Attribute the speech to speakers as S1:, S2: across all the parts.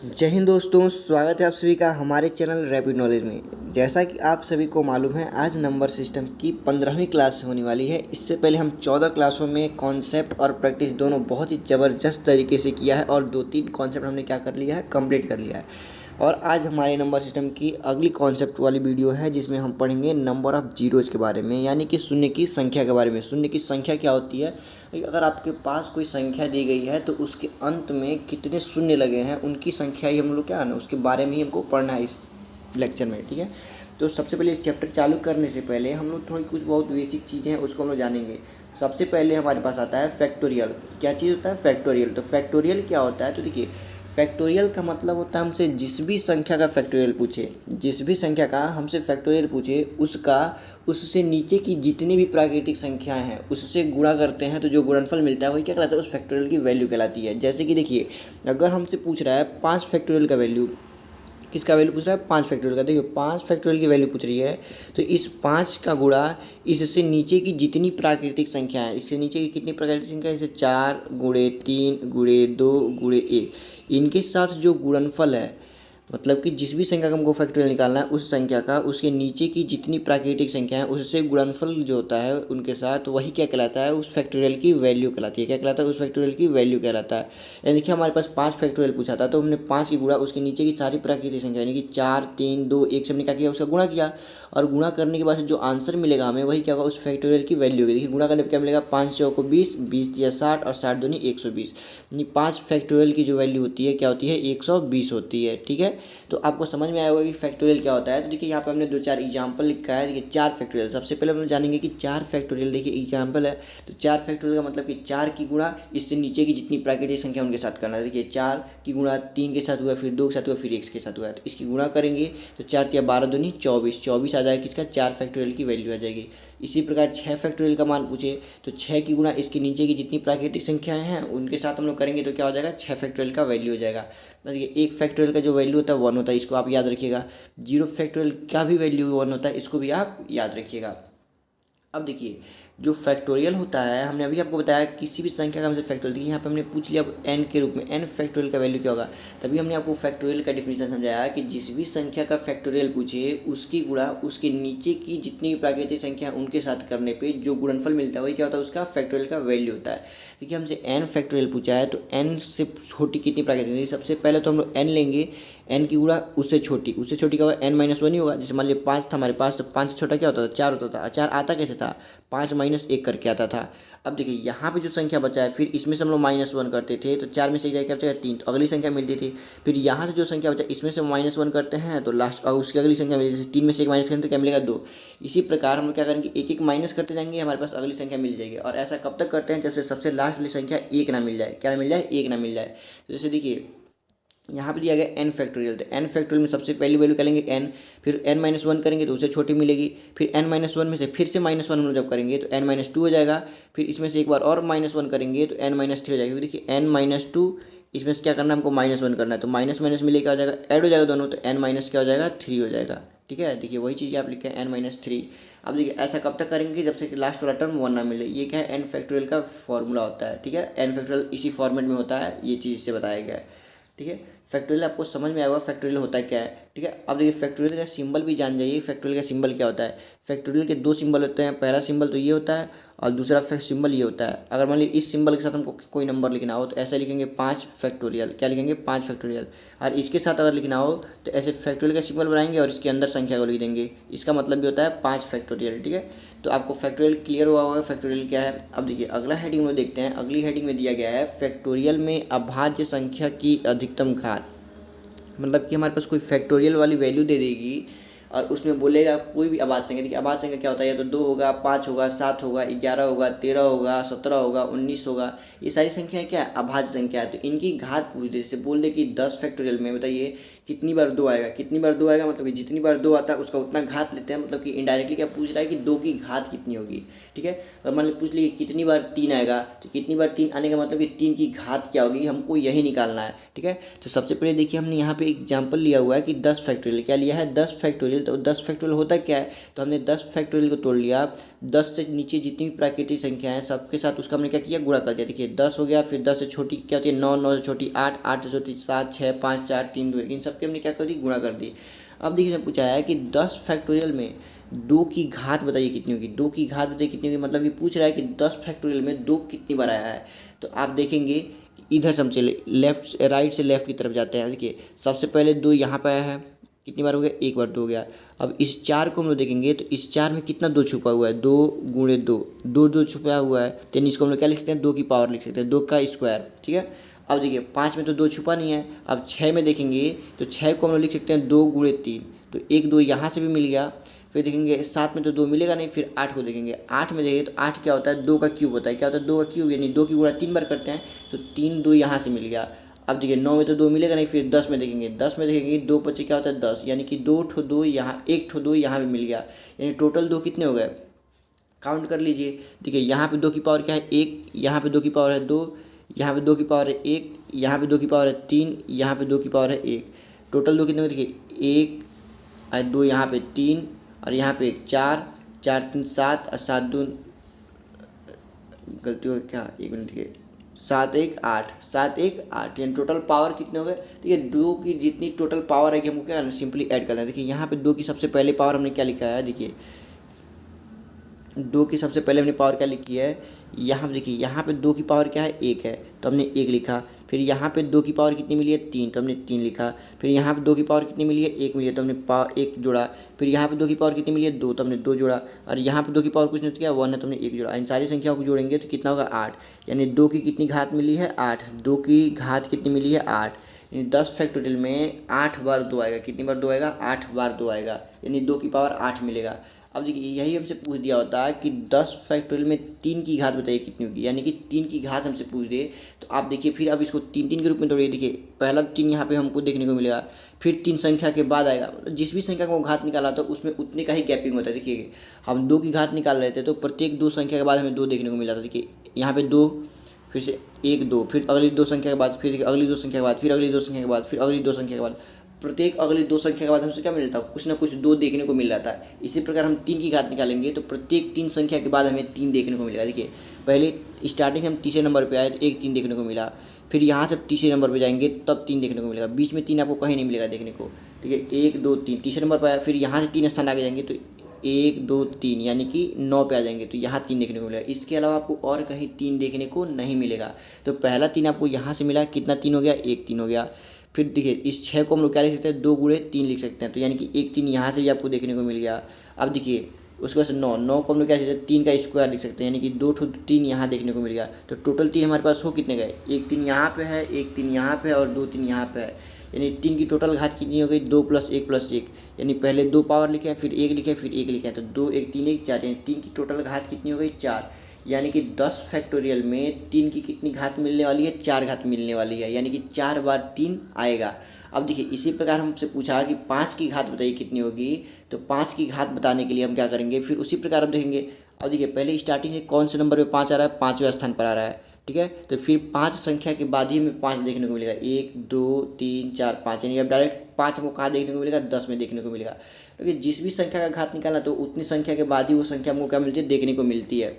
S1: जय हिंद दोस्तों, स्वागत है आप सभी का हमारे चैनल रैपिड नॉलेज में। जैसा कि आप सभी को मालूम है, आज नंबर सिस्टम की 15वीं क्लास होने वाली है। इससे पहले हम 14 क्लासों में कॉन्सेप्ट और प्रैक्टिस दोनों बहुत ही ज़बरदस्त तरीके से किया है और 2-3 कॉन्सेप्ट हमने क्या कर लिया है, कंप्लीट कर लिया है। और आज हमारे नंबर सिस्टम की अगली कॉन्सेप्ट वाली वीडियो है, जिसमें हम पढ़ेंगे नंबर ऑफ़ जीरोज़ के बारे में, यानी कि शून्य की संख्या के बारे में। शून्य की संख्या क्या होती है? अगर आपके पास कोई संख्या दी गई है तो उसके अंत में कितने शून्य लगे हैं, उनकी संख्या ही हम लोग क्या है ना, उसके बारे में ही हमको पढ़ना है इस लेक्चर में। ठीक है, तो सबसे पहले चैप्टर चालू करने से पहले हम लोग थोड़ी कुछ बहुत बेसिक चीज़ें हैं उसको हम लोग जानेंगे। सबसे पहले हमारे पास आता है फैक्टोरियल। क्या चीज़ होता है? फैक्टोरियल। तो फैक्टोरियल क्या होता है? तो देखिए, फैक्टोरियल का मतलब होता है हमसे जिस भी संख्या का फैक्टोरियल पूछे, जिस भी संख्या का हमसे फैक्टोरियल पूछे, उसका उससे नीचे की जितनी भी प्राकृतिक संख्याएं हैं उससे गुणा करते हैं तो जो गुणनफल मिलता है वही क्या कहलाता है? उस फैक्टोरियल की वैल्यू कहलाती है। जैसे कि देखिए, अगर हमसे पूछ रहा है 5 फैक्टोरियल का वैल्यू, किसका वैल्यू पूछ रहा है? 5 फैक्टोरियल का। देखिए, 5 फैक्टोरियल की वैल्यू पूछ रही है, तो इस 5 का गुणा इससे नीचे की जितनी प्राकृतिक संख्या है, इससे नीचे की कितनी प्राकृतिक संख्या है? जैसे 4 गुणे 3 गुणे 2 गुणे 1, इनके साथ जो गुणनफल है, मतलब कि जिस भी संख्या का हमको फैक्टोरियल निकालना है, उस संख्या का उसके नीचे की जितनी प्राकृतिक संख्या है उससे गुणनफल जो होता है उनके साथ, वही क्या कहलाता है? उस फैक्टोरियल की वैल्यू कहलाती है। क्या कहलाता है? उस फैक्टोरियल की वैल्यू कहलाता है। यानी देखिए, हमारे पास 5 फैक्टोरियल पूछा था, तो हमने 5 की गुणा उसके नीचे की सारी प्राकृतिक संख्या यानी कि 4 3 2 1 से हमने क्या किया? उसका गुणा किया, और गुणा करने के बाद जो आंसर मिलेगा हमें, वही क्या होगा? उस फैक्टोरियल की वैल्यू होगी। देखिए, गुणा करने पर क्या मिलेगा? 5 चौको 20, 20 या 60 और 60 दूनी 120। यानी 5 फैक्टोरियल की जो वैल्यू होती है क्या होती है? 120 होती है। ठीक है, तो आपको समझ में आया होगा कि फैक्टोरियल क्या होता है। तो देखिए, यहाँ पे हमने 2-4 एग्जांपल लिखा है। देखिए, 4 फैक्टोरियल। सबसे पहले हम जानेंगे कि 4 फैक्टोरियल। देखिए, एग्जांपल है, तो 4 फैक्टोरियल का मतलब कि 4 की गुणा इससे नीचे की जितनी प्राकृतिक संख्या उनके साथ करना है। देखिए, 4 की गुणा 3 के साथ हुआ, फिर 2 के साथ हुआ, फिर 1 के साथ हुआ, तो इसकी गुणा करेंगे तो 4 या 12 दूनी 24, 24 आ जाएगा। किसका? 4 फैक्टोरियल की वैल्यू आ जाएगी। इसी प्रकार 6 फैक्टोरियल का मान पूछे तो 6 की गुणा इसके नीचे की जितनी प्राकृतिक संख्याएं हैं उनके साथ हम लोग करेंगे तो क्या हो जाएगा? 6 फैक्टोरियल का वैल्यू हो जाएगा। देखिए, 1 फैक्टोरियल का जो वैल्यू होता है 1 होता है, इसको आप याद रखिएगा। 0 फैक्टोरियल का भी वैल्यू 1 होता है, इसको भी आप याद रखिएगा। अब देखिए, जो फैक्टोरियल होता है, हमने अभी आपको बताया किसी भी संख्या का हमसे फैक्टोरियल। देखिए, यहाँ पे हमने पूछ लिया अब एन के रूप में, एन फैक्टोरियल का वैल्यू क्या होगा। तभी हमने आपको फैक्टोरियल का डिफिनीशन समझाया कि जिस भी संख्या का फैक्टोरियल पूछे उसकी गुणा उसके नीचे की जितनी भी प्राकृतिक संख्या उनके साथ करने पे जो गुणनफल मिलता है वही क्या होता है? उसका फैक्टोरियल का वैल्यू होता है। देखिए, हमसे एन फैक्टोरियल पूछा है, तो एन से छोटी कितनी प्राकृतिक, सबसे पहले तो हम लोग एन लेंगे, एन की गुणा उससे छोटी का होगा n-1 ही होगा। जैसे मान लिया 5 था हमारे पास, तो 5 से छोटा क्या होता था? 4 होता था। 4 आता कैसे था? 5 - 1 करके आता था। अब देखिए, यहाँ पे जो संख्या बचा है, फिर इसमें से हम लोग -1 करते थे, तो 4 में से क्या बचेगा? 3, तो अगली संख्या मिलती थी। फिर यहाँ से जो संख्या बचा इसमें से -1 करते हैं तो लास्ट और उसकी अगली संख्या मिलती है। जैसे 3 में से 1 माइनस करें तो क्या मिलेगा? 2। इसी प्रकार हम लोग क्या करेंगे? एक एक माइनस करते जाएंगे, हमारे पास अगली संख्या मिल जाएगी। और ऐसा कब तक करते हैं? जब से सबसे लास्ट वाली संख्या 1 ना मिल जाए। क्या ना मिल जाए? 1 ना मिल जाए। तो जैसे देखिए, यहाँ पे दिया गया एन फैक्टोरियल, तो एन फैक्टोरियल में सबसे पहली वैल्यू क्या लेंगे? एन, फिर n-1 करेंगे तो उससे छोटी मिलेगी, फिर n-1 में से फिर से -1 हम लोग जब करेंगे तो n-2 हो जाएगा, फिर इसमें से एक बार और -1 करेंगे तो n-3 हो जाएगा। क्योंकि देखिए, n-2 इसमें से क्या करना है हमको? -1 करना है, तो माइनस माइनस मिले क्या हो जाएगा? ऐड हो जाएगा दोनों, तो n- क्या हो जाएगा? 3 हो जाएगा। ठीक है, देखिए वही चीज़ आप लिखे हैं n-3। अब देखिए, ऐसा कब तक करेंगे? जब से लास्ट वाला टर्म 1 ना मिले। ये क्या है? एन फैक्टोरियल का फॉर्मूला होता है। ठीक है, एन फैक्टोरियल इसी फॉर्मेट में होता है, ये चीज़ इससे बताया गया है। ठीक है, फैक्टोरियल आपको समझ में आएगा फैक्टोरियल होता है क्या है। ठीक है, अब देखिए, फैक्टोरियल का सिंबल भी जान जाइए। फैक्टोरियल का सिंबल क्या होता है? फैक्टोरियल के 2 सिंबल होते हैं। पहला सिंबल तो ये होता है और दूसरा सिंबल ये होता है। अगर मान लीजिए इस सिंबल के साथ हमको कोई नंबर लिखना हो तो ऐसे लिखेंगे 5 फैक्टोरियल। क्या लिखेंगे? 5 फैक्टोरियल। और इसके साथ अगर लिखना हो तो ऐसे फैक्टोरियल का सिंबल बनाएंगे और इसके अंदर संख्या को लिख देंगे। इसका मतलब भी होता है 5 फैक्टोरियल। ठीक है, तो आपको फैक्टोरियल क्लियर हुआ होगा फैक्टोरियल क्या है। अब देखिए, अगला हेडिंग में देखते हैं। अगली हेडिंग में दिया गया है फैक्टोरियल में अभाज्य संख्या की अधिकतम घात। मतलब कि हमारे पास कोई फैक्टोरियल वाली वैल्यू दे देगी और उसमें बोलेगा कोई भी अभाज्य संख्या। देखिए, अभाज्य संख्या क्या होता है? या तो 2 होगा, 5 होगा, 7 होगा, 11 होगा, 13 होगा, 17 होगा, 19 होगा। ये सारी संख्याएं क्या है? अभाज्य संख्या है। तो इनकी घात पूछ दे, जैसे बोल दे कि 10 फैक्टोरियल में बताइए कितनी बार 2 आएगा। कितनी बार 2 आएगा मतलब कि जितनी बार 2 आता है उसका उतना घात लेते हैं। मतलब कि इनडायरेक्टली क्या पूछ रहा है कि 2 की घात कितनी होगी। ठीक है, और मान लीजिए पूछ लीजिए कितनी बार 3 आएगा, तो कितनी बार 3 आने का मतलब कि 3 की घात क्या होगी, हमको यही निकालना है। ठीक है, तो सबसे पहले देखिए, हमने यहाँ पे एग्जाम्पल लिया हुआ है कि 10 फैक्टोरियल। क्या लिया है? 10 फैक्टोरियल फैक्टोरियल। तो 10 फैक्टोरियल होता क्या है, तो हमने 10 फैक्टोरियल को तोड़ लिया, 10 से नीचे जितनी भी प्राकृतिक संख्या हैं सबके साथ उसका हमने क्या किया, गुणा कर दिया। देखिए 10 हो गया, फिर 10 से छोटी क्या होती है 9, 9 से छोटी 8, 8 से छोटी 7, 6, 5, 4, 3, 2, 1, इन सबके हमने क्या कर दी, गुणा कर दी। अब देखिए पूछा है कि 10 फैक्टोरियल में 2 की घात बताइए कितनी होगी, 2 की घात बताइए कितनी होगी, मतलब कि पूछ रहा है कि 10 फैक्टोरियल में 2 कितनी बार आया है। तो आप देखेंगे इधर से हम चले लेफ्ट राइट से लेफ्ट की तरफ जाते हैं। देखिए सबसे पहले 2 यहाँ पे आया है, कितनी बार हो गया, एक बार 2 हो गया। अब इस 4 को हम लोग देखेंगे तो इस 4 में कितना 2 छुपा हुआ है, 2 गुणे 2, 2 2 छुपा हुआ है, तो इसको हम लोग क्या लिख सकते हैं, 2 की पावर लिख सकते हैं, 2 का स्क्वायर। ठीक है, अब देखिए 5 में तो 2 छुपा नहीं है। अब 6 में देखेंगे तो 6 को हम लोग लिख सकते हैं 2 गुणे 3, तो 1 2 यहाँ से भी मिल गया। फिर देखेंगे 7 में तो 2 मिलेगा नहीं, फिर 8 को देखेंगे, 8 में देखेंगे तो 8 क्या होता है, 2 का क्यूब होता है। क्या होता है, 2 का क्यूब, यानी 2 की गुणा 3 बार करते हैं, तो 3 2 यहाँ से मिल गया। अब देखिए 9 में तो 2 मिलेगा नहीं, फिर 10 में देखेंगे, 10 में देखेंगे 2 बच्चे क्या होता है 10, यानी कि 2 ठो 2 यहाँ, 1 ठो 2 यहाँ भी मिल गया, यानी टोटल 2 कितने हो गए, काउंट कर लीजिए। देखिए यहाँ पे 2 की पावर क्या है 1, यहाँ पे 2 की पावर है 2, यहाँ पे 2 की पावर है 1, यहाँ पे 2 की पावर है 3, यहाँ पे 2 की पावर है 1, टोटल 2 कितने हो, देखिए 1 और 2 यहाँ पे 3 और यहाँ पे 1, 4, 4 3 7 और 7 2, गलती हो क्या, 1 मिनट, देखिए 7 1 8, 7 1 8, यानी टोटल पावर कितने हो गए। ठीक है, 2 की जितनी टोटल पावर है कि हमको क्या करना, सिंपली ऐड करना है। देखिए यहाँ पे 2 की सबसे पहले पावर हमने क्या लिखा है, देखिए 2 की सबसे पहले हमने पावर क्या लिखी है, यहाँ देखिए यहाँ पे 2 की पावर क्या है 1 है, तो हमने 1 लिखा। फिर यहाँ पे 2 की पावर कितनी मिली है 3, तो हमने 3 लिखा। फिर यहाँ पे 2 की पावर कितनी मिली है 1 मिली है, तो हमने पावर 1 जोड़ा। फिर यहाँ पे 2 की पावर कितनी मिली है 2, तो हमने 2 जोड़ा। और यहाँ पे 2 की पावर कुछ नहीं, तो क्या 1 है, तो हमने 1 जोड़ा। इन सारी संख्याओं को जोड़ेंगे तो कितना होगा 8, यानी 2 की कितनी घात मिली है 8, 2 की घात कितनी मिली है 8, यानी 10 फैक्टोरियल में 8 बार 2 आएगा, कितनी बार 2 आएगा, 8 बार 2 आएगा, यानी 2 की पावर 8 मिलेगा। अब देखिए यही हमसे पूछ दिया होता है कि 10 फैक्टोरियल में 3 की घात बताइए कितनी होगी, यानी कि 3 की घात हमसे पूछ दे, तो आप देखिए फिर अब इसको 3 3 के रूप में तोड़िए। देखिए पहला 3 यहाँ पे हमको देखने को मिलेगा, फिर 3 संख्या के बाद आएगा, जिस भी संख्या को घात निकाला तो उसमें उतने का ही गैपिंग होता है। देखिए हम 2 की घात निकाल रहे थे तो प्रत्येक 2 संख्या के बाद हमें 2 देखने को मिला था। देखिए यहाँ पे 2, फिर से 1 2, फिर अगली 2 संख्या के बाद, फिर अगली 2 संख्या के बाद, फिर अगली 2 संख्या के बाद, फिर अगली 2 संख्या के बाद, प्रत्येक अगली 2 संख्या के बाद हमसे क्या मिलता है, कुछ ना कुछ 2 देखने को मिल रहा था। इसी प्रकार हम 3 की घात निकालेंगे तो प्रत्येक 3 संख्या के बाद हमें 3 देखने को मिलेगा। देखिए पहले स्टार्टिंग हम तीसरे नंबर पे आए तो 1 3 देखने को मिला, फिर यहाँ से तीसरे नंबर पे जाएंगे तब 3 देखने को मिलेगा, बीच में 3 आपको कहीं नहीं मिलेगा देखने को। ठीक है, 1 2 3 तीसरे नंबर पर आया, फिर यहाँ से 3 स्थान आगे जाएंगे तो 1 2 3 यानी कि 9 पे आ जाएंगे तो यहाँ 3 देखने को मिलेगा। इसके अलावा आपको और कहीं 3 देखने को नहीं मिलेगा। तो पहला 3 आपको यहाँ से मिला, कितना 3 हो गया, 1 3 हो गया। फिर देखिए इस 6 को हम लोग क्या लिख सकते हैं, 2 गुणे 3 लिख सकते हैं, तो यानी कि 1 3 यहाँ से भी आपको देखने को मिल गया। अब देखिए उसके बाद से 9 9 को हम लोग क्या लिख सकते हैं, 3 का स्क्वायर लिख सकते हैं, यानी कि 2 3 यहाँ देखने को मिल गया। तो टोटल 3 हमारे पास हो कितने गए, 1 3 यहाँ पे है, 1 3 यहाँ पे है और 2 3 यहाँ पे है, यानी 3 की टोटल घात कितनी हो गई, 2 + 1 + 1, यानी पहले 2 पावर लिखे फिर 1 लिखे फिर 1 लिखे, तो 2 1 3 1 4, यानी 3 की टोटल घात कितनी हो गई 4, यानी कि 10 फैक्टोरियल में 3 की कितनी घात मिलने वाली है, 4 घात मिलने वाली है, यानी कि 4 बार 3 आएगा। अब देखिए इसी प्रकार हमसे पूछा कि 5 की घात बताइए कितनी होगी, तो 5 की घात बताने के लिए हम क्या करेंगे, फिर उसी प्रकार हम देखेंगे। अब देखिए पहले स्टार्टिंग से कौन से नंबर पे 5 आ रहा है, 5वें स्थान पर आ रहा है। ठीक है, तो फिर 5 संख्या के बाद ही हमें 5 देखने को मिलेगा, 1 2 3 4 5, यानी अब डायरेक्ट 5 हमको कहाँ देखने को मिलेगा, 10 में देखने को मिलेगा। क्योंकि जिस भी संख्या का घात निकालना तो उतनी संख्या के बाद ही वो संख्या हमको क्या मिलती है, देखने को मिलती है।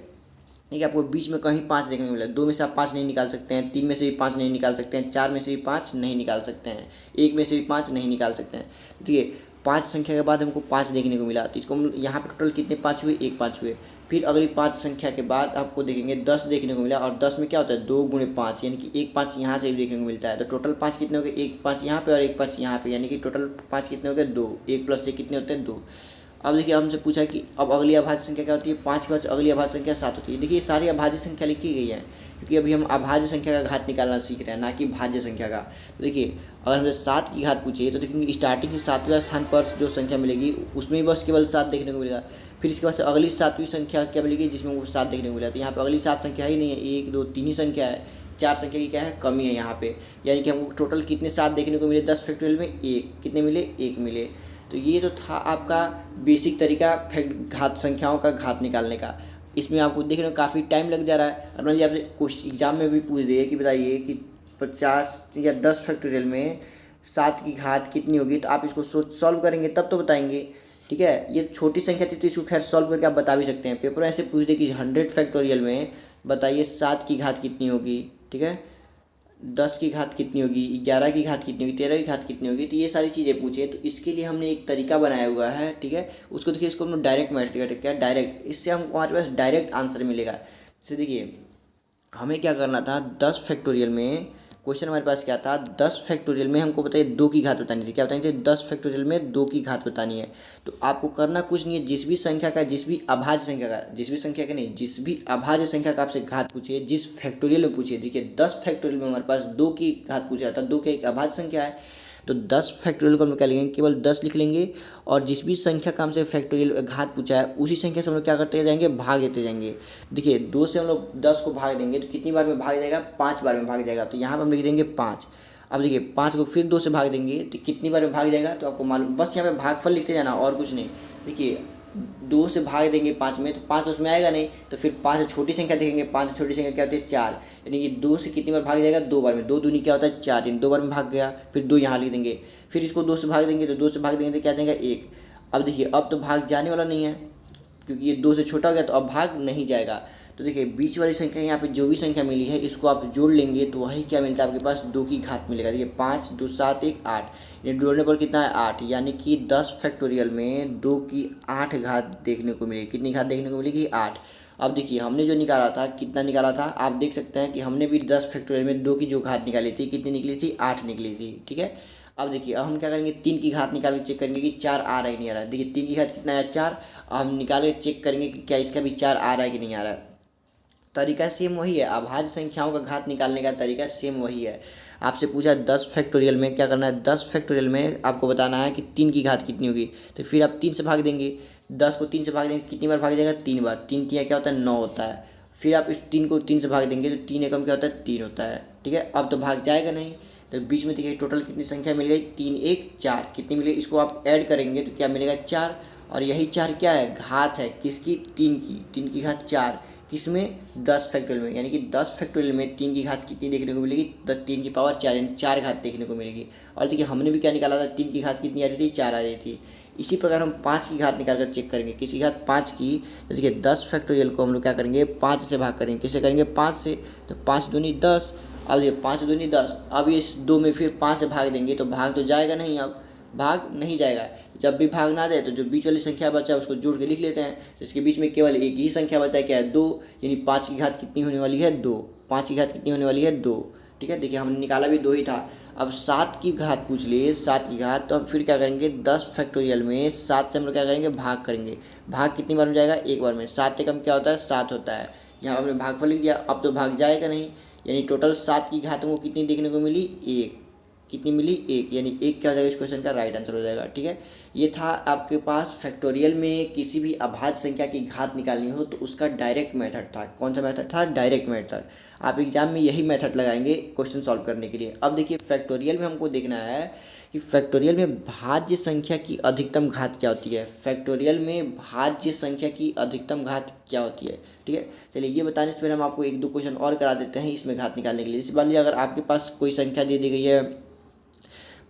S1: ठीक है, आपको बीच में कहीं 5 देखने को मिला, 2 में से आप 5 नहीं निकाल सकते हैं, 3 में से भी 5 नहीं निकाल सकते हैं, 4 में से भी 5 नहीं निकाल सकते हैं, 1 में से भी 5 नहीं निकाल सकते हैं। ठीक है, 5 संख्या के बाद हमको 5 देखने को मिला, तो इसको हम यहाँ पे टोटल कितने 5 हुए, 1 5 हुए। फिर अगली 5 संख्या के बाद आपको देखेंगे 10 देखने को मिला, और 10 में क्या होता है 2 × 5, यानी कि 1 5 यहाँ से भी देखने को मिलता है। तो टोटल 5 कितने हो गए, 1 5 यहाँ पे और 1 5 यहाँ पे, यानी कि टोटल 5 कितने हो गए 2, 1 + 1 कितने होते हैं 2। अब देखिए हमसे पूछा कि अब अगली अभाज्य संख्या क्या होती है, 5 के बाद अगली अभाज्य संख्या 7 होती है। देखिए सारी अभाज्य संख्या लिखी गई है क्योंकि अभी हम अभाज्य संख्या का घात निकालना सीख रहे हैं, ना कि भाज्य संख्या का। तो देखिए अगर हमसे 7 की घात पूछे तो देखेंगे स्टार्टिंग से 7वें स्थान पर जो संख्या मिलेगी उसमें बस केवल 7 देखने को मिलेगा। फिर इसके बाद से अगली 7वीं संख्या क्या मिलेगी जिसमें वो 7 देखने को मिला, तो यहाँ पर अगली 7 संख्या ही नहीं है, 1 2 3 ही संख्या है, 4 संख्या की क्या है कमी है यहाँ पे, यानी कि हमको टोटल कितने 7 देखने को मिले 10 फैक्टोरियल में 1, कितने मिले 1 मिले। तो ये तो था आपका बेसिक तरीका घात संख्याओं का घात निकालने का। इसमें आपको देखने में काफ़ी टाइम लग जा रहा है। और मान लीजिए आपसे क्वेश्चन एग्जाम में भी पूछ दिए कि बताइए कि 50 या 10 फैक्टोरियल में 7 की घात कितनी होगी, तो आप इसको सोच सॉल्व करेंगे तब तो बताएंगे। ठीक है। ये छोटी संख्या थी तो इसको खैर सॉल्व करके आप बता भी सकते हैं। पेपर में ऐसे पूछ दे कि 100 फैक्टोरियल में बताइए 7 की घात कितनी होगी, ठीक है, 10 की घात कितनी होगी, 11 की घात कितनी होगी, 13 की घात कितनी होगी। तो ये सारी चीज़ें पूछे, तो इसके लिए हमने एक तरीका बनाया हुआ है, ठीक है। उसको देखिए, इसको हम डायरेक्ट मेथड क्या, डायरेक्ट, इससे हम हमारे पास डायरेक्ट आंसर मिलेगा। जैसे देखिए, हमें क्या करना था, 10 फैक्टोरियल में क्वेश्चन हमारे पास क्या था, 10 फैक्टोरियल में हमको बताइए 2 की घात बतानी थी। क्या बतानी थी, 10 फैक्टोरियल में 2 की घात बतानी है। तो आपको करना कुछ नहीं है, जिस भी संख्या का, जिस भी अभाज्य संख्या का, जिस भी संख्या का नहीं, जिस भी अभाज्य संख्या का आपसे घात पूछिए, जिस फैक्टोरियल में पूछिए, देखिए 10 फैक्टोरियल में हमारे पास 2 की घात पूछ रहा था, 2 की एक अभाज्य संख्या है, तो 10 फैक्टोरियल को हम लोग क्या लिखेंगे, केवल 10 लिख लेंगे, और जिस भी संख्या का हमसे फैक्टोरियल घात पूछा है उसी संख्या से हम लोग क्या करते जाएंगे, भाग देते जाएंगे। देखिए 2 से हम लोग 10 को भाग देंगे तो कितनी बार में भाग जाएगा, 5 बार में भाग जाएगा। तो यहाँ पर हम लिख देंगे 5। अब देखिए 5 को फिर 2 से भाग देंगे तो कितनी बार में भाग जाएगा, तो आपको मालूम, बस यहाँ पे भागफल लिखते जाना और कुछ नहीं। देखिए 2 से भाग देंगे 5 में, तो 5 उसमें आएगा नहीं, तो फिर 5 से छोटी संख्या देखेंगे, 5 से छोटी संख्या क्या होती है, 4, यानी कि 2 से कितनी बार भाग जाएगा, 2 बार में, 2 दूनी क्या होता है 4, यानी 2 बार में भाग गया। फिर 2 यहाँ लिख देंगे, फिर इसको 2 से भाग देंगे, तो 2 से भाग देंगे तो क्या जाएगा 1। अब देखिए अब तो भाग जाने वाला नहीं है, क्योंकि ये 2 से छोटा हो गया, तो अब भाग नहीं जाएगा। तो देखिए बीच वाली संख्या, यहाँ पे जो भी संख्या मिली है इसको आप जोड़ लेंगे तो वही क्या मिलता है आपके पास, 2 की घात मिलेगा। देखिए 5 2 7 1 8, ये जोड़ने पर कितना है 8, यानी कि 10 फैक्टोरियल में 2 की 8 घात देखने को मिलेगी। कितनी घात देखने को मिलेगी, 8। अब देखिए हमने जो निकाला था, कितना निकाला था, आप देख सकते हैं कि हमने भी 10 फैक्टोरियल में 2 की जो घात निकाली थी, कितनी निकली थी, 8 निकली थी, ठीक है। अब देखिए अब हम क्या करेंगे, 3 की घात निकाल के चेक करेंगे कि 4 आ रहा है नहीं आ रहा है। देखिए 3 की घात कितना है, 4। अब हम निकाल के चेक करेंगे कि क्या इसका भी 4 आ रहा है कि नहीं आ रहा है। तरीका सेम वही है, अभाज्य संख्याओं का घात निकालने का तरीका सेम वही है। आपसे पूछा 10 फैक्टोरियल में क्या करना है, 10 फैक्टोरियल में आपको बताना है कि 3 की घात कितनी होगी। तो फिर आप 3 से भाग देंगे, 10 को 3 से भाग देंगे, कितनी बार भाग जाएगा, 3 बार। 3 3 क्या होता है, 9 होता है। फिर आप इस 3 को 3 से भाग देंगे तो 3 एकम क्या होता है, 3 होता है, ठीक है। अब तो भाग जाएगा नहीं, तो बीच में देखिए टोटल कितनी संख्या मिल गई, 3 1 4, कितनी मिल गई, इसको आप ऐड करेंगे तो क्या मिलेगा, 4। और यही 4 क्या है, घात है किसकी, 3 की घात 4, किसमें, 10 फैक्टोरियल में, यानी कि 10 फैक्टोरियल में 3 की घात कितनी देखने को मिलेगी, 3 की पावर 4, यानी 4 घात देखने को मिलेगी। और देखिए हमने भी क्या निकाला था, 3 की घात कितनी आ रही थी, 4 आ रही थी। इसी प्रकार हम 5 की घात निकाल कर चेक करेंगे, किसी घात 5 की। तो देखिए 10 फैक्टोरियल को हम लोग क्या करेंगे, 5 से भाग करेंगे, किससे करेंगे, 5 से। तो 5 दूनी 10, अब ये 5 दूनी 10, अब इस 2 में फिर 5 से भाग देंगे तो भाग तो जाएगा नहीं, अब भाग नहीं जाएगा। जब भी भाग ना दे तो जो बीच वाली संख्या बचा है उसको जोड़ के लिख लेते हैं। तो इसके बीच में केवल एक ही संख्या बचा है, क्या है, 2, यानी 5 की घात कितनी होने वाली है, 2। 5 की घात कितनी होने वाली है, 2, ठीक है। देखिए हमने निकाला भी 2 ही था। अब 7 की घात पूछ लिए, 7 की घात, तो हम फिर क्या करेंगे, 10 फैक्टोरियल में 7 से हम लोग क्या करेंगे, भाग करेंगे। भाग कितनी बार में जाएगा, एक बार में। 7 से कम क्या होता है, 7 होता है। यहाँ हमने भागफल लिख दिया, अब तो भाग जाएगा नहीं, यानी टोटल 7 की घात हमको कितनी देखने को मिली, 1। कितनी मिली, 1, यानी 1 क्या हो जाएगा, इस क्वेश्चन का राइट आंसर हो जाएगा, ठीक है। ये था आपके पास फैक्टोरियल में किसी भी अभाज्य संख्या की घात निकालनी हो तो उसका डायरेक्ट मेथड था। कौन सा मेथड था, डायरेक्ट मेथड। आप एग्जाम में यही मेथड लगाएंगे क्वेश्चन सॉल्व करने के लिए। अब देखिए फैक्टोरियल में हमको देखना है कि फैक्टोरियल में भाज्य संख्या की अधिकतम घात क्या होती है। फैक्टोरियल में भाज्य संख्या की अधिकतम घात क्या होती है, ठीक है। चलिए ये बताने से पहले हम आपको 1 2 क्वेश्चन और करा देते हैं इसमें घात निकालने के लिए। जैसे मान लीजिए अगर आपके पास कोई संख्या दे दी गई है,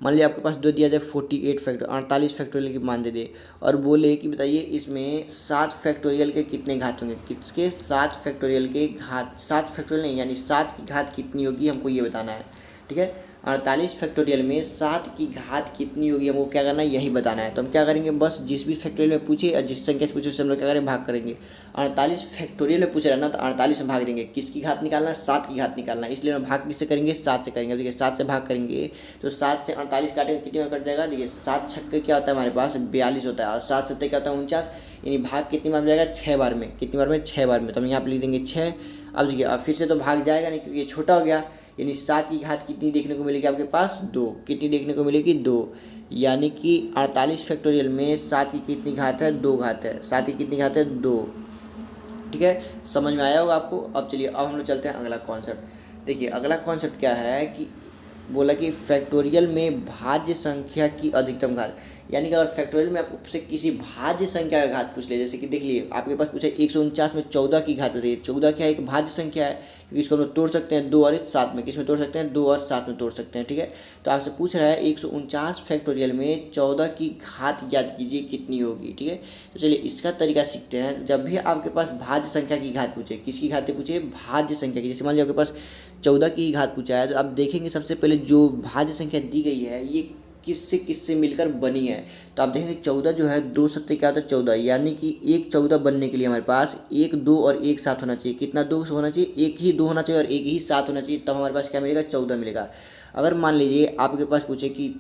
S1: मान लिया आपके पास दो दिया जाए 48 फैक्टोरियल की मान दे दे, और बोले कि बताइए इसमें 7 फैक्टोरियल के कितने घात होंगे, किसके, 7 फैक्टोरियल के घात, 7 फैक्टोरियल नहीं, यानी 7 की घात कितनी होगी हमको ये बताना है, ठीक है। 48 फैक्टोरियल में 7 की घात कितनी होगी हमको क्या करना है, यही बताना है। तो हम क्या करेंगे, बस जिस भी फैक्टोरियल में पूछे या जिस संख्या से पूछे उससे हम लोग क्या करें, भाग करेंगे। 48 फैक्टोरियल में पूछ रहा है ना, तो 48 में भाग देंगे। किसकी घात निकालना है, 7 की घात निकालना है, इसलिए हम भाग किससे करेंगे, 7 से करेंगे। अब देखिए 7 से भाग करेंगे तो 7 से 48 काटेंगे, कितनी बार कट जाएगा, देखिए 7 छक्के क्या होता है हमारे पास, 42 होता है, और 7 सत्ते क्या होता है, 49, यानी भाग कितनी बार में जाएगा, 6 बार में। कितनी बार में, 6 बार में। तो हम यहाँ पर लिख देंगे 6। अब देखिए अब फिर से तो भाग जाएगा नहीं क्योंकि ये छोटा हो गया, यानी 7 की घात कितनी देखने को मिलेगी आपके पास, 2। कितनी देखने को मिलेगी, 2, यानी कि 48 फैक्टोरियल में 7 की कितनी घात है, 2 घात है। 7 की कितनी घात है, 2, ठीक है। समझ में आया होगा आपको। अब चलिए अब हम लोग चलते हैं अगला कॉन्सेप्ट। देखिए अगला कॉन्सेप्ट क्या है कि बोला कि फैक्टोरियल में भाज्य संख्या की अधिकतम घात, यानी कि अगर फैक्टोरियल में आपसे किसी भाज्य संख्या का घात पूछ ले, जैसे कि देख लिए आपके पास पूछा 149 में 14 की घात बताइए। 14 क्या है, एक भाज्य संख्या है, क्योंकि इसको हम लोग तोड़ सकते हैं 2 और 7 में, किस में तोड़ सकते हैं 2 और 7 में तोड़ सकते हैं, ठीक है। तो आपसे पूछ रहा है 149 फैक्टोरियल में 14 की घात ज्ञात कीजिए कितनी होगी, ठीक है। तो चलिए इसका तरीका सीखते हैं। जब भी आपके पास भाज्य संख्या की घात पूछे, किसकी घात पूछे, भाज्य संख्या की, जैसे मान लीजिए आपके पास 14 की घात पूछा है, तो आप देखेंगे सबसे पहले जो भाज्य संख्या दी गई है ये किससे मिलकर बनी है। तो आप देखेंगे 14 जो है 2 सत्ते क्या होता है 14, यानी कि एक 14 बनने के लिए हमारे पास 1 2 और 1 7 होना चाहिए। कितना 2 होना चाहिए, एक ही 2 होना चाहिए और एक ही 7 होना चाहिए, तब हमारे पास क्या मिलेगा 14 मिलेगा। अगर मान लीजिए आपके पास पूछे कि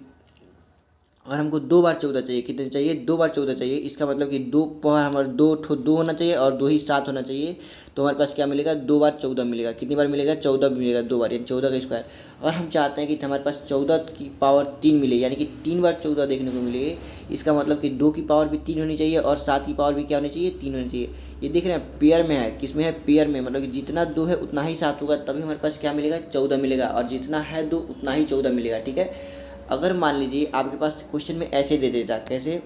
S1: अगर हमको 2 बार 14 चाहिए, कितने चाहिए 2 बार 14 चाहिए, इसका मतलब कि 2 बार हमारा 2 होना चाहिए और 2 ही 7 होना चाहिए, तो हमारे पास क्या मिलेगा 2 बार 14 मिलेगा। कितनी बार मिलेगा 14 मिलेगा, 2 बार, यानी 14 का स्क्वायर। और हम चाहते हैं कि हमारे पास 14 की पावर 3 मिले, यानी कि 3 बार 14 देखने को मिले। इसका मतलब कि 2 की पावर भी 3 होनी चाहिए और 7 की पावर भी क्या होनी चाहिए 3 होनी चाहिए। ये देख रहे हैं पेयर में है, किस में है पेयर में, मतलब कि जितना 2 है उतना ही 7 होगा, तभी हमारे पास क्या मिलेगा 14 मिलेगा, और जितना है 2 उतना ही 14 मिलेगा, ठीक है। अगर मान लीजिए आपके पास क्वेश्चन में ऐसे दे देता, कैसे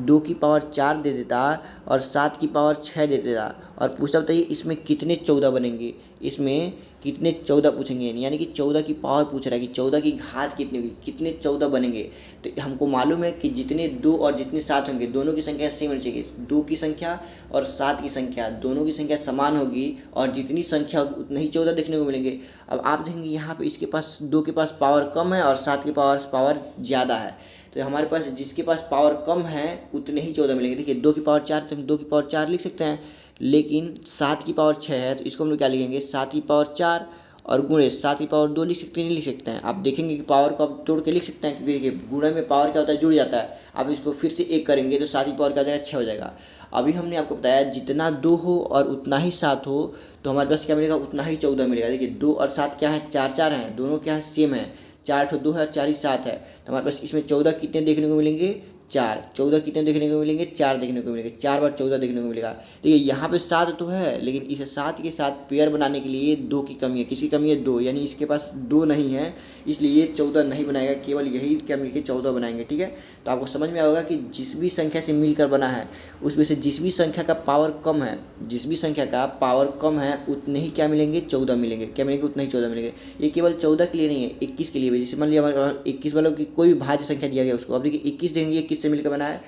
S1: 2 की पावर 4 दे देता और 7 की पावर 6 दे देता और पूछता बताइए इसमें कितने 14 बनेंगे, इसमें कितने 14 पूछेंगे, यानी कि 14 की पावर पूछ रहा है कि 14 की घात कितनी होगी, कितने 14 बनेंगे। तो हमको मालूम है कि जितने 2 और जितने 7 होंगे दोनों की संख्या सेम होनी चाहिए। 2 की संख्या और 7 की संख्या दोनों की संख्या समान होगी और जितनी संख्या होगी उतने ही 14 देखने को मिलेंगे। अब आप देखेंगे यहाँ पे इसके पास 2 के पास पावर कम है और 7 के पावर ज़्यादा है, तो हमारे पास जिसके पास पावर कम है उतने ही 14 मिलेंगे। देखिए 2 की पावर 4, तो हम 2 की पावर 4 लिख सकते हैं, लेकिन 7 की पावर 6 है, तो इसको हम लोग क्या लिखेंगे 7 की पावर 4 और गुणे 7 की पावर 2 लिख सकते हैं, नहीं लिख सकते हैं। आप देखेंगे कि पावर को आप तोड़ के लिख सकते हैं, क्योंकि देखिए गुणे में पावर क्या होता है जुड़ जाता है। आप इसको फिर से 1 करेंगे तो 7 की पावर क्या हो जाएगा 6 हो जाएगा। अभी हमने आपको बताया जितना 2 हो और उतना ही 7 हो तो हमारे पास क्या मिलेगा उतना ही 14 मिलेगा। देखिए 2 और 7 क्या है 4 4 हैं, दोनों क्या है सेम है, 4 2 है 4 ही 7 है, तो हमारे पास इसमें 14 कितने देखने को मिलेंगे 4। 14 कितने देखने को मिलेंगे 4 देखने को मिलेंगे, 4 बार 14 देखने को मिलेगा। देखिए यहाँ पे 7 तो है, लेकिन इस 7 के साथ पेयर बनाने के लिए 2 की कमी है, किसी कमी है 2, यानी इसके पास 2 नहीं है, इसलिए 14 नहीं बनाएगा, केवल यही क्या मिलकर 14 बनाएंगे, ठीक है। तो आपको समझ में आएगा कि जिस भी संख्या से मिलकर बना है उसमें से जिस भी संख्या का पावर कम है, जिस भी संख्या का पावर कम है उतने ही क्या मिलेंगे 14 मिलेंगे, क्या मिलेंगे उतने ही 14 मिलेंगे। ये केवल 14 के लिए नहीं है, 21 के लिए भी। जैसे मान लिया हमारे 21 वालों की कोई भी भाज्य संख्या दिया गया उसको, अब देखिए 21 देंगे किससे मिलकर बना है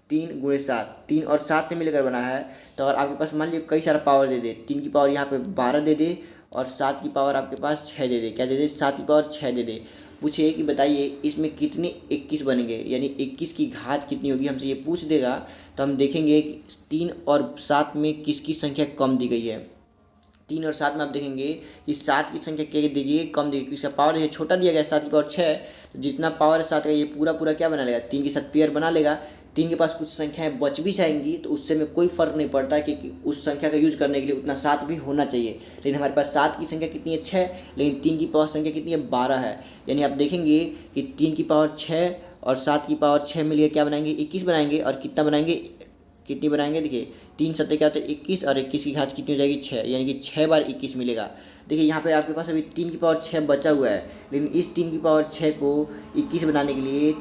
S1: 3 गुणे 7, 3 और 7 से मिलकर बना है। तो अगर आपके पास मान लीजिए कई सारा पावर दे दे, 3 की पावर यहाँ पे 12 दे दे और 7 की पावर आपके पास 6 दे दे, क्या दे दे 7 की पावर 6 दे दे, पूछिए कि बताइए इसमें कितने 21 बनेंगे, यानी 21 की घात कितनी होगी, हमसे ये पूछ देगा। तो हम देखेंगे कि 3 और 7 में किसकी संख्या कम दी गई है। 3 और 7 में आप देखेंगे कि 7 की संख्या क्या दी गई है कम दी गई, इसका पावर देखिए छोटा दिया गया 7 की पावर 6, तो जितना पावर है 7 का ये पूरा क्या बना लेगा 3 के साथ पेयर बना लेगा। 3 के पास कुछ संख्याएं बच भी जाएंगी तो उससे में कोई फर्क नहीं पड़ता, क्योंकि उस संख्या का यूज करने के लिए उतना 7 भी होना चाहिए। लेकिन हमारे पास 7 की संख्या कितनी है 6, लेकिन 3 की पावर संख्या कितनी है 12 है, यानी आप देखेंगे कि 3 की पावर 6 और 7 की पावर 6 मिलिए क्या बनाएंगे 21 बनाएंगे, और कितना बनाएंगे कितनी बनाएंगे, देखिए 3 सत्ते क्या होता है 21 और 21 की घात कितनी हो जाएगी 6, यानी कि 6 बार 21 मिलेगा। देखिए यहाँ पे आपके पास अभी 3 की पावर 6 बचा हुआ है, लेकिन इस 3 की पावर 6 को 21 बनाने के लिए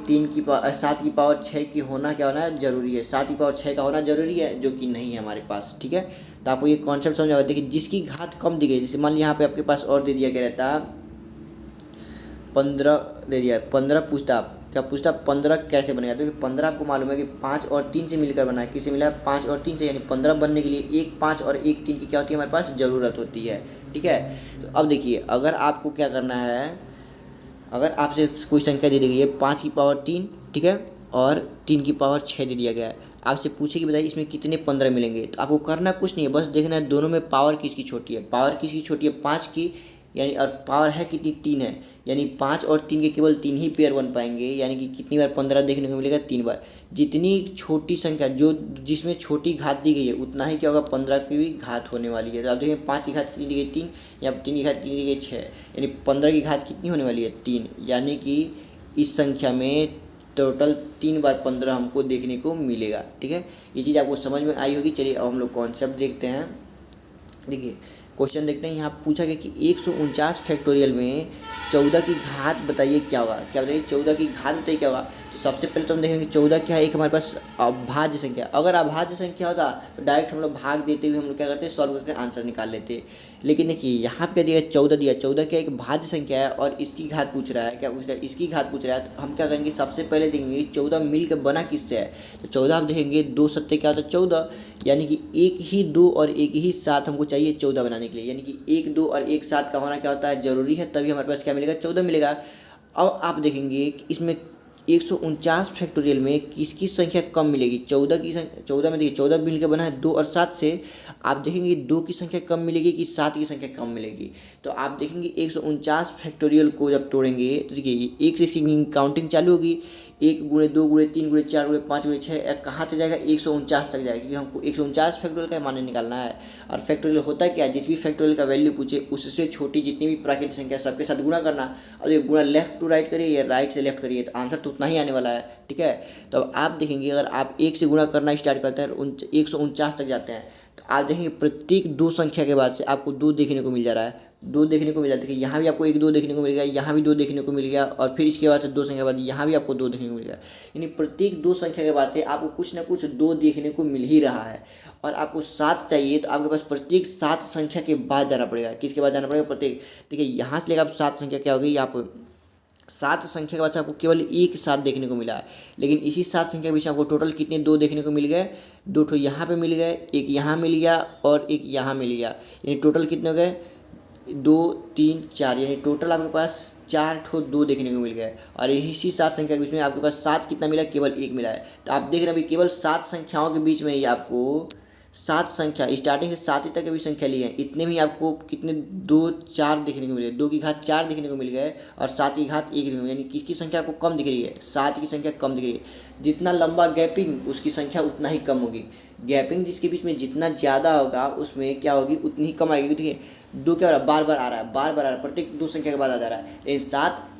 S1: 7 की पावर 6 की होना क्या होना जरूरी है, 7 की पावर 6 का होना जरूरी है, जो कि नहीं है हमारे पास, ठीक है। तो आपको ये कॉन्सेप्ट समझ आएगा। देखिए जिसकी घात कम दी गई, जैसे मान लीजिए यहाँ पे आपके पास और दे दिया गया रहता 15 दे दिया, 15 पूछता, आप क्या पूछता 15 कैसे बनेगा। देखिए 15 आपको मालूम है कि 5 और 3 से मिलकर बना है, किससे मिला है 5 और 3 से, यानी 15 बनने के लिए 1 5 और 1 3 की क्या होती है हमारे पास ज़रूरत होती है, ठीक है। तो अब देखिए अगर आपको क्या करना है, अगर आपसे कोई संख्या दे दी गई है 5 की पावर 3, ठीक है, और 3 की पावर 6 दे दिया गया है, आपसे पूछे कि बताइए इसमें कितने 15 मिलेंगे। तो आपको करना कुछ नहीं है, बस देखना है दोनों में पावर किसकी छोटी है, पावर किसकी छोटी है 5 की, यानी और पावर है कितनी 3 है, यानी 5 और 3 के केवल 3 ही पेयर बन पाएंगे, यानी कि कितनी बार 15 देखने को मिलेगा 3 बार। जितनी छोटी संख्या जो जिसमें छोटी घात दी गई है उतना ही क्या होगा 15 की भी घात होने वाली है। तो आप देखिए 5 की घात कितनी दी गई 3, या 3 की घात कितनी दी गई 6, यानी 15 की घात कितनी होने वाली है 3, यानी कि इस संख्या में टोटल 3 बार 15 हमको देखने को मिलेगा, ठीक है। ये चीज़ आपको समझ में आई होगी। चलिए अब हम लोग कॉन्सेप्ट देखते हैं। देखिए क्वेश्चन देखते हैं, यहाँ पूछा गया कि 149 फैक्टोरियल में 14 की घात बताइए क्या होगा, क्या बताइए 14 की घात बताइए क्या होगा। तो सबसे पहले तो हम देखेंगे 14 क्या है, एक हमारे पास अभाज्य संख्या। अगर अभाज्य संख्या होता तो डायरेक्ट हम लोग भाग देते हुए हम लोग क्या करते हैं, सॉल्व करके आंसर निकाल लेते। लेकिन देखिए यहाँ पे दिया 14 दिया, 14 क्या एक भाज्य संख्या है और इसकी घात पूछ रहा है, क्या पूछ रहा है, इसकी घात पूछ रहा है। तो हम क्या करेंगे, सबसे पहले देखेंगे 14 मिल के बना किससे है। तो 14 आप देखेंगे 2 सत्ते क्या होता है 14, यानी कि एक ही 2 और एक ही 7 हमको चाहिए 14 बनाने के लिए, यानी कि 1 2 और 1 7 का होना क्या होता है, जरूरी है, तभी हमारे पास क्या मिलेगा 14 मिलेगा। अब आप देखेंगे कि इसमें 149 फैक्टोरियल में किसकी संख्या कम मिलेगी, 14 की संख्या। 14 में देखिए 14 मिल के बना है 2 और 7 से, आप देखेंगे 2 की संख्या कम मिलेगी कि 7 की संख्या कम मिलेगी। तो आप देखेंगे 149 फैक्टोरियल को जब तोड़ेंगे तो देखिए एक से इसकी काउंटिंग चालू होगी, 1 गुणे 2 गुणे 3 गुणे 4 गुणे 5 गुणे 6, कहाँ तक जाएगा 149 तक जाएगा, क्योंकि हमको 149 फैक्टोरियल का मान निकालना है। और फैक्टोरियल होता क्या है, जिस भी फैक्टोरियल का वैल्यू पूछे उससे छोटी जितनी भी प्राकृतिक संख्या सबके साथ गुणा करना। और ये गुणा लेफ्ट टू राइट करिए या राइट से लेफ्ट करिए तो आंसर तो उतना ही आने वाला है, ठीक है। तो अब आप देखेंगे अगर आप 1 से गुणा करना स्टार्ट करते हैं 149 तक जाते हैं, तो आप देखेंगे प्रत्येक 2 संख्या के बाद से आपको 2 देखने को मिल जा रहा है, 2 देखने को मिल जाता है। यहाँ भी आपको 1 2 देखने को मिल गया, यहाँ भी 2 देखने को मिल गया, और फिर इसके बाद से 2 संख्या के बाद यहाँ भी आपको 2 देखने को मिल गया। यानी प्रत्येक 2 संख्या के बाद से आपको कुछ ना कुछ 2 देखने को मिल ही रहा है। और आपको 7 चाहिए तो आपके पास प्रत्येक 7 संख्या के बाद जाना पड़ेगा। किसके बाद जाना पड़ेगा, प्रत्येक। देखिए यहाँ से लेकर आप 7 संख्या क्या होगी, यहाँ पर 7 संख्या के बाद से आपको केवल एक 7 देखने को मिला है, लेकिन इसी 7 संख्या के बीच में आपको टोटल कितने 2 देखने को मिल गए, 2 ठो यहाँ पे मिल गए, एक यहाँ मिल गया और एक यहाँ मिल गया, यानी टोटल कितने हो गए 2 3 4, यानी टोटल आपके पास 4 ठो 2 देखने को मिल गए। और इसी 7 संख्या के बीच में आपके पास 7 कितना मिला, केवल 1 मिला है। तो आप देख रहे हैं अभी केवल 7 संख्याओं के बीच में ही आपको 7 संख्या स्टार्टिंग से 7 ही तक की भी संख्या ली है, इतने में आपको कितने 2 4 देखने को मिल गए, 2 की घात 4 देखने को मिल गए और 7 की घात 1 देखने को मिल, यानी किसकी संख्या आपको कम दिख रही है, 7 की संख्या कम दिख रही है। जितना लंबा गैपिंग उसकी संख्या उतना ही कम होगी, गैपिंग जिसके बीच में जितना ज़्यादा होगा उसमें क्या होगी उतनी ही कम आएगी। देखिए 2 क्या हो रहा है, बार बार आ रहा है, बार बार आ रहा है, प्रत्येक 2 संख्या के बाद आ जा रहा है, लेकिन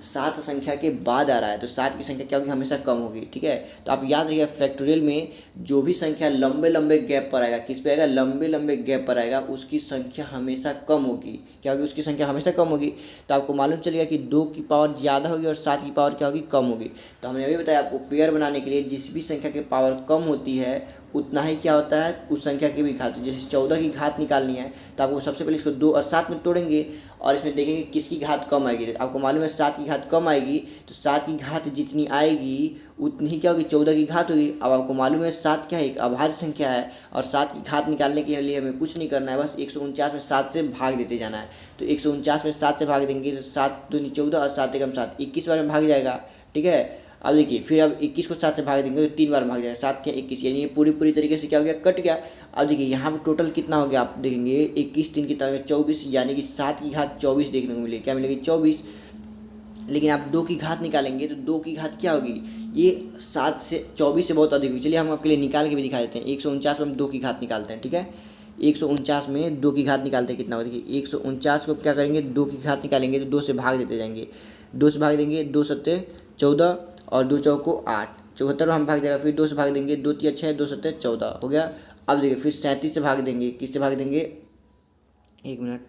S1: 7 संख्या के बाद आ रहा है, तो 7 की संख्या क्या होगी, हमेशा कम होगी, ठीक है। तो आप याद रखिएगा फैक्टोरियल में जो भी संख्या लंबे लंबे गैप पर आएगा, किस पे आएगा, लंबे लंबे गैप पर आएगा, उसकी संख्या हमेशा कम होगी। क्या होगी, उसकी संख्या हमेशा कम होगी। तो आपको मालूम चलेगा कि 2 की पावर ज़्यादा होगी और 7 की पावर क्या होगी, कम होगी। तो हमने अभी बताया आपको पेयर बनाने के लिए जिस भी संख्या की पावर कम होती है उतना ही क्या होता है, उस संख्या की भी घात। जैसे 14 की घात निकालनी है तो आपको सबसे पहले इसको 2 और 7 में तोड़ेंगे और इसमें देखेंगे किसकी घात कम आएगी। आपको मालूम है 7 की घात कम आएगी, तो 7 की घात जितनी आएगी उतनी ही क्या होगी, 14 की घात होगी। अब आपको मालूम है 7 क्या है, एक अभाज्य संख्या है, और 7 की घात निकालने के लिए हमें कुछ नहीं करना है, बस 149 में 7 से भाग देते जाना है। तो 149 में 7 से भाग देंगे तो 7 दूनी 14 और 7 एकम 7, 21 बार में भाग जाएगा, ठीक है। अब देखिए फिर अब 21 को 7 से भाग देंगे तो 3 बार भाग जाएगा, 7 क्या 21, यानी ये पूरी तरीके से क्या हो गया, कट गया। अब देखिए यहाँ पर टोटल कितना हो गया, आप देखेंगे 21 3 की तरह 24, यानी कि 7 की घात 24 देखने को मिलेगी, क्या मिलेगी 24। लेकिन आप 2 की घात निकालेंगे तो 2 की घात क्या होगी, ये 7 से 24 से बहुत अधिक होगी। चलिए हम आपके लिए निकाल के भी दिखा देते हैं। 149 में हम 2 की घात निकालते हैं, ठीक है। 149 में 2 की घात निकालते हैं, कितना होगा, देखिए 149 को क्या करेंगे, 2 की घात निकालेंगे तो 2 से भाग देते जाएंगे, 2 से भाग देंगे, 2 सत्ते 14 और 2 चौको 8, 74 हम भाग जाएगा, फिर 2 से भाग देंगे, 2 3 6, 2 सत्ते 14 हो गया। अब देखिए फिर 37 से भाग देंगे, किससे भाग देंगे, 1 मिनट,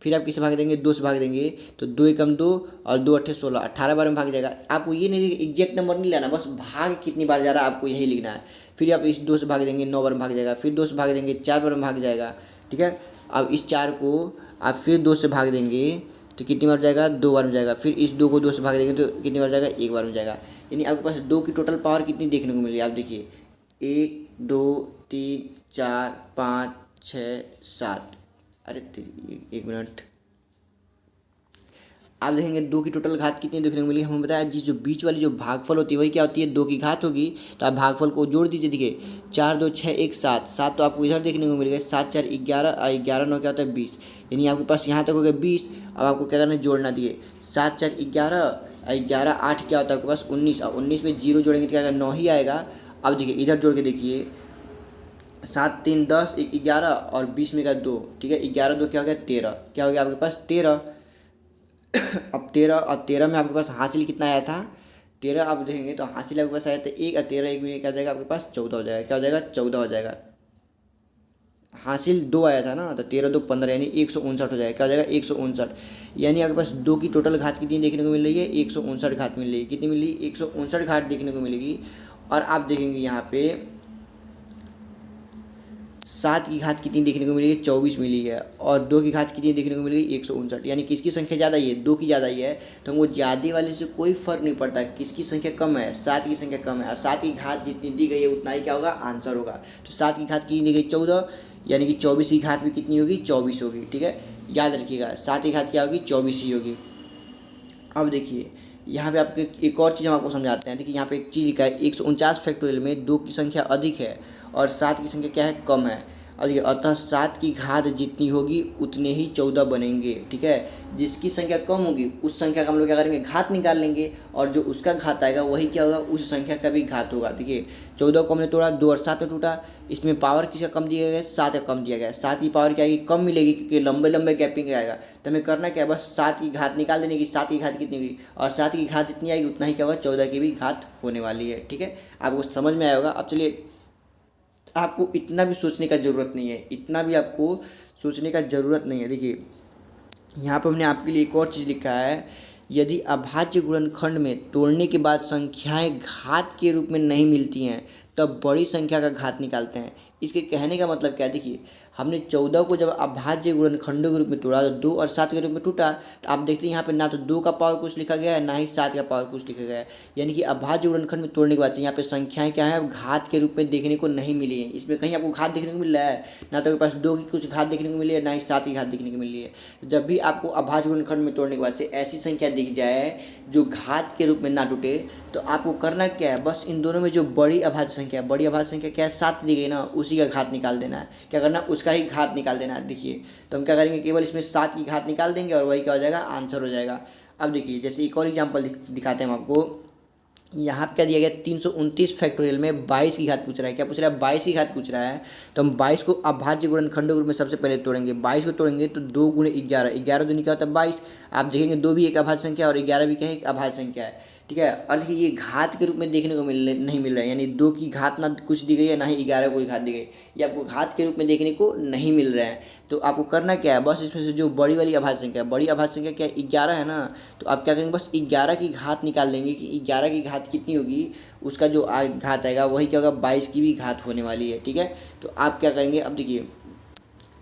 S1: फिर आप किससे भाग देंगे, 2 से भाग देंगे, तो 2 एकम 2 और 2 अट्ठे 16, 18 बार में भाग जाएगा। आपको ये नहीं एग्जैक्ट नंबर नहीं लेना, बस भाग कितनी बार जा रहा है आपको यही लिखना है। फिर आप इस 2 से भाग देंगे 9 बार में भाग जाएगा, फिर 2 से भाग देंगे 4 बार में भाग जाएगा, ठीक है। अब इस 4 को आप फिर 2 से भाग देंगे तो कितनी बार जाएगा, 2 बार में जाएगा। फिर इस 2 को 2 से भाग देंगे तो कितनी बार जाएगा, 1 बार में जाएगा। यानी आपके पास 2 की टोटल पावर कितनी देखने को मिली, आप देखिए 1 2 3 4 5 6 7, अरे 1 मिनट, आप देखेंगे 2 की टोटल घात कितनी देखने को मिली। हमें बताया जी जो बीच वाली जो भागफल होती है वही क्या होती है, 2 की घात होगी। तो आप भागफल को जोड़ दीजिए, देखिए 4 2 6 1 7, 7 तो आपको इधर देखने को मिल गया, 7 4 11 और 11 9 क्या होता है 20, यानी आपके पास यहाँ तक हो गया 20। अब आपको क्या करना है, जोड़ना दिए 7 4 11 और 11 8 क्या होता है आपके पास 19, और 19 में 0 जोड़ेंगे तो क्या आएगा 9 ही आएगा। अब देखिए इधर जोड़ के देखिए 7 3 10 1 11 और 20 में का 2, ठीक है, 11 2 क्या हो गया 13, क्या हो गया आपके पास 13। अब 13 और 13 में आपके पास हासिल कितना आया था, 13 आप देखेंगे तो हासिल आपके पास आया था 1 और 13 1 में क्या हो जाएगा आपके पास 14 हो जाएगा, क्या हो जाएगा 14 हो जाएगा। हासिल 2 आया था ना, तो 13 2 15 यानी 159 हो जाएगा। क्या हो जाएगा 159, यानी आपके पास 2 की टोटल घात कितनी देखने को मिल रही है 159 घात मिल रही है। कितनी मिल रही है 159 घात देखने को मिलेगी। और आप देखेंगे यहाँ पे 7 की घात कितनी देखने को मिली है 24 मिली है, और 2 की घात कितनी देखने को मिल गई 159, यानी किसकी संख्या ज़्यादा ही है 2 की ज़्यादा ही है। तो हमको ज़्यादा वाले से कोई फर्क नहीं पड़ता, किसकी संख्या कम है 7 की संख्या कम है, और 7 की घात जितनी दी गई है उतना ही क्या होगा आंसर होगा। तो 7 की घात कितनी दी गई 14, यानी कि 24 की घात भी कितनी होगी 24 होगी। ठीक है, याद रखिएगा 7 की घात क्या होगी 24 ही होगी। अब देखिए यहाँ पे आपके एक और चीज़ हम आपको समझाते हैं। देखिए यहाँ पे एक चीज़ लिखा है 149 फैक्टोरियल में 2 की संख्या अधिक है और 7 की संख्या क्या है कम है। और देखिए अतः 7 की घात जितनी होगी उतने ही 14 बनेंगे। ठीक है, जिसकी संख्या कम होगी उस संख्या का हम लोग क्या करेंगे घात निकाल लेंगे, और जो उसका घात आएगा वही क्या होगा उस संख्या का भी घात होगा। देखिए 14 को हमने तोड़ा 2 और 7 में टूटा, इसमें पावर किसका कम दिया गया है 7 का कम दिया गया है। 7 की पावर क्या आएगी कम मिलेगी क्योंकि लंबे लंबे गैपिंग आएगा। तो हमें करना क्या है बस 7 की घात निकाल देने की, 7 की घात कितनी होगी, और 7 की घात जितनी आएगी उतना ही क्या होगा 14 की भी घात होने वाली है। ठीक है, आपको समझ में आया होगा। अब चलिए आपको इतना भी सोचने का ज़रूरत नहीं है, इतना भी आपको सोचने का ज़रूरत नहीं है। देखिए यहाँ पर हमने आपके लिए एक और चीज़ लिखा है, यदि अभाज्य गुणनखंड में तोड़ने के बाद संख्याएं घात के रूप में नहीं मिलती हैं तब बड़ी संख्या का घात निकालते हैं। इसके कहने का मतलब क्या है, देखिए हमने 14 को जब अभाज्य गुणनखंडों के रूप में तोड़ा तो 2 और 7 के रूप में टूटा, तो आप देखते हैं यहाँ पे ना तो 2 का पावर कुछ लिखा गया है ना ही 7 का पावर कुछ लिखा गया है, यानी कि अभाज्य गुणनखंड में तोड़ने के बाद से यहाँ पे संख्याएं क्या है घात के रूप में देखने को नहीं मिली है। इसमें कहीं आपको घात देखने को मिल रहा है, ना तो आपके पास 2 की कुछ घात देखने को मिली है ना ही 7 की घात देखने को मिली है। तो जब भी आपको अभाज्य गुणनखंड में तोड़ने के बाद से ऐसी संख्या दिख जाए जो घात के रूप में ना टूटे, तो आपको करना क्या है बस इन दोनों में जो बड़ी अभाज्य संख्या है, बड़ी अभाज्य संख्या क्या है 7 दी गई ना, उसी का घात निकाल देना है। क्या करना है उसका ही घात निकाल देना है। देखिए तो हम क्या करेंगे केवल इसमें 7 की घात निकाल देंगे और वही क्या हो जाएगा आंसर हो जाएगा। अब देखिए जैसे एक और एग्जाम्पल दिखाते हैं हम आपको। यहाँ पे क्या दिया गया 329 फैक्टोरियल में 22 की घात पूछ रहा है। क्या पूछ रहा है 22 की घात पूछ रहा है। तो हम 22 को अभाज्य गुणनखंडों के रूप में सबसे पहले तोड़ेंगे। 22 को तोड़ेंगे तो 2 गुणे 11, 11 दूनी क्या होता है 22। आप देखेंगे 2 भी एक अभाज्य संख्या और 11 भी क्या है एक अभाज्य संख्या है। ठीक है, और देखिए ये घात के रूप में देखने को नहीं मिल रहा है, यानी 2 की घात ना कुछ दी गई है ना ही 11 को घात दी गई, ये आपको घात के रूप में देखने को नहीं मिल रहा है। तो आपको करना क्या है बस इसमें से जो बड़ी वाली अभाज्य संख्या है, बड़ी अभाज्य संख्या क्या 11 है ना, तो आप क्या करेंगे बस 11 की घात निकाल लेंगे कि 11 की घात कितनी होगी, उसका जो घात आएगा वही क्या होगा 22 की भी घात होने वाली है। ठीक है, तो आप क्या करेंगे अब देखिए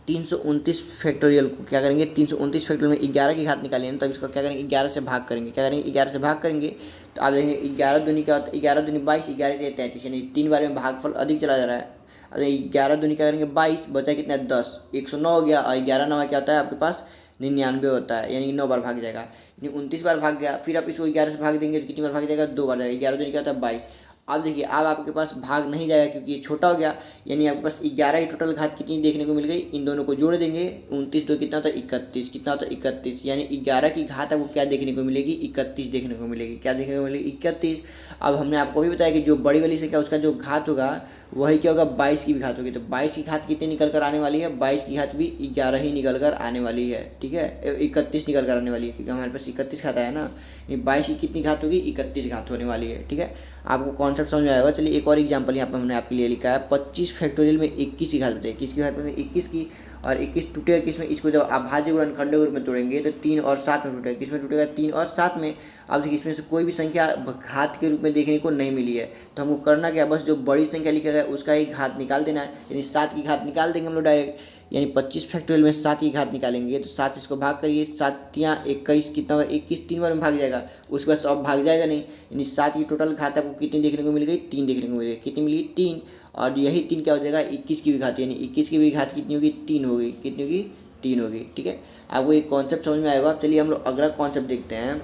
S1: 329 फैक्टोरियल को क्या करेंगे 329 फैक्टोरियल में 11 की घात निकालेंगे, तब इसको क्या करेंगे 11 से भाग करेंगे। क्या करेंगे 11 से भाग करेंगे तो आप देखेंगे 11 दूनी क्या होता है 11 दूनी 22, 11 से 33, यानी 3 बार में भागफल अधिक चला जा रहा है। अब 11 दूनी क्या करेंगे 22, बचा कितना 10, 109 हो गया, और 11 9 क्या होता है आपके पास 99 होता है, यानी 9 बार भाग जाएगा, यानी 29 बार भाग गया। फिर आप इसको 11 से भाग देंगे तो कितनी बार भाग जाएगा 2 बार जाएगा। 11 दूनी क्या होता है 22। अब देखिए अब आपके पास भाग नहीं जाएगा क्योंकि ये छोटा हो गया, यानी आपके पास 11 की टोटल घात कितनी देखने को मिल गई। इन दोनों को जोड़ देंगे 29 2 कितना होता है 31, कितना होता है 31, यानी 11 की घात आपको क्या देखने को मिलेगी 31 देखने को मिलेगी। क्या देखने को मिलेगी 31। अब हमने आपको भी बताया कि जो बड़ी वाली संख्या उसका जो घात होगा वही क्या होगा 22 की भी घात होगी। तो 22 की घात कितनी निकल कर आने वाली है 22 की घात भी 11 ही निकल कर आने वाली है। ठीक है, 31 निकल कर आने वाली है क्योंकि हमारे पास 31 घात है ना, 22 की कितनी घात होगी 31 घात होने वाली है। ठीक है, आपको कॉन्सेप्ट समझ में आएगा। चलिए एक और एग्जांपल यहाँ पर हमने आपके लिए लिखा है 25 फैक्टोरियल में 21 की घात बताइए। किसकी घात बताइए 21 की, और 21 टूटेगा किसमें, इसको जब अभाज्य गुणनखंडों के रूप में तोड़ेंगे तो 3 और 7 में टूटेगा। किसमें टूटेगा 3 और 7 में। अब देखिए इसमें से कोई भी संख्या घात के रूप में देखने को नहीं मिली है, तो हमको करना क्या बस जो बड़ी संख्या लिखा गया है उसका ही घात निकाल देना है, यानी 7 की घात निकाल देंगे हम लोग डायरेक्ट, यानी 25 फैक्टोरियल में 7 की घात निकालेंगे तो 7 इसको भाग करिए, 7 या 21 कितना होगा 21, 3 बार में भाग जाएगा, उसके बाद तो अब भाग जाएगा नहीं, यानी 7 की टोटल घात आपको कितनी देखने को मिल गई 3 देखने को मिल गई। कितनी मिली 3, और यही 3 क्या हो जाएगा 21 की भी घात, यानी 21 की भी घात कितनी होगी 3 होगी। कितनी होगी 3 होगी। ठीक है, आपको एक कॉन्सेप्ट समझ में आएगा। चलिए हम लोग अगला कॉन्सेप्ट देखते हैं।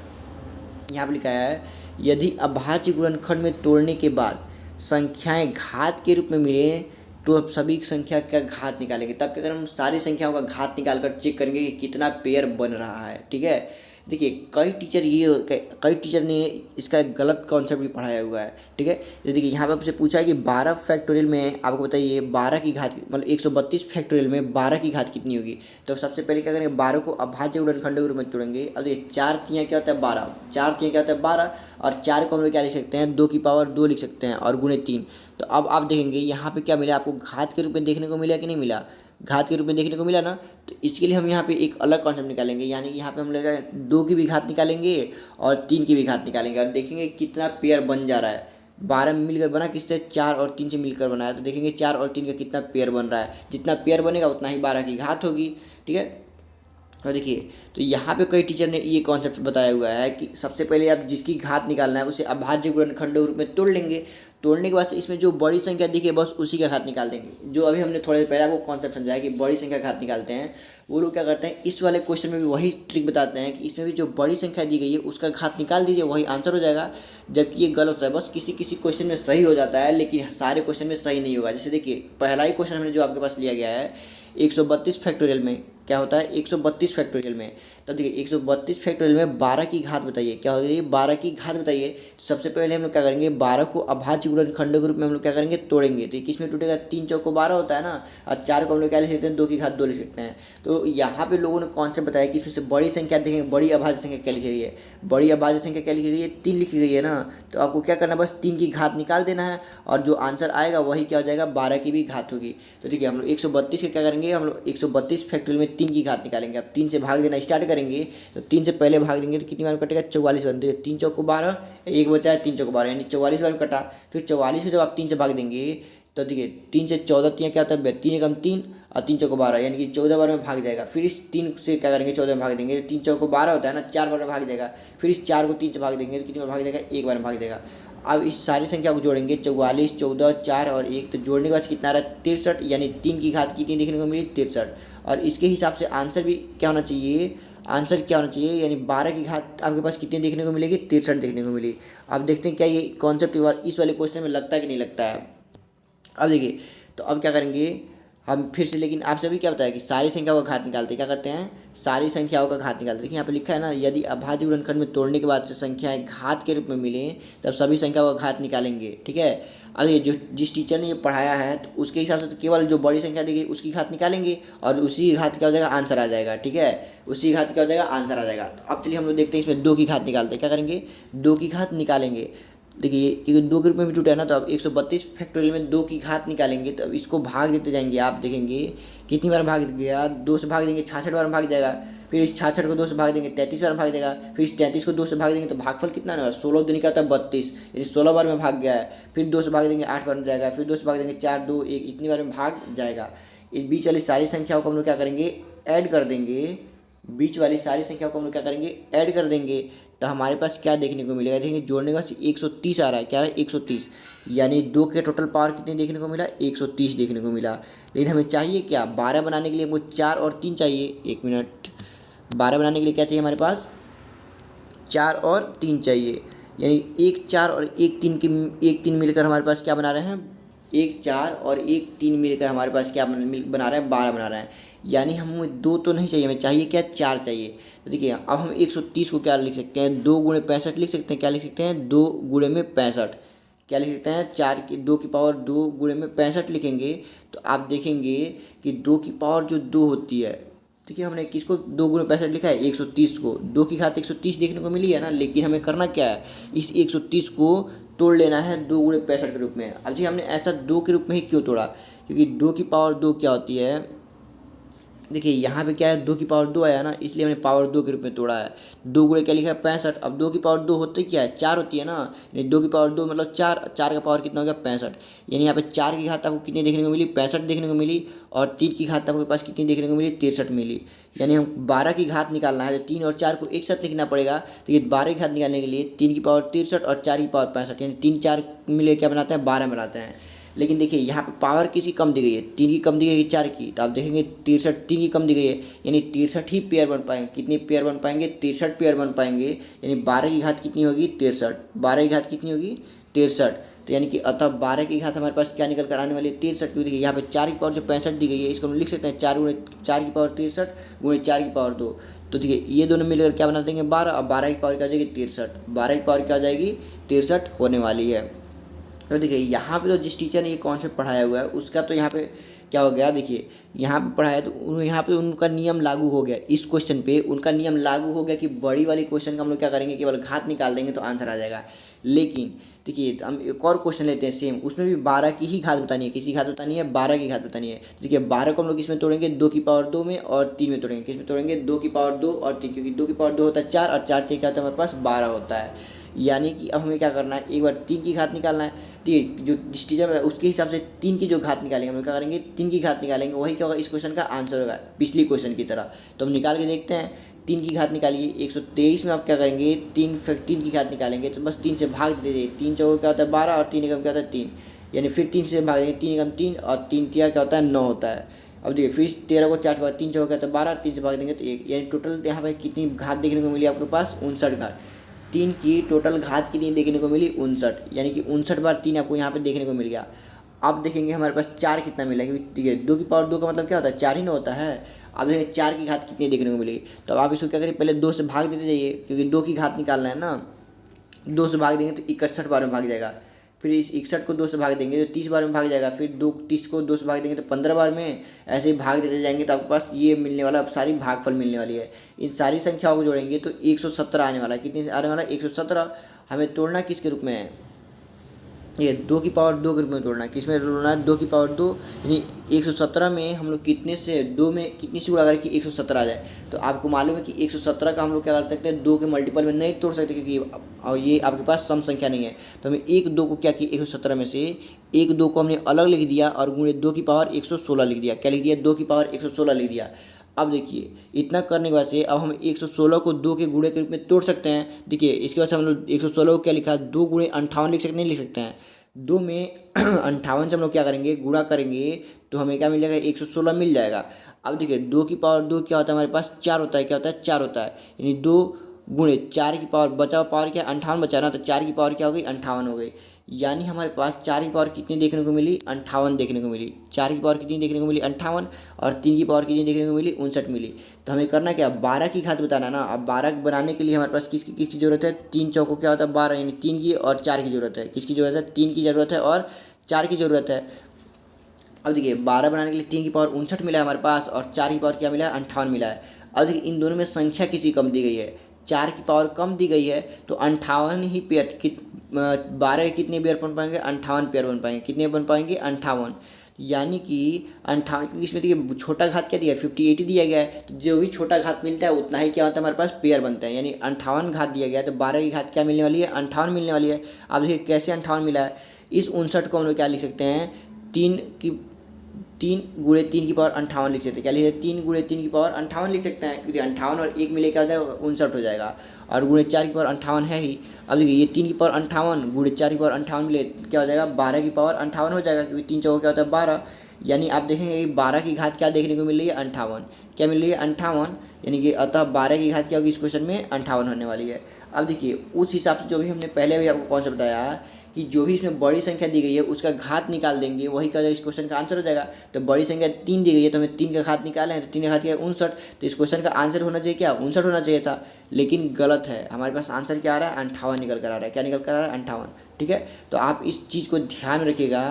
S1: यहाँ पर लिखा है यदि अभाज्य गुणनखंड में तोड़ने के बाद संख्याएं घात के रूप में मिले तो अब सभी संख्या का घात निकालेंगे। तब क्या करें हम सारी संख्याओं का घात निकाल कर चेक करेंगे कि कितना पेयर बन रहा है। ठीक है, देखिए कई टीचर ने इसका एक गलत कॉन्सेप्ट भी पढ़ाया हुआ है। ठीक है, जैसे देखिए यहाँ पे आपसे पूछा है कि 12 फैक्टोरियल में आपको बताइए 12 की घात मतलब 132 फैक्टोरियल में 12 की घात कितनी होगी। तो सबसे पहले क्या करेंगे 12 को अभाज्य गुणनखंडों के रूप में तोड़ेंगे। अब देखिए 4 तियाँ क्या होता है 12, 4 तियाँ क्या होता है 12, और 4 को हम लोग क्या लिख सकते हैं, 2 की पावर 2 लिख सकते हैं और गुणे 3। तो अब आप देखेंगे यहाँ पे क्या मिला आपको, घात के रूप में देखने को मिला कि नहीं मिला, घात के रूप में देखने को मिला ना। तो इसके लिए हम यहाँ पे एक अलग कॉन्सेप्ट निकालेंगे, यानी कि यहाँ पे हम लोग 2 की भी घात निकालेंगे और 3 की भी घात निकालेंगे और देखेंगे कितना पेयर बन जा रहा है। 12 में मिलकर बना किससे, 4 और 3 से मिलकर बना है। तो देखेंगे 4 और 3 का कितना पेयर बन रहा है, जितना पेयर बनेगा उतना ही 12 की घात होगी। ठीक है, और देखिए तो यहाँ पे कई टीचर ने ये कॉन्सेप्ट बताया हुआ है कि सबसे पहले आप जिसकी घात निकालना है उसे अभाज्य गुणनखंड रूप में तोड़ लेंगे। तोड़ने के बाद से इसमें जो बड़ी संख्या दिखे बस उसी का घात निकाल देंगे। जो अभी हमने थोड़ी देर पहले आपको कॉन्सेप्ट समझाया कि बड़ी संख्या घात निकालते हैं, वो लोग क्या करते हैं, इस वाले क्वेश्चन में भी वही ट्रिक बताते हैं कि इसमें भी जो बड़ी संख्या दी गई है उसका घात निकाल दीजिए, वही आंसर हो जाएगा। जबकि ये गलत होता है, बस किसी किसी क्वेश्चन में सही हो जाता है लेकिन सारे क्वेश्चन में सही नहीं होगा। जैसे देखिए पहला ही क्वेश्चन हमने जो आपके पास लिया गया है 132 फैक्टोरियल में क्या होता है, 132 फैक्टोरियल में। तो देखिए 132 फैक्टोरियल में 12 की घात बताइए, क्या हो जाएगी, 12 की घात बताइए। तो सबसे पहले हम लोग क्या करेंगे, 12 को अभाज्य गुणनखंड के रूप में हम लोग क्या करेंगे, तोड़ेंगे। तो किस में टूटेगा, 3 चौको 12 होता है ना, और 4 को हम लोग क्या लिख सकते हैं, 2 की घात 2 लिख सकते हैं। तो यहाँ पे लोगों ने कॉन्सेप्ट बताया कि इसमें से बड़ी संख्या देखेंगे, बड़ी अभाज्य संख्या क्या लिखी गई है, बड़ी अभाज्य संख्या क्या लिखी गई है, 3 लिखी गई है ना। तो आपको क्या करना है, बस 3 की घात निकाल देना है और जो आंसर आएगा वही क्या हो जाएगा, 12 की भी घात होगी। तो ठीक है, हम लोग 132 के क्या करेंगे, हम लोग 132 फैक्टोरियल में 3 की घात निकालेंगे। अब 3 से भाग देना स्टार्ट करेंगे, तो 3 से पहले भाग देंगे तो कितनी बार कटेगा, 44 बार। 3 चौको 12, एक बचा है 3 चौको 12 यानी 44 बार कटा। फिर 44 से जब आप 3 से भाग देंगे तो देखिए 3 से 14 3 क्या होता है, 3 एकम 3 और 3 चौको 12 यानी कि 14 बार में भाग जाएगा। फिर इस 3 से क्या करेंगे, 14 में भाग देंगे, 3 चौको 12 होता है ना, 4 बार में भाग जाएगा। फिर इस 4 को 3 से भाग देंगे तो कितनी बार भाग जाएगा, एक बार में भाग जाएगा। अब इस सारी संख्या को जोड़ेंगे, 44 14 4 और 1, तो जोड़ने के बाद कितना आ रहा है, 63, यानी 3 की घात कितनी देखने को मिली, 63। और इसके हिसाब से आंसर भी क्या होना चाहिए, आंसर क्या होना चाहिए, यानी 12 की घात आपके पास कितनी देखने को मिलेगी, 63 देखने को मिली। अब देखते हैं क्या ये कॉन्सेप्ट इस वाले क्वेश्चन में लगता है कि नहीं लगता है। अब देखिए तो अब क्या करेंगे हम फिर से, लेकिन आप सभी क्या बताया कि सारी संख्याओं का घात निकालते हैं, क्या करते हैं, सारी संख्याओं का घात निकालते हैं। देखिए यहाँ पे लिखा है ना, यदि अभाज्य गुणनखंड में तोड़ने के बाद से संख्याएं घात के रूप में मिले तब सभी संख्याओं का घात निकालेंगे। ठीक है, अब ये जो जिस टीचर ने ये पढ़ाया है तो उसके हिसाब से तो केवल जो बड़ी संख्या दी गई उसकी घात निकालेंगे और उसी घात क्या हो जाएगा, आंसर आ जाएगा। ठीक है, उसी घात क्या हो जाएगा, आंसर आ जाएगा। तो अब चलिए हम लोग देखते हैं इसमें 2 की घात निकालते हैं, क्या करेंगे, 2 की घात निकालेंगे। देखिए क्योंकि 2 के रूप में भी टूटा है ना, तो अब 132 फैक्टोरियल में 2 की घात निकालेंगे। तो अब इसको भाग देते जाएंगे, आप देखेंगे कितनी बार भाग गया, 2 से भाग देंगे 66 बार भाग जाएगा। फिर इस 66 को 2 से भाग देंगे 33 बार भाग देगा। फिर इस 33 को 2 से भाग देंगे तो भागफल कितना ना, 16 दूनी का होता है 32, यानी 16 बार में भाग गया है। फिर 2 से भाग देंगे 8 बार में जाएगा। फिर 2 से भाग देंगे 4 2 1, इतनी बार में भाग जाएगा। इस बीच वाली सारी संख्याओं को हम लोग क्या करेंगे, ऐड कर देंगे। बीच वाली सारी संख्याओं को हम लोग क्या करेंगे, ऐड कर देंगे। तो हमारे पास क्या देखने को मिलेगा, देखेंगे जोड़ने के बाद 130 आ रहा है, क्या आ रहा है, 130, यानी 2 के टोटल पावर कितने देखने को मिला, 130 देखने को मिला। लेकिन हमें चाहिए क्या, 12 बनाने के लिए हमको 4 और 3 चाहिए। 1 मिनट, 12 बनाने के लिए क्या चाहिए हमारे पास, 4 और 3 चाहिए, यानी 1 4 और 1 3 की 1 3 मिलकर हमारे पास क्या बना रहे हैं, 1 4 और 1 3 मिलकर हमारे पास क्या बना रहे हैं, 12 बना रहे हैं। यानी हमें 2 तो नहीं चाहिए, हमें चाहिए क्या, 4 चाहिए। तो देखिए अब हम 130 को क्या लिख सकते हैं, 2 गुणे 65 लिख सकते हैं। क्या लिख सकते हैं, 2 गुणे में 65, क्या लिख सकते हैं, 4 की 2 की पावर 2 गुणे में 65 लिखेंगे। तो आप देखेंगे कि 2 की पावर जो 2 होती है, देखिए हमने किसको 2 गुणे 65 लिखा है, 130 को, 2 की घात 130 देखने को मिली है ना। लेकिन हमें करना क्या है, इस 130 को तोड़ लेना है 2 गुणे 65 के रूप में। अब जी हमने ऐसा 2 के रूप में ही क्यों तोड़ा, क्योंकि 2 की पावर 2 क्या होती है, देखिए यहाँ पे क्या है, 2 की पावर 2 आया ना, इसलिए हमने पावर 2 के रूप में तोड़ा है। 2 गुणे क्या लिखा है, 65। अब 2 की पावर 2 होती क्या है, 4 होती है ना, यानी 2 की पावर 2 मतलब 4, 4 का पावर कितना हो गया, 65। यानी यहाँ पे 4 की घात आपको कितनी देखने को मिली, 65 देखने को मिली। और 3 की घात आपके पास कितनी देखने को मिली, 63 मिली। यानी हम 12 की घात निकालना है, तो 3 और 4 को एक साथ लिखना पड़ेगा। तो ये 12 की घात निकालने के लिए 3 की पावर 63 और 4 की पावर 65, यानी 3 4 मिले क्या बनाते हैं, 12 बनाते हैं। लेकिन देखिए यहाँ पे पावर किसी कम दी गई है, 3 की कम दी गई है 4 की, तो आप देखेंगे 63, 3 की कम दी गई है, यानी 63 ही पेयर बन पाएंगे। कितने पेयर बन पाएंगे, 63 पेयर बन पाएंगे। यानी 12 की घात कितनी होगी, 63, 12 की घात कितनी होगी, 63। तो यानी कि अतः 12 की घात हमारे पास क्या निकल कर आने वाली है, 63। क्योंकि देखिए यहाँ पे 4 की पावर जो 65 दी गई है, इसको हम लिख सकते हैं 4 गुणे 4 की पावर 63 गुणे 4 की पावर 2। तो देखिए ये दोनों मिलकर क्या बना देंगे, 12। अब 12 की पावर क्या हो जाएगी, 63, 12 की पावर क्या हो जाएगी, 63 होने वाली है। तो देखिए यहाँ पे तो जिस टीचर ने ये कॉन्सेप्ट पढ़ाया हुआ है उसका तो यहाँ पे क्या हो गया, देखिए यहाँ पे पढ़ा है तो यहाँ पे उनका नियम लागू हो गया, इस क्वेश्चन पे उनका नियम लागू हो गया कि बड़ी वाली क्वेश्चन का हम लोग क्या करेंगे, केवल घात निकाल देंगे तो आंसर आ जाएगा। लेकिन देखिए हम एक और क्वेश्चन लेते हैं सेम, उसमें भी 12 की ही घात बतानी है, किसी घात बतानी है, 12 की घात बतानी है। देखिए 12 को हम लोग किसमें तोड़ेंगे, 2 की पावर 2 में और 3 में तोड़ेंगे, किसमें तोड़ेंगे, 2 की पावर 2 और 3, क्योंकि 2 की पावर 2 होता है 4 और 4 से क्या होता है हमारे पास 12 होता है। यानी कि अब हमें क्या करना है, एक बार 3 की घात निकालना है, ठीक है, जो डिस्टीजर है उसके हिसाब से 3 की जो घात निकालेंगे हम लोग क्या करेंगे, 3 की घात निकालेंगे, वही क्या होगा इस क्वेश्चन का आंसर होगा पिछली क्वेश्चन की तरह। तो हम निकाल के देखते हैं, 3 की घात निकालिए, 123 में आप क्या करेंगे, 3 की घात निकालेंगे तो बस 3 से भाग दे दीजिए, 3 चौको क्या होता है 12 और 3 एकम क्या होता है 3, यानी फिर 3 से भाग देंगे, 3 एकम 3 और 3 तिया क्या होता है 9 होता है। अब देखिए फिर 13 को 4 से भाग, 3 चौको क्या होता है 12, 3 से भाग देंगे तो 1, यानी टोटल यहाँ पे कितनी घात देखने को मिली आपके पास, 59 घात। 3 की टोटल घात कितनी देखने को मिली, 59, यानी कि 59 बार 3 आपको यहाँ पे देखने को मिल गया। अब देखेंगे हमारे पास 4 कितना मिला, क्योंकि ठीक है 2 की पावर 2 का मतलब क्या होता है 4 ही ना होता है। अब देखें 4 की घात कितनी देखने को मिलेगी, तो अब आप इसको क्या करिए, पहले 2 से भाग देते जाइए, क्योंकि 2 की घात निकालना है ना, 2 से भाग देंगे तो 61 बार में भाग जाएगा, फिर इस 61 को 2 से भाग देंगे तो 30 बार में भाग जाएगा, फिर 30 को 2 से भाग देंगे तो 15 बार में, ऐसे ही भाग देते जाएंगे तो आपके पास ये मिलने वाला, अब सारी भागफल मिलने वाली है। इन सारी संख्याओं को जोड़ेंगे तो 117 आने वाला है, कितनी आने वाला है 117। हमें तोड़ना किसके रूप में है, ये 2 की पावर 2 के रूप में तोड़ना है, किस में तोड़ना है 2 की पावर 2, यानी 117 में हम लोग कितने से 2 में कितनी से गुणा करें कि 117 आ जाए। तो आपको मालूम है कि 117 का हम लोग क्या कर सकते हैं, 2 के मल्टीपल में नहीं तोड़ सकते, क्योंकि और ये आपके पास सम संख्या नहीं है। तो हमें 1 2 को क्या किया, 117 में से 1 2 को हमने अलग लिख दिया और गुणे 2 की पावर 116 लिख दिया, क्या लिख दिया 2 की पावर 116 लिख दिया। अब देखिए इतना करने के बाद से अब हम 116 को 2 के गुणे के रूप में तोड़ सकते हैं। देखिए इसके बाद से हम लोग 116 को क्या लिखा, 2 गुणे 58 लिख सकते, नहीं लिख सकते हैं, 2 में 58 से हम लोग क्या करेंगे, गुणा करेंगे तो हमें क्या मिल जाएगा 116 मिल जाएगा। अब देखिए 2 की पावर 2 क्या होता है हमारे पास 4 होता है, क्या होता है 4 होता है, यानी 2 गुणे 4 की पावर, बचा हुआ पावर क्या 58 बचा ना, तो 4 की पावर क्या हो गई 58 हो गई। यानी हमारे पास 4 की पावर कितनी देखने को मिली, 58 देखने को मिली। 4 की पावर कितनी देखने को मिली 58, और 3 की पावर कितनी देखने को मिली 59 मिली। तो हमें करना क्या, 12 की घात बताना ना। अब 12 बनाने के लिए हमारे पास किसकी जरूरत है, 3 चौको क्या होता है 12, यानी 3 की और 4 की जरूरत है, किसकी जरूरत है 3 की जरूरत है और 4 की जरूरत है। अब देखिए 12 बनाने के लिए 3 की पावर 59 मिला है हमारे पास, और 4 की पावर क्या मिला है 58 मिला है। अब देखिए इन दोनों में संख्या किसी कम दी गई है, 4 की पावर कम दी गई है, तो 58 ही पेयर 12 के कितने पेयर बन पाएंगे, 58 पेयर बन पाएंगे, कितने बन पाएंगे 58, यानी कि 58, क्योंकि इसमें देखिए छोटा घात क्या दिया है 58 दिया गया है, तो जो भी छोटा घात मिलता है उतना ही क्या होता है हमारे पास पेयर बनता है, यानी 58 घात दिया गया है, तो 12 की घात क्या मिलने वाली है 58 मिलने वाली है। अब देखिए कैसे 58 मिला है, इस 59 को हम लोग क्या लिख सकते हैं, 3 गुणे 3 की पावर 58 लिख सकते हैं, क्या लिख सकते हैं 3 गुणे 3 की पावर 58 लिख सकते हैं, क्योंकि 58 और 1 मिले क्या हो जाएगा 59 हो जाएगा, और गुणे 4 की पावर 58 है ही। अब देखिए ये 3 की पावर 58 गुणे 4 की पावर 58 मिले क्या हो जाएगा 12 की पावर 58 हो जाएगा, क्योंकि 3 चौको क्या होता है 12, यानी आप देखेंगे 12 की घात क्या देखने को मिल रही है 58, क्या मिल रही है 58, यानी कि अतः 12 की घात क्या होगी इस क्वेश्चन में 58 होने वाली है। अब देखिए उस हिसाब से जो भी हमने पहले भी आपको कॉन्सेप्ट बताया कि जो भी इसमें बड़ी संख्या दी गई है उसका घात निकाल देंगे, वही का इस क्वेश्चन का आंसर हो जाएगा। तो बड़ी संख्या 3 दी गई है तो हमें 3 का घात निकालना है, तो 3 का घात क्या है 59, तो इस क्वेश्चन का आंसर होना चाहिए क्या 59 होना चाहिए था, लेकिन गलत है, हमारे पास आंसर क्या आ रहा है 58 निकल कर आ रहा है, क्या निकल कर आ रहा है 58। ठीक है, तो आप इस चीज़ को ध्यान रखिएगा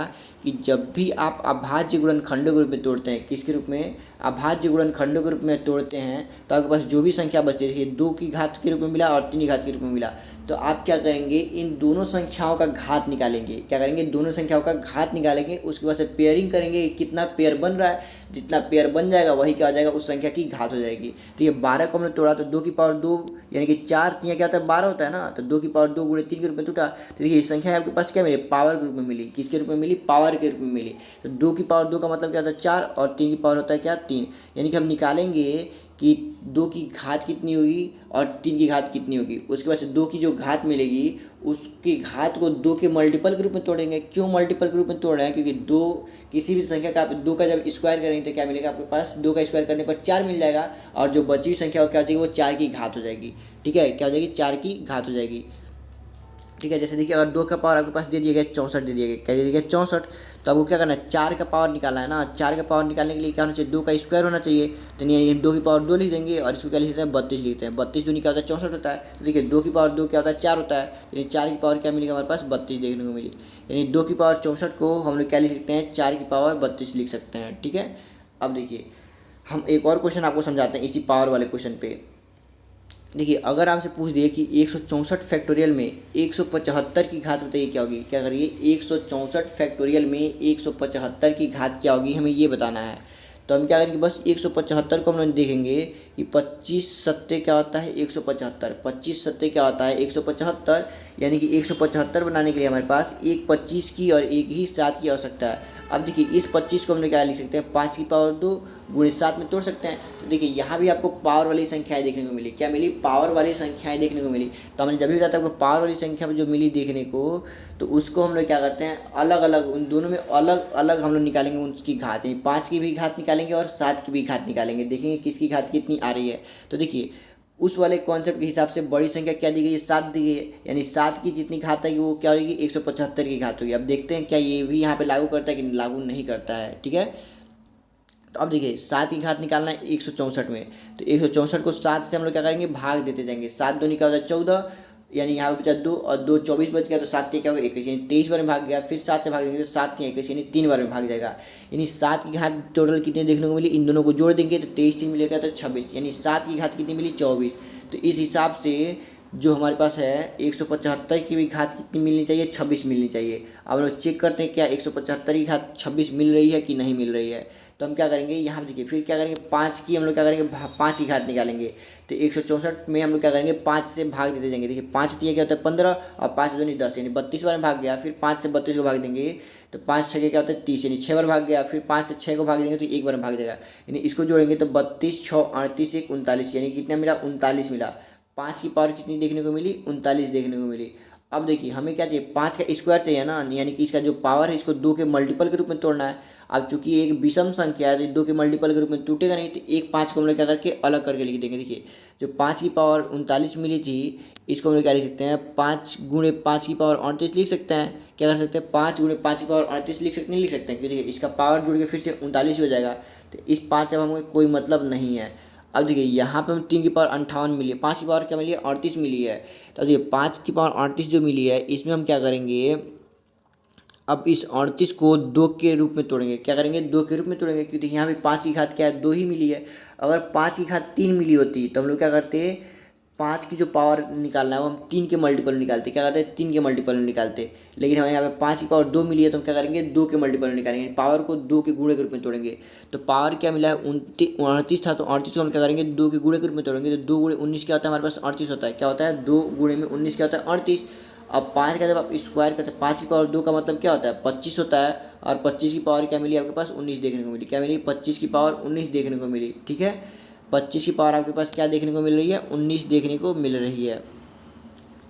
S1: कि जब भी आप अभाज्य गुणनखंडों के रूप में तोड़ते हैं, किसके रूप में, अभाज्य गुणनखंडों के रूप में तोड़ते हैं, तो आपके पास जो भी संख्या बचती है 2 की घात के रूप में मिला और 3 की घात के रूप में मिला, तो आप क्या करेंगे इन दोनों संख्याओं का घात निकालेंगे, क्या करेंगे दोनों संख्याओं का घात निकालेंगे, उसके बाद से पेयरिंग करेंगे, कितना पेयर बन रहा है, जितना पेयर बन जाएगा वही क्या हो जाएगा उस संख्या की घात हो जाएगी। तो ये 12 को हमने तोड़ा तो 2 की पावर 2 यानी कि 4 3 क्या होता है 12 होता है ना, तो 2 की पावर 2 गुणे 3 के रूप में टूटा, तो देखिए इस संख्या आपके पास क्या मिली पावर के रूप में मिली, किसके रूप में मिली पावर के रूप में मिली। तो 2 की पावर 2 का मतलब क्या होता है 4, और 3 की पावर होता है क्या 3, यानी कि हम निकालेंगे कि 2 की घात कितनी होगी और 3 की घात कितनी होगी, उसके बाद से 2 की जो घात मिलेगी उसकी घात को 2 के मल्टीपल के रूप में तोड़ेंगे। क्यों मल्टीपल के रूप में तोड़ रहे हैं, क्योंकि 2 किसी भी संख्या का आप 2 का जब स्क्वायर करेंगे तो क्या मिलेगा आपके पास 2 का स्क्वायर करने पर 4 मिल जाएगा, और जो बची हुई संख्या क्या हो जाएगी वो 4 की घात हो जाएगी। ठीक है, क्या हो जाएगी 4 की घात हो जाएगी। ठीक है। जैसे देखिए अगर 2 का पावर आपके पास दे दिया गया 64 दे दिया गया, क्या दे दिया गया 64, तो आपको क्या करना है 4 का पावर निकालना है ना। 4 का पावर निकालने के लिए क्या होना चाहिए 2 का स्क्वायर होना चाहिए। तो नहीं, 2 की पावर 2 लिख देंगे और इसको क्या लिखते हैं 32 लिखते हैं। 32 दूनी क्या होता है 64 होता है। तो देखिए 2 की पावर 2 क्या होता है 4 होता है, यानी 4 की पावर क्या मिलेगा हमारे पास 32 देखने को मिली। यानी 2 की पावर 64 को हम लोग क्या लिख सकते हैं 4 की पावर 32 लिख सकते हैं। ठीक है। अब देखिए हम एक और क्वेश्चन आपको समझाते हैं इसी पावर वाले क्वेश्चन पे। देखिए अगर आपसे पूछ दिए कि 164 फैक्टोरियल में 175 की घात बताइए क्या होगी, क्या करिए 164 फैक्टोरियल में 175 की घात क्या होगी हमें ये बताना है। तो हम क्या करेंगे बस 175 को हम लोग देखेंगे कि 25 सत्ते क्या होता है 175, 25 सत्ते क्या होता है 175, यानी कि 175 बनाने के लिए हमारे पास एक 25 की और एक ही 7 की आवश्यकता है। अब देखिए इस 25 को हम लोग क्या लिख सकते हैं 5 की पावर 2 गुणे 7 में तोड़ सकते हैं। तो देखिए यहाँ भी आपको पावर वाली संख्याएं देखने को मिली, क्या मिली पावर वाली संख्याएं देखने को मिली। तो हमने जब भी बताया आपको पावर वाली संख्या जो मिली देखने को, तो उसको हम लोग क्या करते हैं अलग अलग उन दोनों में अलग अलग हम लोग निकालेंगे उनकी घात, यानी 5 की भी घात निकालेंगे और 7 की भी घात निकालेंगे, देखेंगे किसकी घात कितनी आ रही है। तो देखिए उस वाले कॉन्सेप्ट के हिसाब से बड़ी संख्या क्या दी गई है 7 दी गई है, यानी 7 की जितनी घात आएगी वो क्या होगी 175 की घात होगी। अब देखते हैं क्या ये भी यहाँ पे लागू करता है कि लागू नहीं करता है। ठीक है। तो अब देखिए 7 की घात निकालना है 164 में, तो 164 को 7 से हम लोग क्या करेंगे भाग देते जाएंगे। 7 दूनी क्या होता है 14, यानी यहाँ पे बचा 2 और 2 24 बच गया, तो 7 क्या होगा 21, यानी 23 बार में भाग गया। फिर 7 से भाग देंगे तो 7 21, यानी 3 बार में भाग जाएगा। यानी 7 की घात टोटल कितने देखने को मिली, इन दोनों को जोड़ देंगे तो 23 3 मिलेगा तो 26, यानी 7 की घात कितनी मिली 24। तो इस हिसाब से जो हमारे पास है 175 की भी घात कितनी मिलनी चाहिए 26 मिलनी चाहिए। अब हम लोग चेक करते हैं क्या 175 की घात 26 मिल रही है कि नहीं मिल रही है। तो हम क्या करेंगे यहाँ पर देखिए फिर क्या करेंगे 5 की हम लोग क्या करेंगे 5 की घात निकालेंगे। तो 164 में हम लोग क्या करेंगे 5 से भाग देते जाएंगे। देखिए 5 दिया क्या होता है 15 और 5 दूनी 10, यानी 32 बार में भाग गया। फिर 5 से 32 को भाग देंगे तो 5 छः क्या होता है 30, यानी 6 बार भाग गया। फिर 5 से 6 को भाग देंगे तो 1 बार में भाग जाएगा, यानी इसको जोड़ेंगे तो 32 6 38 1 39, यानी कितना मिला 39 मिला। 5 की पावर कितनी देखने को मिली 39 देखने को मिली। अब देखिए हमें क्या चाहिए 5 का स्क्वायर चाहिए ना, यानी कि इसका जो पावर है इसको 2 के मल्टीपल के रूप में तोड़ना है। अब चूंकि एक विषम संख्या है तो 2 के मल्टीपल के रूप में टूटेगा नहीं, तो एक 5 को हम लोग क्या करके अलग करके लिख देंगे। देखिए जो 5 की पावर 39 मिली थी इसको हम लोग क्या लिख सकते हैं 5 गुणे 5 की पावर 38 लिख सकते हैं। क्या कर सकते हैं 5 गुणे 5 की पावर 38 लिख सकते नहीं लिख सकते हैं, क्योंकि देखिए इसका पावर जुड़ के फिर से 39 हो जाएगा। तो इस 5 से हमें कोई मतलब नहीं है। अब देखिए यहाँ पे हम 3 की पावर 58 मिली है, 5 की पावर क्या मिली है 38 मिली है। तो देखिए 5 की पावर 38 जो मिली है इसमें हम क्या करेंगे अब इस 38 को 2 के रूप में तोड़ेंगे। क्या करेंगे 2 के रूप में तोड़ेंगे, क्योंकि यहाँ पे 5 की घात क्या है 2 ही मिली है। अगर 5 की घात 3 मिली होती तो हम लोग क्या करते 5 की जो पावर निकालना है वो हम 3 के मल्टीपल में निकालते, क्या करते 3 के मल्टीपल में निकालते। लेकिन हमें यहाँ पे 5 की पावर 2 मिली है तो हम क्या करेंगे 2 के मल्टीपल में निकालेंगे, पावर को 2 के गुणे के रूप में तोड़ेंगे। तो पावर क्या मिला है 38 था, तो 38 को हम क्या करेंगे 2 के गुणे के रूप में तोड़ेंगे। तो 2 गुणे 19 क्या होता है हमारे पास 38 होता है। क्या होता है 2 गुणे में 19 क्या होता है 38। अब 5 का जब आप स्क्वायर करते हैं 5 की पावर 2 का मतलब क्या होता है 25 होता है, और 25 की पावर क्या मिली आपके पास 19 देखने को मिली। क्या मिली 25 की पावर 19 देखने को मिली। ठीक है 25 की पावर आपके पास क्या देखने को मिल रही है 19 देखने को मिल रही है।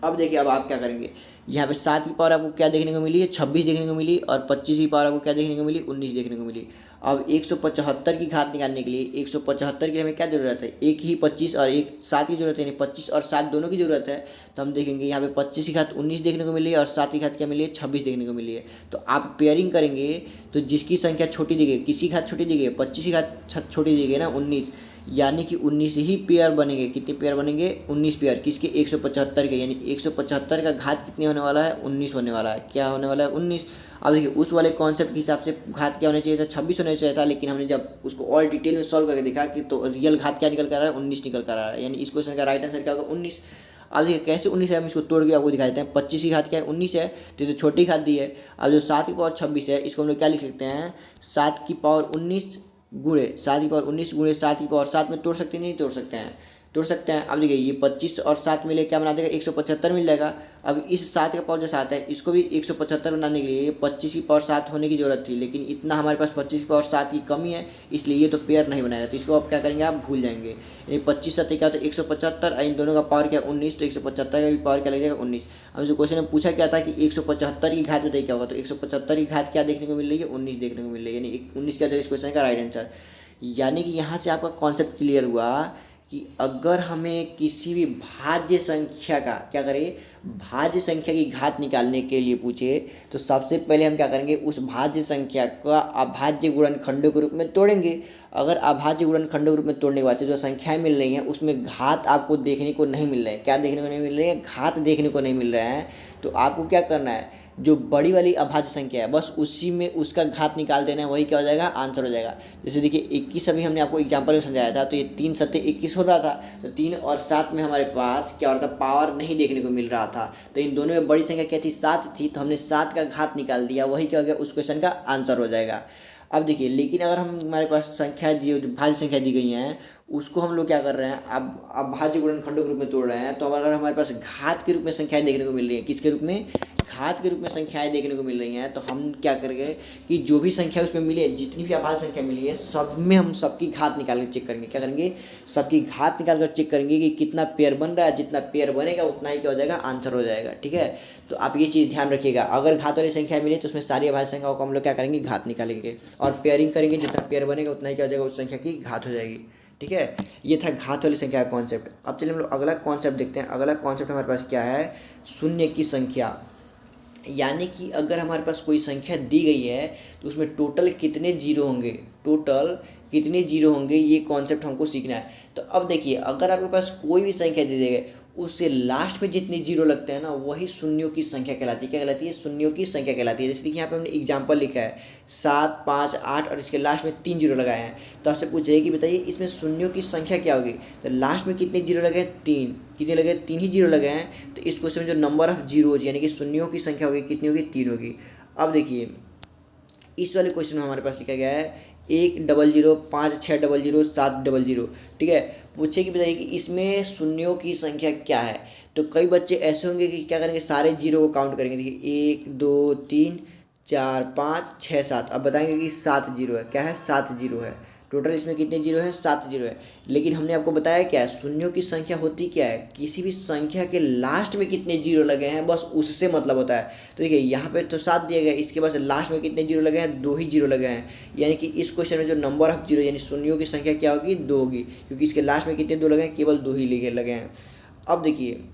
S1: अब देखिए अब आप क्या करेंगे यहाँ पे 7 की पावर आपको क्या देखने को मिली है 26 देखने को मिली, और 25 की पावर आपको क्या देखने को मिली 19 देखने को मिली। अब 175 की घात निकालने के लिए 175 के लिए हमें क्या जरूरत है एक ही 25 और एक 7 की जरूरत है, यानी 25 और 7 दोनों की जरूरत है। तो हम देखेंगे यहाँ पे 25 की घात 19 देखने को मिली है और 7 की घात क्या मिली है 26 देखने को मिली है। तो आप पेयरिंग करेंगे तो जिसकी संख्या छोटी दी गई किसी घात छोटी दी गई 25 की घात छोटी दी गई ना 19, यानी कि 19 ही पेयर बनेंगे। कितने पेयर बनेंगे 19 पेयर किसके 175 के, यानी 175 का घात कितने होने वाला है 19 होने वाला है। क्या होने वाला है 19। अब देखिए उस वाले कॉन्सेप्ट के हिसाब से घात क्या होना चाहिए था 26 होना चाहिए था, लेकिन हमने जब उसको और डिटेल में सॉल्व करके देखा कि तो रियल घात क्या निकल कर रहा है 19 निकल कर रहा है, यानी इस क्वेश्चन का राइट आंसर क्या होगा 19। अब देखिए कैसे 19 है हम इसको तोड़ के आपको दिखा देते हैं। 25 की घात क्या है 19 है, तो छोटी घात दी है। अब जो 7 की पावर 26 है इसको हम लोग क्या लिख सकते हैं 7 की पावर 19 गुणे 7 की पावर 19 गुणे 7 की पावर 7 में तोड़ सकते नहीं तोड़ सकते हैं तोड़ सकते हैं। अब देखिए ये 25 और 7 मिले क्या बना देगा 175 मिल जाएगा। अब इस 7 का पावर जो 7 है इसको भी 175 बनाने के लिए 25 की पावर 7 होने की जरूरत थी, लेकिन इतना हमारे पास 25 की पावर 7 की कमी है, इसलिए ये तो पेयर नहीं बनाएगा। तो इसको आप क्या करेंगे आप भूल जाएंगे, यानी 25 7 क्या होता है 175, इन दोनों का पावर क्या 19, तो 175 का भी पावर क्या लगेगा 19। अब जो क्वेश्चन में पूछा क्या था कि 175 की घात बताइए क्या होगा, तो 175 की घात क्या देखने को मिल रही है 19 देखने को मिल रही है, यानी 19 क्या था इस क्वेश्चन का राइट आंसर। यानी कि यहाँ से आपका कॉन्सेप्ट क्लियर हुआ कि अगर हमें किसी भी भाज्य संख्या का क्या करें, भाज्य संख्या की घात निकालने के लिए पूछे तो सबसे पहले हम क्या करेंगे, उस भाज्य संख्या का अभाज्य गुणनखंडों के रूप में तोड़ेंगे। अगर अभाज्य गुणनखंडों के रूप में तोड़ने के बाद से जो संख्याएं मिल रही हैं उसमें घात आपको देखने को नहीं मिल रहा है, क्या देखने को नहीं मिल रही है, घात देखने को नहीं मिल रहा है, तो आपको क्या करना है, जो बड़ी वाली अभाज्य संख्या है बस उसी में उसका घात निकाल देना है, वही क्या हो जाएगा, आंसर हो जाएगा। जैसे देखिए 21 अभी हमने आपको एग्जांपल में समझाया था, तो ये 3 सत्ते 21 हो रहा था, तो 3 और 7 में हमारे पास क्या हो रहा था, पावर नहीं देखने को मिल रहा था, तो इन दोनों में बड़ी संख्या क्या थी, 7 थी, तो हमने 7 का घात निकाल दिया, वही क्या हो गया, उस क्वेश्चन का आंसर हो जाएगा। अब देखिए लेकिन अगर हम हमारे पास संख्या जो भाज्य संख्या दी गई हैं उसको हम लोग क्या कर रहे हैं, अब भाज्य गुणनखंडों के रूप में तोड़ रहे हैं, तो अगर हमारे पास घात के रूप में संख्याएं देखने को मिल रही है, किसके रूप में, घात के रूप में संख्याएं देखने को मिल रही हैं, तो हम क्या करेंगे कि जो भी संख्या उसमें मिली है, जितनी भी अभाज्य संख्या मिली है सब में हम सबकी घात निकाल कर चेक करेंगे, क्या करेंगे, सबकी घात निकाल कर चेक करेंगे कि कितना पेयर बन रहा है, जितना पेयर बनेगा उतना ही क्या हो जाएगा, आंसर हो जाएगा। ठीक है, तो आप ये चीज़ ध्यान रखिएगा, अगर घात वाली संख्या मिली तो उसमें सारी अभाज्य संख्याओं को हम लोग क्या करेंगे, घात निकालेंगे और पेयरिंग करेंगे, जितना पेयर बनेगा उतना ही क्या हो जाएगा, उस संख्या की घात हो जाएगी। ठीक है, ये था घात वाली संख्या का कॉन्सेप्ट। अब चलिए हम लोग अगला कॉन्सेप्ट देखते हैं। अगला कॉन्सेप्ट हमारे पास क्या है, शून्य की संख्या, यानी कि अगर हमारे पास कोई संख्या दी गई है तो उसमें टोटल कितने जीरो होंगे, टोटल कितने जीरो होंगे, ये कॉन्सेप्ट हमको सीखना है। तो अब देखिए अगर आपके पास कोई भी संख्या दे देंगे उससे लास्ट में जितने जीरो लगते हैं ना वही शून्यों की संख्या कहलाती है, क्या कहलाती है, शून्यों की संख्या कहलाती है। जैसे देखिए यहाँ पे हमने एग्जांपल लिखा है 7, 5, 8 और इसके लास्ट में 3 जीरो लगाए हैं, तो आपसे पूछेगा कि बताइए इसमें शून्यों की संख्या क्या होगी, तो लास्ट में कितने जीरो लगे हैं, 3, कितने लगे, 3 ही जीरो लगे हैं, तो इस क्वेश्चन में जो नंबर ऑफ जीरो यानी कि शून्यों की संख्या होगी कितनी होगी, 3 होगी। अब देखिए इस वाले क्वेश्चन में हमारे पास लिखा गया है 1 0 0 5 6 0 0 7 0 0। ठीक है, पूछे कि बताइए कि इसमें शून्यों की संख्या क्या है, तो कई बच्चे ऐसे होंगे कि क्या करेंगे, सारे जीरो को काउंट करेंगे। देखिए 1 2 3 4 5 6 7, अब बताएंगे कि 7 जीरो है, क्या है, 7 जीरो है, टोटल इसमें कितने जीरो हैं, 7 जीरो है। लेकिन हमने आपको बताया क्या है, शून्यों की संख्या होती क्या है, किसी भी संख्या के लास्ट में कितने जीरो लगे हैं बस उससे मतलब होता है। तो देखिए यहाँ पे तो 7 दिया गया, इसके बाद लास्ट में कितने जीरो लगे हैं, 2 ही जीरो लगे हैं, यानी कि इस क्वेश्चन में जो नंबर ऑफ जीरो यानी शून्यों की संख्या क्या होगी, 2 होगी, क्योंकि इसके लास्ट में कितने 2 लगे हैं, केवल 2 ही लगे हैं। अब देखिए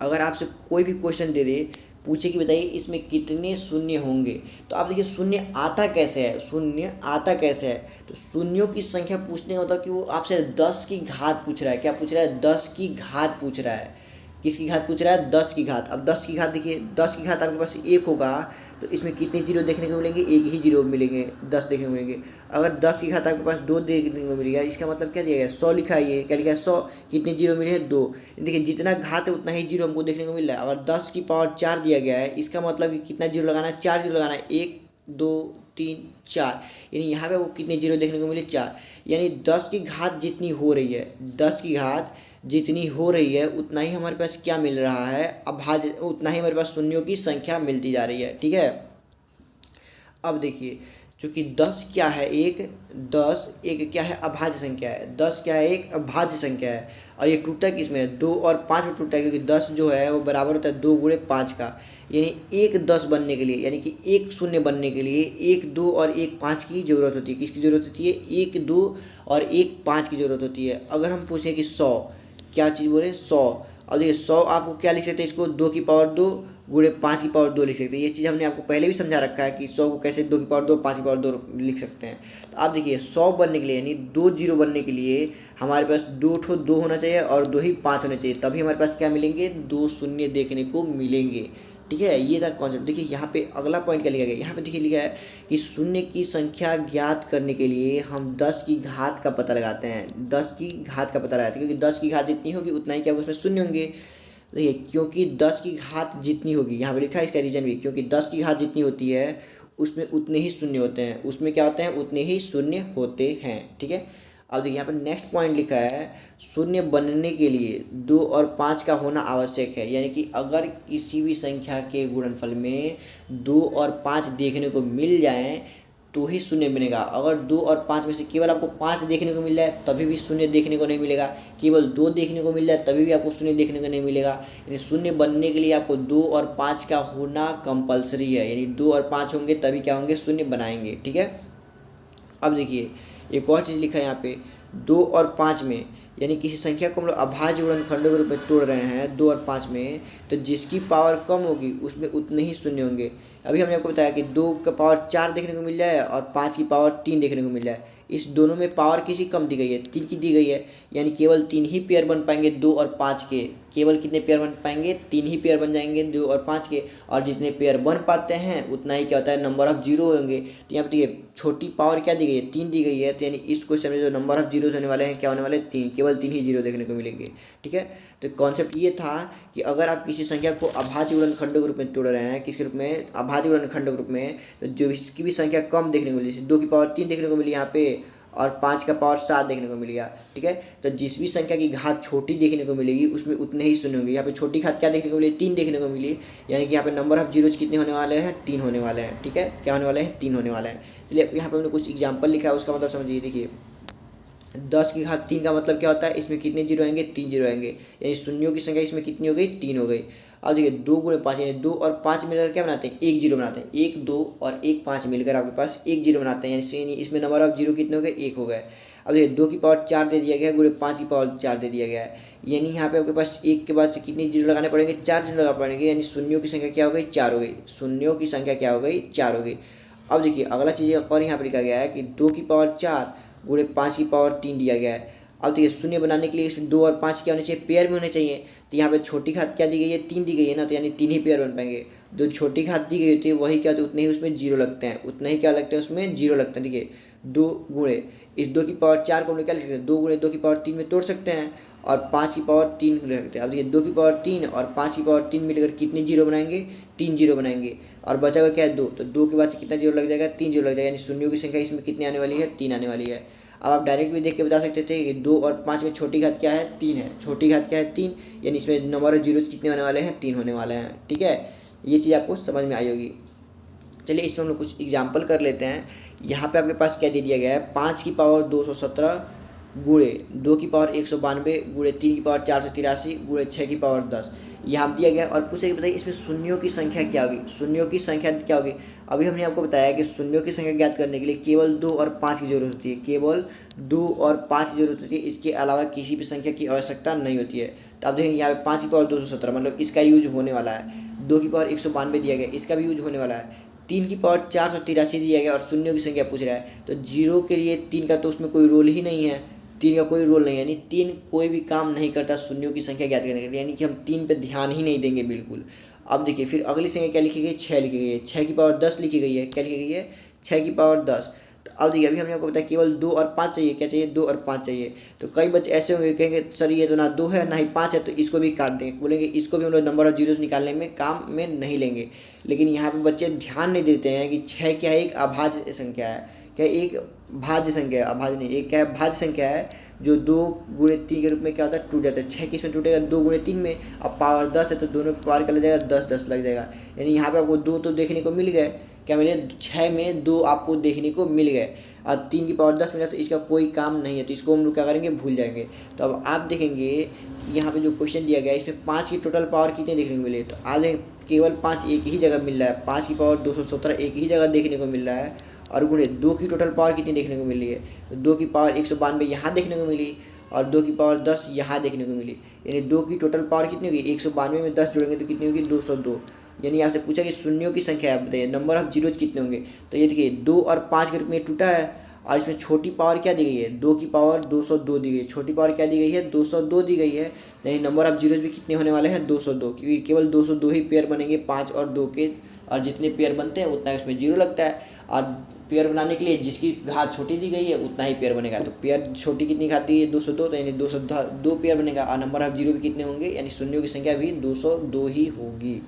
S1: अगर आपसे कोई भी क्वेश्चन दे दे, पूछे कि बताइए इसमें कितने शून्य होंगे, तो आप देखिए शून्य आता कैसे है, शून्य आता कैसे है, तो शून्यों की संख्या पूछने का मतलब कि वो आपसे 10 की घात पूछ रहा है, क्या पूछ रहा है, 10 की घात पूछ रहा है, किसकी घात पूछ रहा है, 10 की घात। अब 10 की घात देखिए, 10 की घात आपके पास 1 होगा तो इसमें कितने जीरो देखने को मिलेंगे, 1 ही जीरो मिलेंगे, 10 देखने को मिलेंगे। अगर 10 की घात आपके पास 2 देखने को मिलेगा, इसका मतलब क्या दिया गया, 100 लिखा है, ये क्या लिखा है, 100, कितने जीरो मिले हैं, 2। देखिए जितना घात है उतना ही जीरो हमको देखने को मिल रहा है। अगर 10 की पावर 4 दिया गया है, इसका मतलब कि कितना जीरो लगाना है, 4 जीरो लगाना है, 1 2 3 4, यानी यहाँ पे वो कितने जीरो देखने को मिले, 4, यानी 10 की घात जितनी हो रही है, 10 की घात जितनी हो रही है उतना ही हमारे पास क्या मिल रहा है, अभाज्य, उतना ही हमारे पास शून्यों की संख्या मिलती जा रही है। ठीक है, अब देखिए चूँकि 10 क्या है, एक 10 एक क्या है, अभाज्य संख्या है, 10 क्या है, एक अभाज्य संख्या है, और ये टूटता है किसमें, 2 और 5 में टूटता है, क्योंकि 10 जो है वो बराबर होता है 2 गुणे 5 का, यानी एक 10 बनने के लिए, यानी कि एक शून्य बनने के लिए 1 2 और 1 5 की ज़रूरत होती है। किसकी ज़रूरत होती है, 1 2 और 1 5 की ज़रूरत होती है। अगर हम पूछें कि 100, क्या चीज़ बोले, 100, और देखिए 100 आपको क्या लिख सकते हैं, इसको 2 की पावर 2 गुणे 5 की पावर 2 लिख सकते हैं। ये चीज़ हमने आपको पहले भी समझा रखा है कि 100 को कैसे 2 की पावर 2 5 की पावर 2 लिख सकते हैं। तो आप देखिए 100 बनने के लिए यानी 2 जीरो बनने के लिए हमारे पास 2 होना चाहिए और 2 ही 5 होने चाहिए, तभी हमारे पास क्या मिलेंगे, 2 शून्य देखने को मिलेंगे। ठीक है, ये था कॉन्सेप्ट। देखिए यहाँ पे अगला पॉइंट क्या लिखा गया, यहाँ पे देखिए लिखा है कि शून्य की संख्या ज्ञात करने के लिए हम 10 की घात का पता लगाते हैं, 10 की घात का पता लगाते हैं, क्योंकि 10 की घात जितनी होगी उतना ही क्या होगा, उसमें शून्य होंगे। देखिए क्योंकि 10 की घात जितनी होगी, यहाँ पे लिखा है इसका रीजन भी, क्योंकि 10 की घात जितनी होती है उसमें उतने ही शून्य होते हैं, उसमें क्या होते हैं, उतने ही शून्य होते हैं। ठीक है, अब देखिए यहाँ पर नेक्स्ट पॉइंट लिखा है, शून्य बनने के लिए 2 और 5 का होना आवश्यक है, यानी कि अगर किसी भी संख्या के गुणनफल में 2 और 5 देखने को मिल जाएं तो ही शून्य बनेगा। अगर 2 और 5 में से केवल आपको 5 देखने को मिल रहा है तभी भी शून्य देखने को नहीं मिलेगा, केवल 2 देखने को मिल रहा है तभी भी आपको शून्य देखने को नहीं मिलेगा। यानी शून्य बनने के लिए आपको 2 और 5 का होना कंपलसरी है, यानी 2 और 5 होंगे तभी क्या होंगे, शून्य बनाएंगे। ठीक है, अब देखिए एक और चीज़ लिखा है यहाँ पे, 2 और 5 में यानी किसी संख्या को हम लोग अभाज्य गुणनखंडों के रूप में तोड़ रहे हैं 2 और 5 में, तो जिसकी पावर कम होगी उसमें उतने ही शून्य होंगे। अभी हमने आपको बताया कि 2 का पावर 4 देखने को मिल जाए और 5 की पावर 3 देखने को मिल जाए। इस दोनों में पावर किसी कम दी गई है, 3 की दी गई है, यानी केवल 3 ही पेयर बन पाएंगे 2 और 5 के। केवल कितने पेयर बन पाएंगे? 3 ही पेयर बन जाएंगे 2 और 5 के, और जितने पेयर बन पाते हैं उतना ही क्या होता है, नंबर ऑफ जीरो होंगे। तो यहाँ पर देखिए छोटी पावर क्या दी गई है? 3 दी गई है, तो यानी इस क्वेश्चन में जो नंबर ऑफ जीरो होने वाले हैं क्या होने वाले? 3, केवल 3 ही जीरो देखने को मिलेंगे। ठीक है, तो कॉन्सेप्ट ये था कि अगर आप किसी संख्या को अभाज्य गुणनखंडों के रूप में तोड़ रहे हैं, किसके रूप में? अभाज्य गुणनखंडों के रूप में, तो जो इसकी भी संख्या कम देखने को मिली, जैसे 2 की पावर 3 देखने को मिली यहाँ पे और 5 का पावर 7 देखने को मिल गया। ठीक है, तो जिस भी संख्या की घात छोटी देखने को मिलेगी उसमें उतने ही शून्य होंगे। यहाँ पे छोटी घात क्या देखने को मिली? 3 देखने को मिली, यानी कि यहाँ पे नंबर ऑफ जीरोज कितने होने वाले हैं? 3 होने वाले हैं। ठीक है, क्या होने वाले हैं? 3 होने वाले हैं। चलिए यहाँ पे हमने कुछ एग्जाम्पल लिखा है, उसका मतलब समझिए। देखिए 10 की घात 3 का मतलब क्या होता है? इसमें कितने जीरो आएंगे? 3 जीरो आएंगे, यानी शून्यों की संख्या इसमें कितनी हो गई? 3 हो गई। अब देखिए 2 गुणे 5, यानी 2 और 5 मिलकर क्या बनाते हैं? 1 जीरो बनाते हैं। 1 2 और 1 5 मिलकर आपके पास 1 जीरो बनाते हैं, यानी इसमें नंबर ऑफ जीरो कितने हो गए? 1 हो गए। अब देखिए 2 की पावर 4 दे दिया गया है, गुणे 5 की पावर 4 दे दिया गया है, यानी यहाँ पे आपके पास 1 के बाद से कितने जीरो लगाने पड़ेंगे? 4 जीरो लगा पड़ेंगे, यानी शून्यों की संख्या क्या हो गई? 4 हो गई। शून्यों की संख्या क्या हो गई? 4 हो गई। अब देखिए अगला चीज़ और यहाँ पर लिखा गया है कि 2 की पावर 4 गुणे 5 की पावर 3 दिया गया है। अब देखिए शून्य बनाने के लिए इसमें 2 और 5 क्या होने चाहिए? पेयर में होने चाहिए। तो यहाँ पे छोटी घात क्या दी गई है? 3 दी गई है ना, तो यानी 3 ही पेयर बन पाएंगे। जो छोटी घात दी गई होती है वही क्या होती है? उतने ही उसमें जीरो लगते हैं, उतना ही क्या लगते हैं? उसमें जीरो लगते हैं। देखिए 2 गुणे इस 2 की पावर 4 को हम लोग क्या लिख सकते हैं? 2 गुणे 2 की पावर 3 में तोड़ सकते हैं और 5 की पावर 3 लिख सकते हैं। अब देखिए 2 की पावर 3 और 5 की पावर 3 मिलकर कितने जीरो बनाएंगे? 3 जीरो बनाएंगे, और बचा हुआ क्या है? 2, तो 2 के बाद से कितना जीरो लग जाएगा? 3 जीरो लग जाएगा, यानी शून्यों की संख्या इसमें कितनी आने वाली है? 3 आने वाली है। अब आप डायरेक्ट भी देख के बता सकते थे कि 2 और 5 में छोटी घात क्या है? 3 है। छोटी घात क्या है? 3, यानी इसमें नंबर ऑफ जीरो कितने होने वाले हैं? 3 होने वाले हैं। ठीक है, ये चीज़ आपको समझ में आई होगी। चलिए इसमें हम लोग कुछ एग्जाम्पल कर लेते हैं। यहाँ पे आपके पास क्या दे दिया गया है? 5 की पावर 217 गुणे 2 की पावर 192 गुणे 3 की पावर 483 गुणे 6 की पावर 10 यहाँ दिया गया। और पूछे बताइए इसमें शून्यों की संख्या क्या होगी? शून्यों की संख्या क्या होगी? अभी हमने आपको बताया कि शून्यों की संख्या ज्ञात करने के लिए केवल 2 और 5 की जरूरत होती है, केवल 2 और 5 की जरूरत होती है, इसके अलावा किसी भी संख्या की आवश्यकता नहीं होती है। तो आप देखेंगे यहाँ पे 5 की पावर 217 मतलब इसका यूज होने वाला है। 2 की पावर 192 दिया गया, इसका भी यूज होने वाला है। 3 की पावर 483 दिया गया और शून्यों की संख्या पूछ रहा है, तो जीरो के लिए 3 का तो उसमें कोई रोल ही नहीं है, 3 का कोई रोल नहीं है, यानी 3 कोई भी काम नहीं करता शून्यों की संख्या ज्ञात करने के लिए, यानी कि हम 3 पे ध्यान ही नहीं देंगे बिल्कुल। अब देखिए फिर अगली संख्या क्या लिखी गई? 6 लिखी गई है। 6 की पावर 10 लिखी गई है। क्या लिखी गई है? 6 की पावर 10। तो अब देखिए अभी हमने आपको बताया केवल 2 और 5 चाहिए। क्या चाहिए? 2 और 5 चाहिए। तो कई बच्चे ऐसे होंगे कहेंगे सर ये तो ना 2 है ना ही 5 है, तो इसको भी काट देंगे, बोलेंगे इसको भी हम लोग नंबर ऑफ जीरोस निकालने में काम में नहीं लेंगे। लेकिन यहाँ पे बच्चे ध्यान नहीं देते हैं कि 6 क्या है? एक अभाज्य संख्या है। क्या? एक भाज्य संख्या है, अभाज्य नहीं। एक क्या है? भाज्य संख्या है, जो 2 गुणे 3 के रूप में क्या होता है? टूट जाता है। 6 किस में टूटेगा? 2 गुणे 3 में। अब पावर 10 है तो दोनों पावर का लग जाएगा 10 10 लग जाएगा, यानी यहाँ पे आपको 2 तो देखने को मिल गए। क्या मिले? 6 में 2 आपको देखने को मिल गए और 3 की पावर 10 मिला, तो इसका कोई काम नहीं है, तो इसको हम लोग क्या करेंगे? भूल जाएंगे। तो अब आप देखेंगे यहाँ पे जो क्वेश्चन दिया गया है इसमें 5 की टोटल पावर कितने देखने को मिले? तो आज केवल 5 एक ही जगह मिल रहा है। 5 की पावर 217 एक ही जगह देखने को मिल रहा है, और गुणे 2 की टोटल पावर कितनी देखने को मिली है? तो 2 की पावर 192 यहाँ देखने को मिली और 2 की पावर 10 यहाँ देखने को मिली, यानी 2 की टोटल पावर कितनी होगी? 192 में 10 जोड़ेंगे तो कितनी होगी? 202। यानी आपसे पूछा कि शून्यों की संख्या आप बताइए, नंबर ऑफ जीरोज कितने होंगे? तो ये देखिए 2 और 5 के रूप में टूटा है, और इसमें छोटी पावर क्या दी गई है? 2 की पावर 202 दी गई है। छोटी पावर क्या दी गई है? 202 दी गई है, यानी नंबर ऑफ जीरोज भी कितने होने वाले हैं? 202, क्योंकि केवल 202 ही पेयर बनेंगे 5 और 2 के, और जितने पेयर बनते हैं उतना उसमें जीरो लगता है। और पेयर बनाने के लिए जिसकी घात छोटी दी गई है उतना ही पेयर बनेगा। तो पेयर छोटी कितनी घात दी है? 202, तो यानी 202 पेयर बनेगा, और नंबर ऑफ जीरो भी कितने होंगे? यानी शून्यों की संख्या भी 202 ही होगी।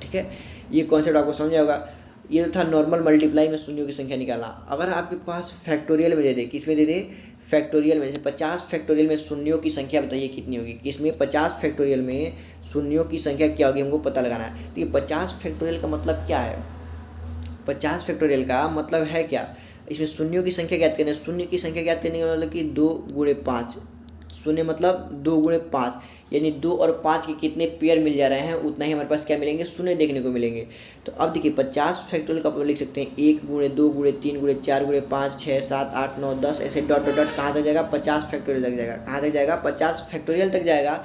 S1: ठीक है, ये कॉन्सेप्ट आपको समझ आएगा। ये था नॉर्मल मल्टीप्लाई में शून्यों की संख्या निकालना। अगर आपके पास फैक्टोरियल में दे दे, किस में दे दे? फैक्टोरियल में, जैसे 50 फैक्टोरियल में शून्यों की संख्या बताइए कितनी होगी? किसमें? 50 फैक्टोरियल में शून्यों की संख्या क्या होगी हमको पता लगाना है। तो ये 50 फैक्टोरियल का मतलब क्या है? 50 फैक्टोरियल का मतलब है क्या? इसमें शून्यों की संख्या ज्ञात करनी है। शून्य की संख्या ज्ञात करने का मतलब कि 2 गुणे 5, शून्य मतलब 2 × 5, यानी 2 और 5 के कितने पेयर मिल जा रहे हैं उतना ही हमारे पास क्या मिलेंगे, शून्य देखने को मिलेंगे। तो अब देखिए 50 फैक्टोरियल का आप लिख सकते हैं 1 × 2 × 3 × 4 × 5 6 7 8 9 10 ऐसे डॉट डॉट डॉट कहाँ तक जाएगा, 50 फैक्टोरियल तक जाएगा। कहाँ तक जाएगा, 50 फैक्टोरियल तक जाएगा।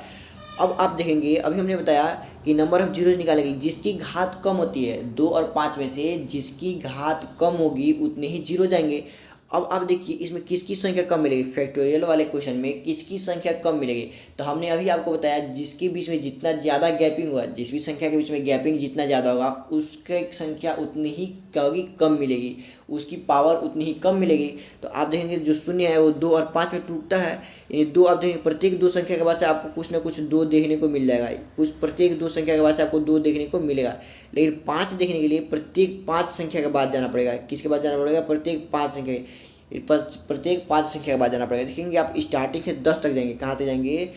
S1: अब आप देखेंगे अभी हमने बताया कि नंबर ऑफ जीरोज निकालेंगे जिसकी घात कम होती है 2 और 5 में से जिसकी घात कम होगी उतने ही जीरो जाएंगे। अब आप देखिए इसमें किसकी संख्या कम मिलेगी, फैक्टोरियल वाले क्वेश्चन में किसकी संख्या कम मिलेगी। तो हमने अभी आपको बताया जिसके बीच में जितना ज़्यादा गैपिंग हुआ, जिस भी संख्या के बीच में गैपिंग जितना ज़्यादा होगा उसकी संख्या उतनी ही क्या होगी, कम मिलेगी, उसकी पावर उतनी ही कम मिलेगी। तो आप देखेंगे जो शून्य है वो 2 और 5 में टूटता है, यानी 2 आप देखेंगे प्रत्येक 2 संख्या के बाद से आपको कुछ ना कुछ 2 देखने को मिल जाएगा, कुछ प्रत्येक 2 संख्या के बाद से आपको 2 देखने को मिलेगा। लेकिन 5 देखने के लिए प्रत्येक 5 संख्या के बाद जाना पड़ेगा, किसके बाद जाना पड़ेगा, प्रत्येक 5 संख्या प्रत्येक 5 संख्या के बाद जाना पड़ेगा। देखेंगे आप स्टार्टिंग से 10 तक जाएंगे, कहाँ तक जाएंगे,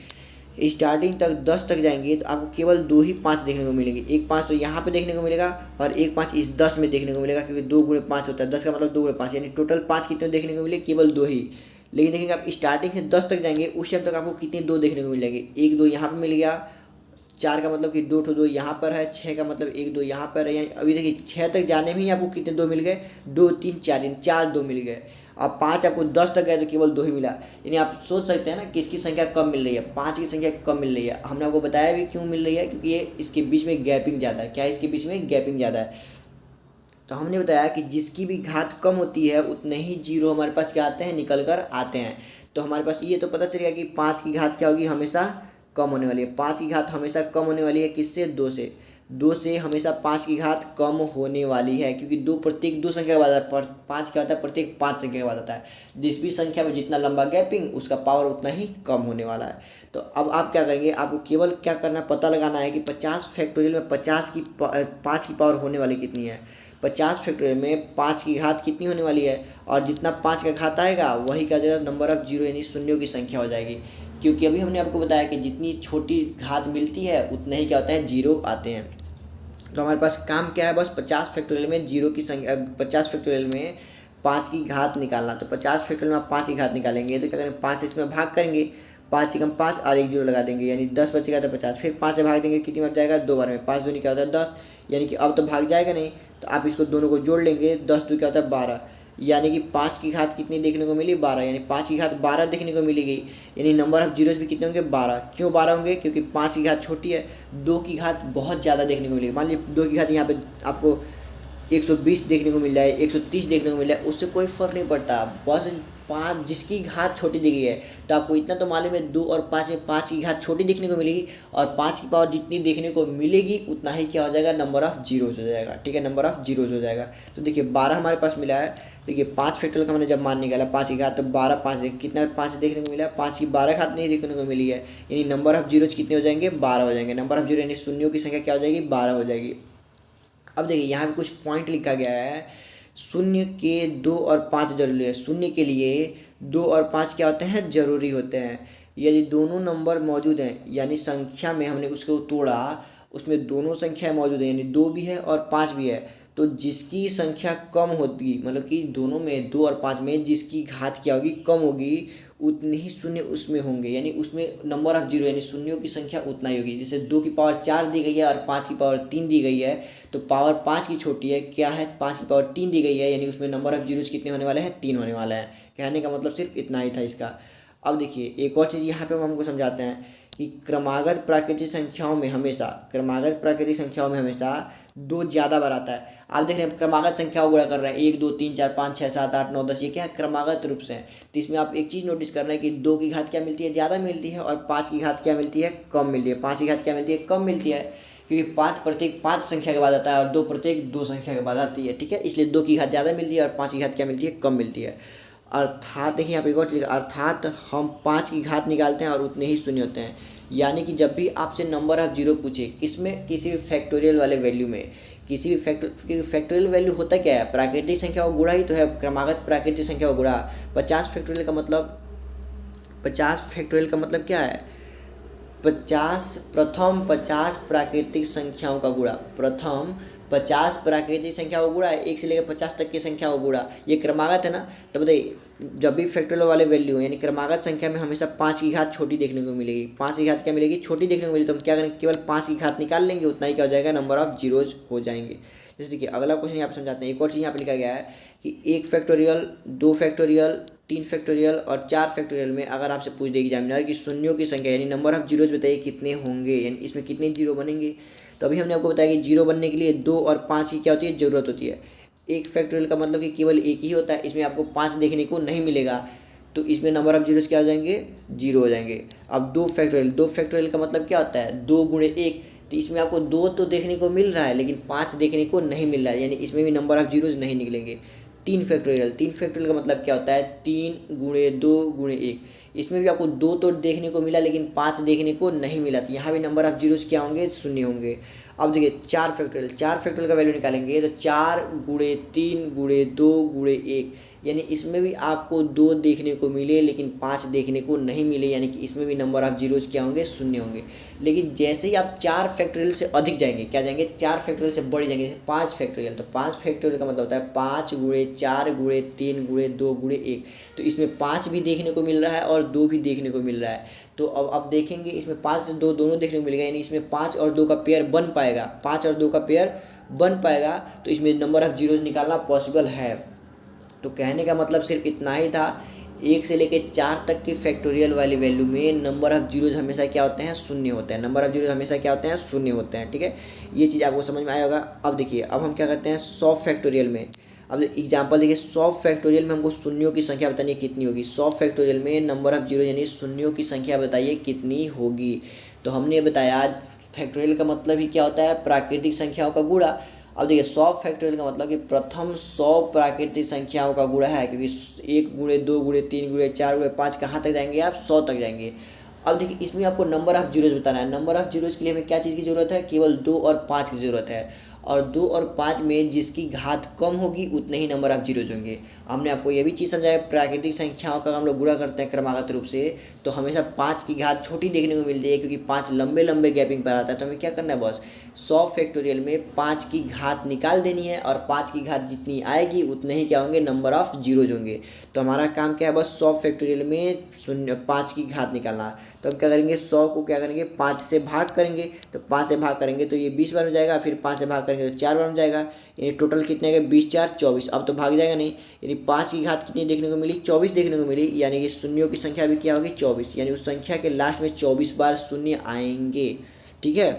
S1: स्टार्टिंग तक 10 तक जाएंगे तो आपको केवल 2 ही 5 देखने को मिलेंगे। एक 5 तो यहाँ पे देखने को मिलेगा और एक 5 इस 10 में देखने को मिलेगा, क्योंकि 2 × 5 होता है, 10 का मतलब 2 × 5, यानी टोटल 5 कितने देखने को मिले, केवल 2 ही। लेकिन देखेंगे आप स्टार्टिंग से 10 तक जाएंगे उस टाइम तक आपको कितने 2 देखने को मिलेंगे, 1 2 यहाँ पर मिल गया, 4 का मतलब कि 2 2 यहाँ पर है, 6 का मतलब 1 2 यहाँ पर है, यानी अभी देखिए 6 तक जाने में ही आपको कितने 2 मिल गए, 2 3 4, यानी 4 2 मिल गए। अब 5 आपको 10 तक गए तो केवल 2 ही मिला, यानी आप सोच सकते हैं ना कि इसकी संख्या कम मिल रही है, 5 की संख्या कम मिल रही है। हमने आपको बताया भी क्यों मिल रही है, क्योंकि ये इसके बीच में गैपिंग ज़्यादा है। क्या है, इसके बीच में गैपिंग ज़्यादा है। तो हमने बताया कि जिसकी भी घात कम होती है उतने ही जीरो हमारे पास क्या आते हैं, निकल कर आते हैं। तो हमारे पास ये तो पता चलेगा कि 5 की घात क्या होगी, हमेशा कम होने वाली है। 5 की घात हमेशा कम होने वाली है, किससे, 2 से। 2 से हमेशा 5 की घात कम होने वाली है, क्योंकि 2 प्रत्येक 2 संख्या के बाद आता है, 5 क्या होता है, प्रत्येक 5 संख्या के बाद आता है। जिस भी संख्या में जितना लंबा गैपिंग उसका पावर उतना ही कम होने वाला है। तो अब आप क्या करेंगे, आपको केवल क्या करना, पता लगाना है कि 50 फैक्टोरियल में 5 की पावर होने वाली कितनी है। 50 फैक्टोरियल में 5 की घात कितनी होने वाली है, और जितना 5 का घात आएगा वही क्या हो जाएगा, नंबर ऑफ जीरो, यानी शून्यों की संख्या हो जाएगी। क्योंकि अभी हमने आपको बताया कि जितनी छोटी घात मिलती है उतने ही क्या होता है, जीरो आते हैं। तो हमारे पास काम क्या है, बस 50 फैक्टोरियल में जीरो की संख्या, 50 फैक्टोरियल में 5 की घात निकालना। तो 50 फैक्टोरियल में आप 5 की घात निकालेंगे तो क्या करेंगे, 5 इसमें भाग करेंगे, 5 × 5 और 1 जीरो लगा देंगे, यानी 10 बचेगा तो 50, फिर 5 से भाग देंगे, कितनी बार जाएगा, 2 बार में, 5 दूनी क्या होता है 10, यानी कि अब तो भाग जाएगा नहीं, तो आप इसको दोनों को जोड़ लेंगे, 10 2 क्या होता है 12, यानी कि 5 की घात कितनी देखने को मिली, 12, यानी 5 की घात 12 देखने को मिलेगी। यानी नंबर ऑफ जीरोज भी कितने होंगे, 12। क्यों 12 होंगे, क्योंकि 5 की घात छोटी है, 2 की घात बहुत ज़्यादा देखने को मिलेगी। मान लीजिए 2 की घात यहाँ पे आपको 120 देखने को मिल जाए, 130 देखने को मिल जाए, उससे कोई फ़र्क नहीं पड़ता, बस 5 जिसकी घात छोटी दी गई है। तो आपको इतना तो मालूम है 2 और 5 में 5 की घात छोटी देखने को मिलेगी, और 5 की पावर जितनी देखने को मिलेगी उतना ही क्या हो जाएगा, नंबर ऑफ जीरोज हो जाएगा। ठीक है, नंबर ऑफ जीरोज हो जाएगा। तो देखिए 12 हमारे पास मिला है। देखिए 5 फैक्टोरियल का हमने जब मान निकाला 5 की घात, तो 12 5 कितना 5 देखने को मिला है, 5 की 12 घात नहीं देखने को मिली है, यानी नंबर ऑफ जीरोज कितने हो जाएंगे, 12 हो जाएंगे। नंबर ऑफ जीरो यानी शून्यों की संख्या क्या हो जाएगी, 12 हो जाएगी। अब देखिए यहाँ पे कुछ पॉइंट लिखा गया है, शून्य के 2 और 5 जरूरी है। शून्य के लिए 2 और 5 क्या होते हैं, जरूरी होते हैं। यदि दोनों नंबर मौजूद हैं, यानी संख्या में हमने उसको तोड़ा, उसमें दोनों संख्या मौजूद है, यानी 2 भी है और 5 भी है, तो जिसकी संख्या कम होगी, मतलब कि दोनों में 2 और 5 में जिसकी घात क्या होगी, कम होगी, उतने ही शून्य उसमें होंगे, यानी उसमें नंबर ऑफ जीरो यानी शून्यों की संख्या उतना ही होगी। जैसे 2 की पावर 4 दी गई है और 5 की पावर 3 दी गई है, तो पावर 5 की छोटी है, क्या है, 5 की पावर 3 दी गई है, यानी उसमें नंबर ऑफ जीरोज कितने होने वाले हैं, 3 होने वाले हैं। कहने का मतलब सिर्फ इतना ही था इसका। अब देखिए एक और चीज़ यहाँ पे हम हमको समझाते हैं कि क्रमागत प्राकृतिक संख्याओं में हमेशा 2 ज़्यादा बार आता है। आप देख रहे हैं क्रमागत संख्याओं गुणा कर रहे हैं, 1 2 3 4 5 6 7 8 9 10, ये क्या है, क्रमागत रूप से है। तो इसमें आप एक चीज़ नोटिस कर रहे हैं कि 2 की घात क्या मिलती है, ज़्यादा मिलती है, और 5 की घात क्या मिलती है, कम मिलती है। 5 की घात क्या मिलती है, कम मिलती है, क्योंकि 5 प्रत्येक 5 संख्या के बाद आता है और 2 प्रत्येक 2 संख्या के बाद आती है। ठीक है, इसलिए 2 की घात ज़्यादा मिलती है और 5 की घात क्या मिलती है, कम मिलती है। अर्थात देखिए यहाँ पे एक और चीज़, अर्थात हम 5 की घात निकालते हैं और उतने ही शून्य होते हैं। यानी कि जब भी आपसे नंबर ऑफ जीरो पूछे, किसमें, किसी भी फैक्टोरियल वाले वैल्यू में, किसी भी फैक्टोरियल वैल्यू होता क्या है, प्राकृतिक संख्या का गुणा ही तो है, क्रमागत प्राकृतिक संख्या का गुणा। 50 फैक्टोरियल का मतलब क्या है, 50 प्राकृतिक संख्याओं का गुणा, प्रथम 50 प्राकृतिक संख्या को गुणा, 1 से लेकर 50 तक की संख्या को गुणा, ये क्रमागत है ना। तो बताइए जब भी फैक्टोरियल वाले वैल्यू हो यानी क्रमागत संख्या में हमेशा 5 की घात छोटी देखने को मिलेगी। 5 की घात क्या मिलेगी? छोटी देखने को मिलेगी। तो हम क्या करेंगे, केवल 5 की घात निकाल लेंगे, उतना ही क्या हो जाएगा, नंबर ऑफ जीरोज हो जाएंगे। जैसे देखिए अगला क्वेश्चन यहाँ पे समझाते हैं। एक और चीज़ यहाँ पे लिखा गया है कि 1 फैक्टोरियल, 2 फैक्टोरियल, 3 फैक्टोरियल और 4 फैक्टोरियल में अगर आपसे पूछ देगी एग्जामिनर कि शून्यों की संख्या यानी नंबर ऑफ जीरोज बताइए कितने होंगे, यानी इसमें कितने जीरो बनेंगे। तो अभी हमने आपको बताया कि जीरो बनने के लिए 2 और 5 की क्या होती है, ज़रूरत होती है। 1 फैक्टोरियल का मतलब कि केवल एक ही होता है, इसमें आपको 5 देखने को नहीं मिलेगा, तो इसमें नंबर ऑफ जीरोज क्या हो जाएंगे, जीरो हो जाएंगे। अब 2 फैक्टोरियल, 2 फैक्टोरियल का मतलब क्या होता है, 2 गुणे 1, तो इसमें आपको 2 तो देखने को मिल रहा है लेकिन 5 देखने को नहीं मिल रहा है, यानी इसमें भी नंबर ऑफ जीरोज नहीं निकलेंगे। 3 फैक्टोरियल, 3 फैक्टोरियल का मतलब क्या होता है, 3 गुणे 2 गुणे 1, इसमें भी आपको 2 तो देखने को मिला लेकिन 5 देखने को नहीं मिला, तो यहाँ भी नंबर ऑफ जीरोज क्या होंगे, शून्य होंगे। अब देखिए 4 फैक्टोरियल, 4 फैक्टोरियल का वैल्यू निकालेंगे तो 4 गुणे 3 गुणे 2 गुणे 1, यानी इसमें भी आपको 2 देखने को मिले लेकिन 5 देखने को नहीं मिले, यानी कि इसमें भी नंबर ऑफ जीरोज क्या होंगे, शून्य होंगे। लेकिन जैसे ही आप 4 फैक्टोरियल से अधिक जाएंगे, क्या जाएंगे, 4 फैक्टोरियल से बढ़ जाएंगे, जैसे 5 फैक्टोरियल, तो 5 फैक्टोरियल का मतलब होता है 5 गुणे 4 गुणे 3 गुणे 2 गुणे 1, तो इसमें 5 भी देखने को मिल रहा है और 2 भी देखने को मिल रहा है। तो अब देखेंगे इसमें 5 से 2 दोनों देखने को मिलेगा, यानी इसमें 5 और 2 का पेयर बन पाएगा, 5 और 2 का पेयर बन पाएगा, तो इसमें नंबर ऑफ जीरोज निकालना पॉसिबल है। तो कहने का मतलब सिर्फ इतना ही था, 1 से लेकर 4 तक की फैक्टोरियल वाली वैल्यू में नंबर ऑफ जीरोज हमेशा क्या होते हैं, शून्य होते हैं। नंबर ऑफ जीरोज हमेशा क्या होते हैं, शून्य होते हैं। ठीक है, ये चीज़ आपको समझ में आया होगा। अब देखिए अब हम क्या करते हैं 100 फैक्टोरियल में। अब एग्जाम्पल देखिए 100 फैक्टोरियल में हमको शून्यों की संख्या बतानी है कितनी होगी। 100 फैक्टोरियल में नंबर ऑफ जीरो यानी शून्यों की संख्या बताइए कितनी होगी। तो हमने बताया फैक्टोरियल का मतलब ही क्या होता है, प्राकृतिक संख्याओं का गुणा। अब देखिए 100 फैक्टोरियल का मतलब कि प्रथम 100 प्राकृतिक संख्याओं का गुणा है, क्योंकि 1 गुणे 2 गुणे 3 गुणे 4 गुणे 5 कहाँ तक जाएंगे आप, 100 तक जाएंगे। अब देखिए इसमें आपको नंबर ऑफ जीरोज बताना है। नंबर ऑफ जीरोज के लिए हमें क्या चीज़ की ज़रूरत है, केवल 2 और 5 की ज़रूरत है, और 2 और 5 में जिसकी घात कम होगी उतने ही नंबर ऑफ जीरोज होंगे। हमने आपको ये भी चीज़ समझाया, प्राकृतिक संख्याओं का हम लोग गुणा करते हैं क्रमागत रूप से, तो हमेशा 5 की घात छोटी देखने को मिलती है, क्योंकि 5 लंबे लंबे गैपिंग पर आता है। तो हमें क्या करना है बस, 100 फैक्टोरियल में 5 की घात निकाल देनी है, और 5 की घात जितनी आएगी उतने ही क्या होंगे, नंबर ऑफ जीरोज होंगे। तो हमारा काम क्या है, बस 100 फैक्टोरियल में 5 की घात निकालना। तो हम क्या करेंगे, 100 को क्या करेंगे, 5 से भाग करेंगे, तो 5 से भाग करेंगे तो ये 20 बार में जाएगा, फिर 5 से भाग करेंगे तो 4 बार में जाएगा, यानी टोटल कितने गए, 20 4 24। अब तो भाग जाएगा नहीं, यानी 5 की घात कितनी देखने को मिली, 24 देखने को मिली, यानी कि शून्यों की संख्या भी क्या होगी, 24, यानी उस संख्या के लास्ट में 24 बार शून्य आएंगे। ठीक है,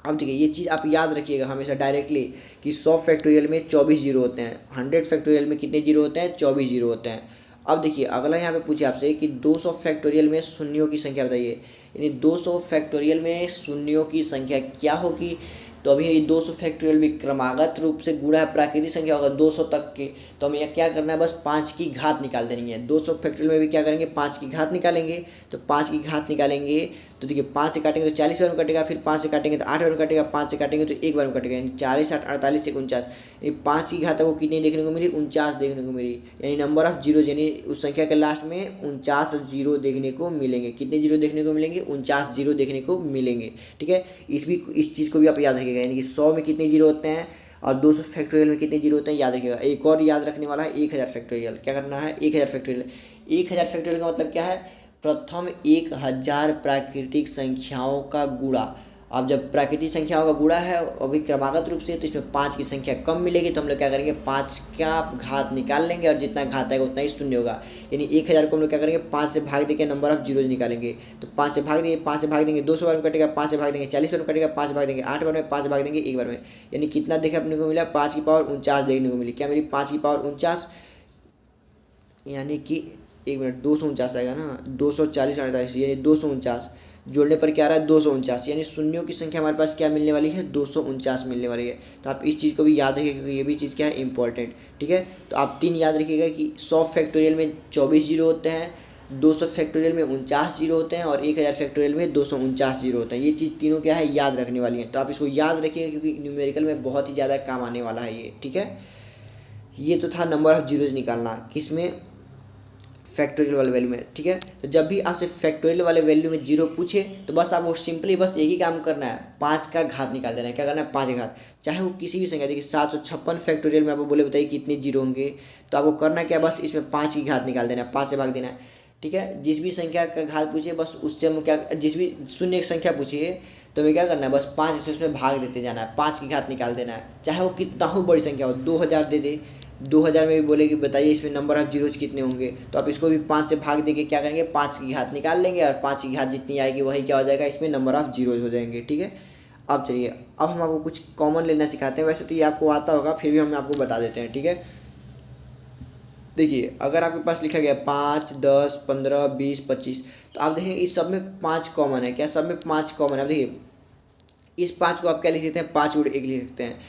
S1: अब देखिए ये चीज़ आप याद रखिएगा हमेशा डायरेक्टली कि 100 फैक्टोरियल में 24 जीरो होते हैं, 100 फैक्टोरियल में कितने जीरो होते हैं, 24 जीरो होते हैं। अब देखिए अगला यहाँ पे पूछे आपसे कि 200 फैक्टोरियल में शून्यों की संख्या बताइए, यानी 200 फैक्टोरियल में शून्यों की संख्या क्या होगी। तो अभी ये 200 फैक्टोरियल भी क्रमागत रूप से गुणा है, प्राकृतिक संख्या होगा 200 तक की, तो हमें यह क्या करना है, बस 5 की घात निकाल देनी है। 200 फैक्टोरियल में भी क्या करेंगे, 5 की घात निकालेंगे, तो 5 की घात निकालेंगे तो देखिए 5 से काटेंगे तो 40 बार में कटेगा, फिर 5 से काटेंगे तो 8 बार में कटेगा, 5 से काटेंगे तो 1 बार में कटेगा, यानी 40 8 48 से 49, यानी 5 की घात को कितनी देखने को मिली, 49 देखने को मिली, यानी नंबर ऑफ जीरो यानी उस संख्या के लास्ट में 49 जीरो देखने को मिलेंगे। कितने जीरो देखने को मिलेंगे, 49 जीरो देखने को मिलेंगे। ठीक है, इस चीज़ को भी आप याद रखिएगा, यानी कि 100 में कितने जीरो होते हैं और 200 फैक्टोरियल में कितने जीरो होते हैं, याद रखिएगा। एक और याद रखने वाला है 1000 फैक्टोरियल। क्या करना है, 1000 फैक्टोरियल। 1000 फैक्टोरियल का मतलब क्या है, प्रथम 1000 प्राकृतिक संख्याओं का गुणा। अब जब प्राकृतिक संख्याओं का गुणा है अभी क्रमागत रूप से, तो इसमें 5 की संख्या कम मिलेगी, तो हम लोग क्या करेंगे, 5 का घात निकाल लेंगे, और जितना घात आएगा उतना ही शून्य होगा। यानी 1000 को हम लोग क्या करेंगे, 5 से भाग देके नंबर ऑफ जीरोज निकालेंगे। तो 5 से भाग देंगे, 5 से भाग देंगे 200 बार में कटेगा, 5 से भाग देंगे 40 बार में कटेगा, 5 से भाग देंगे 8 बार में, 5 से भाग देंगे 1 बार में, यानी कितना देखे अपने को मिला, 5 की पावर 49 देखने को मिली। क्या मिली, 5 की पावर 49, यानी कि 1 मिनट 249 आएगा ना, 240 48, यानी 249 जोड़ने पर क्या आ रहा है, 249, यानी शून्यों की संख्या हमारे पास क्या मिलने वाली है, 249 मिलने वाली है। तो आप इस चीज़ को भी याद रखिएगा क्योंकि ये भी चीज़ क्या है, इंपॉर्टेंट। ठीक है, तो आप 3 याद रखिएगा कि 100 फैक्टोरियल में 24 जीरो होते हैं, 200 फैक्टोरियल में 49 जीरो होते हैं, और 1000 फैक्टोरियल में 249 जीरो होते हैं। ये चीज़ तीनों क्या है, याद रखने वाली है। तो आप इसको याद रखिएगा क्योंकि न्यूमेरिकल में बहुत ही ज़्यादा काम आने वाला है ये। ठीक है, ये तो था नंबर ऑफ जीरोज निकालना, किसमें, फैक्टोरियल वाले वैल्यू में, ठीक है। तो जब भी आपसे फैक्टोरियल वाले वैल्यू में जीरो पूछे तो बस आपको सिंपली बस एक ही काम करना है, 5 का घात निकाल देना है। क्या करना है, 5 का घात, चाहे वो किसी भी संख्या, देखिए 756 फैक्टोरियल में आपको बोले बताइए कितने जीरो होंगे, तो आपको करना क्या, बस इसमें 5 की घात निकाल देना है, 5 से भाग देना है, ठीक है। जिस भी संख्या का घात पूछिए बस उससे हम क्या, जिस भी शून्य एक संख्या पूछिए तो हमें क्या करना है, बस 5 से उसमें भाग देते जाना है, 5 की घात निकाल देना है, चाहे वो कितना हो बड़ी संख्या हो, 2000 दे दे, 2000 में भी बोले कि बताइए इसमें नंबर ऑफ जीरोज कितने होंगे, तो आप इसको भी 5 से भाग देके क्या करेंगे, 5 की घात निकाल लेंगे और 5 की घात जितनी आएगी वही क्या हो जाएगा, इसमें नंबर ऑफ जीरोज हो जाएंगे, ठीक है। अब चलिए अब हम आपको कुछ कॉमन लेना सिखाते हैं, वैसे तो ये आपको आता होगा फिर भी हम आपको बता देते हैं, ठीक है। देखिए अगर आपके पास लिखा गया 5, 10, 15, 20, 25, तो आप देखेंगे इस सब में 5 कॉमन है, क्या सब में 5 कॉमन है। अब देखिए इस 5 को आप क्या लिख सकते हैं, 5 गुणे 1 लिख सकते हैं,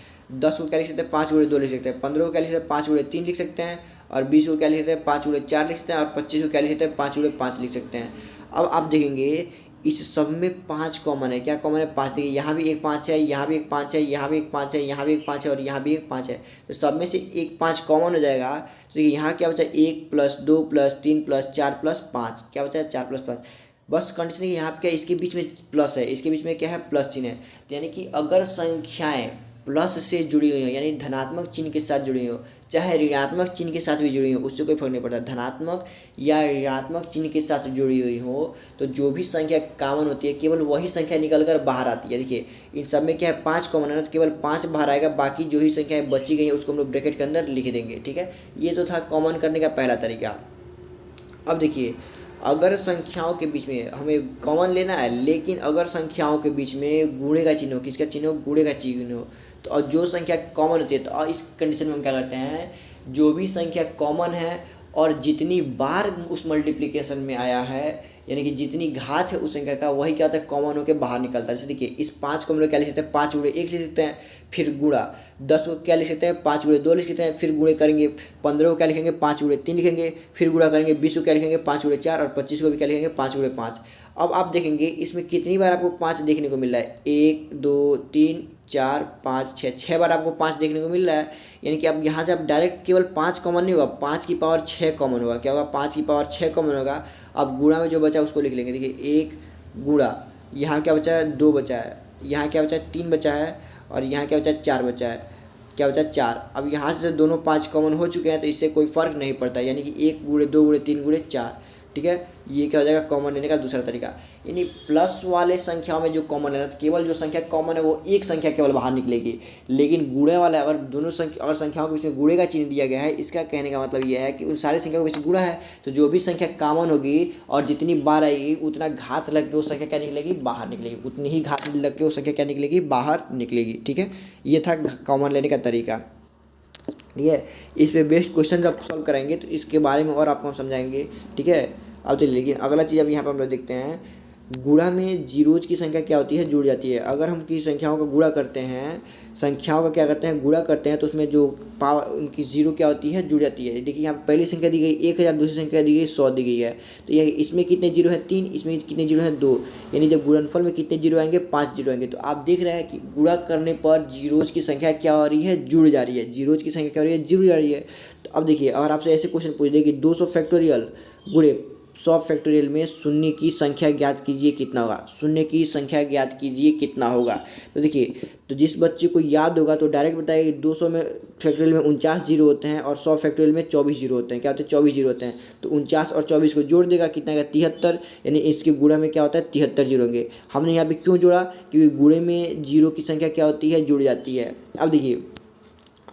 S1: 10 को क्या लिख सकते हैं, 5 गुणे 2 लिख सकते हैं, 15 को क्या लिख सकते हैं, 5 गुणे 3 लिख सकते हैं, और 20 को क्या लिख सकते हैं, 5 गुणे 4 लिख सकते हैं, और 25 को क्या लिख सकते हैं, 5 गुणे 5 लिख सकते हैं। अब आप देखेंगे इस सब में 5 कॉमन है, क्या कॉमन है, 5। देखिए यहाँ भी एक 5 है, यहाँ भी एक 5 है, यहाँ भी एक 5 है, यहाँ भी एक 5 है और यहाँ भी एक 5 है, तो सब में से एक 5 कॉमन हो जाएगा। तो देखिए यहाँ क्या बचा, 1 + 2 + 3 + 4 + 5, क्या बचा है, 4 + 5। बस कंडीशन है कि यहाँ पे क्या, इसके बीच में प्लस है, इसके बीच में क्या है, प्लस चिन्ह है, तो यानी कि अगर संख्याएं प्लस से जुड़ी हुई हो, यानी धनात्मक चिन्ह के साथ जुड़ी हो, चाहे ऋणात्मक चिन्ह के साथ भी जुड़ी हो, उससे कोई फर्क नहीं पड़ता, धनात्मक या ऋणात्मक चिन्ह के साथ जुड़ी हुई हो, तो जो भी संख्या कॉमन होती है केवल वही संख्या निकल कर बाहर आती है। देखिए इन सब में क्या है, 5 कॉमन है ना, तो केवल 5 बाहर आएगा, बाकी जो ही संख्याएं बची गई है उसको हम लोग ब्रैकेट के अंदर लिख देंगे, ठीक है। ये तो था कॉमन करने का पहला तरीका। अब देखिए अगर संख्याओं के बीच में हमें कॉमन लेना है, लेकिन अगर संख्याओं के बीच में गुणे का चिन्ह हो, किसका चिन्ह हो, गुणे का चिन्ह हो, तो और जो संख्या कॉमन होती है, तो इस कंडीशन में हम क्या करते हैं, जो भी संख्या कॉमन है और जितनी बार उस मल्टीप्लिकेशन में आया है, यानी कि जितनी घात है उस संख्या का, वही क्या होता है, कॉमन होकर बाहर निकलता है। जैसे देखिए इस 5 को हम लोग क्या लिख सकते हैं, 5 गुणे 1 लिख सकते हैं, फिर गुणा 10 को क्या लिख सकते हैं, 5 गुणे 2 लिख सकते हैं, फिर गुणे करेंगे 15 को क्या लिखेंगे, 5 गुणे 3 लिखेंगे, फिर गुणा करेंगे 20 को क्या लिखेंगे, 5 गुणे 4, और 25 को भी क्या लिखेंगे, 5 गुणे 5। अब आप देखेंगे इसमें कितनी बार आपको 5 देखने को मिल रहा है, 1, 2, 3, 4, 5, 6, 6 बार आपको 5 देखने को मिल रहा है। यानी कि अब यहाँ से आप डायरेक्ट केवल 5 कॉमन नहीं होगा, 5 की पावर 6 कॉमन होगा, क्या होगा, 5 की पावर 6 कॉमन होगा। अब गुणा में जो बचा उसको लिख लेंगे, देखिए 1 गुणा, यहाँ क्या बचा है, 2 बचा है, यहाँ क्या बचा है, 3 बचा है, और यहाँ क्या बचा है, 4 बचा है, क्या बचा है, 4। अब यहाँ से दोनों 5 कॉमन हो चुके हैं, तो इससे कोई फर्क नहीं पड़ता, यानी कि 1 गुणे 2 गुणे 3 गुणे 4, ठीक है। ये क्या हो जाएगा, कॉमन लेने का दूसरा तरीका। यानी प्लस वाले संख्याओं में जो कॉमन है ना, तो केवल जो संख्या कॉमन है वो एक संख्या केवल बाहर निकलेगी, लेकिन गुणे वाला अगर दोनों संख्या, अगर संख्याओं के बीच में गुणे का चिन्ह दिया गया है, इसका कहने का मतलब ये है कि उन सारी संख्याओं के बीच गुणा है, तो जो भी संख्या कॉमन होगी और जितनी बार आएगी उतना घात लग के वो संख्या क्या निकलेगी, बाहर निकलेगी, उतनी ही घात लग के वो संख्या क्या निकलेगी, बाहर निकलेगी, ठीक है। ये था कॉमन लेने का तरीका, ठीक है। इस पे बेस्ड क्वेश्चन जब सॉल्व कराएंगे तो इसके बारे में और आपको हम समझाएंगे, ठीक है। अब चलिए, लेकिन अगला चीज़ अब यहाँ पर हम लोग देखते हैं, गुणा में जीरोज की संख्या क्या होती है, जुड़ जाती है। अगर हम किसी संख्याओं का गुणा करते हैं, संख्याओं का क्या करते हैं, गुणा करते हैं, तो उसमें जो पावर उनकी जीरो क्या होती है, जुड़ जाती है। देखिए यहाँ पहली संख्या दी गई 1000, दूसरी संख्या दी गई 100 दी गई है, तो ये इसमें कितने जीरो हैं, 3, इसमें कितने जीरो हैं, 2, यानी जब गुणनफल में कितने जीरो आएंगे, 5 जीरो आएंगे। तो आप देख रहे हैं कि गुणा करने पर जीरोज की संख्या क्या हो रही है, जुड़ जा रही है, जीरोज की संख्या क्या हो रही है, जुड़ जा रही है। तो अब देखिए अगर आपसे ऐसे क्वेश्चन पूछ दे कि 200 फैक्टोरियल गुणे 100 फैक्टोरियल में शून्य की संख्या ज्ञात कीजिए कितना होगा, शून्य की संख्या ज्ञात कीजिए कितना होगा। तो देखिए, तो जिस बच्चे को याद होगा तो डायरेक्ट बताइए कि 200 में फैक्टोरियल में 49 जीरो होते हैं और 100 फैक्टोरियल में 24 जीरो होते हैं, क्या होते हैं, 24 जीरो होते हैं। तो 49 और 24 को जोड़ देगा, कितना का 73, यानी इसके गुणा में क्या होता है, 73 जीरो होंगे। हमने यहाँ पे क्यों जोड़ा, क्योंकि गुणे में जीरो की संख्या क्या होती है, जुड़ जाती है। अब देखिए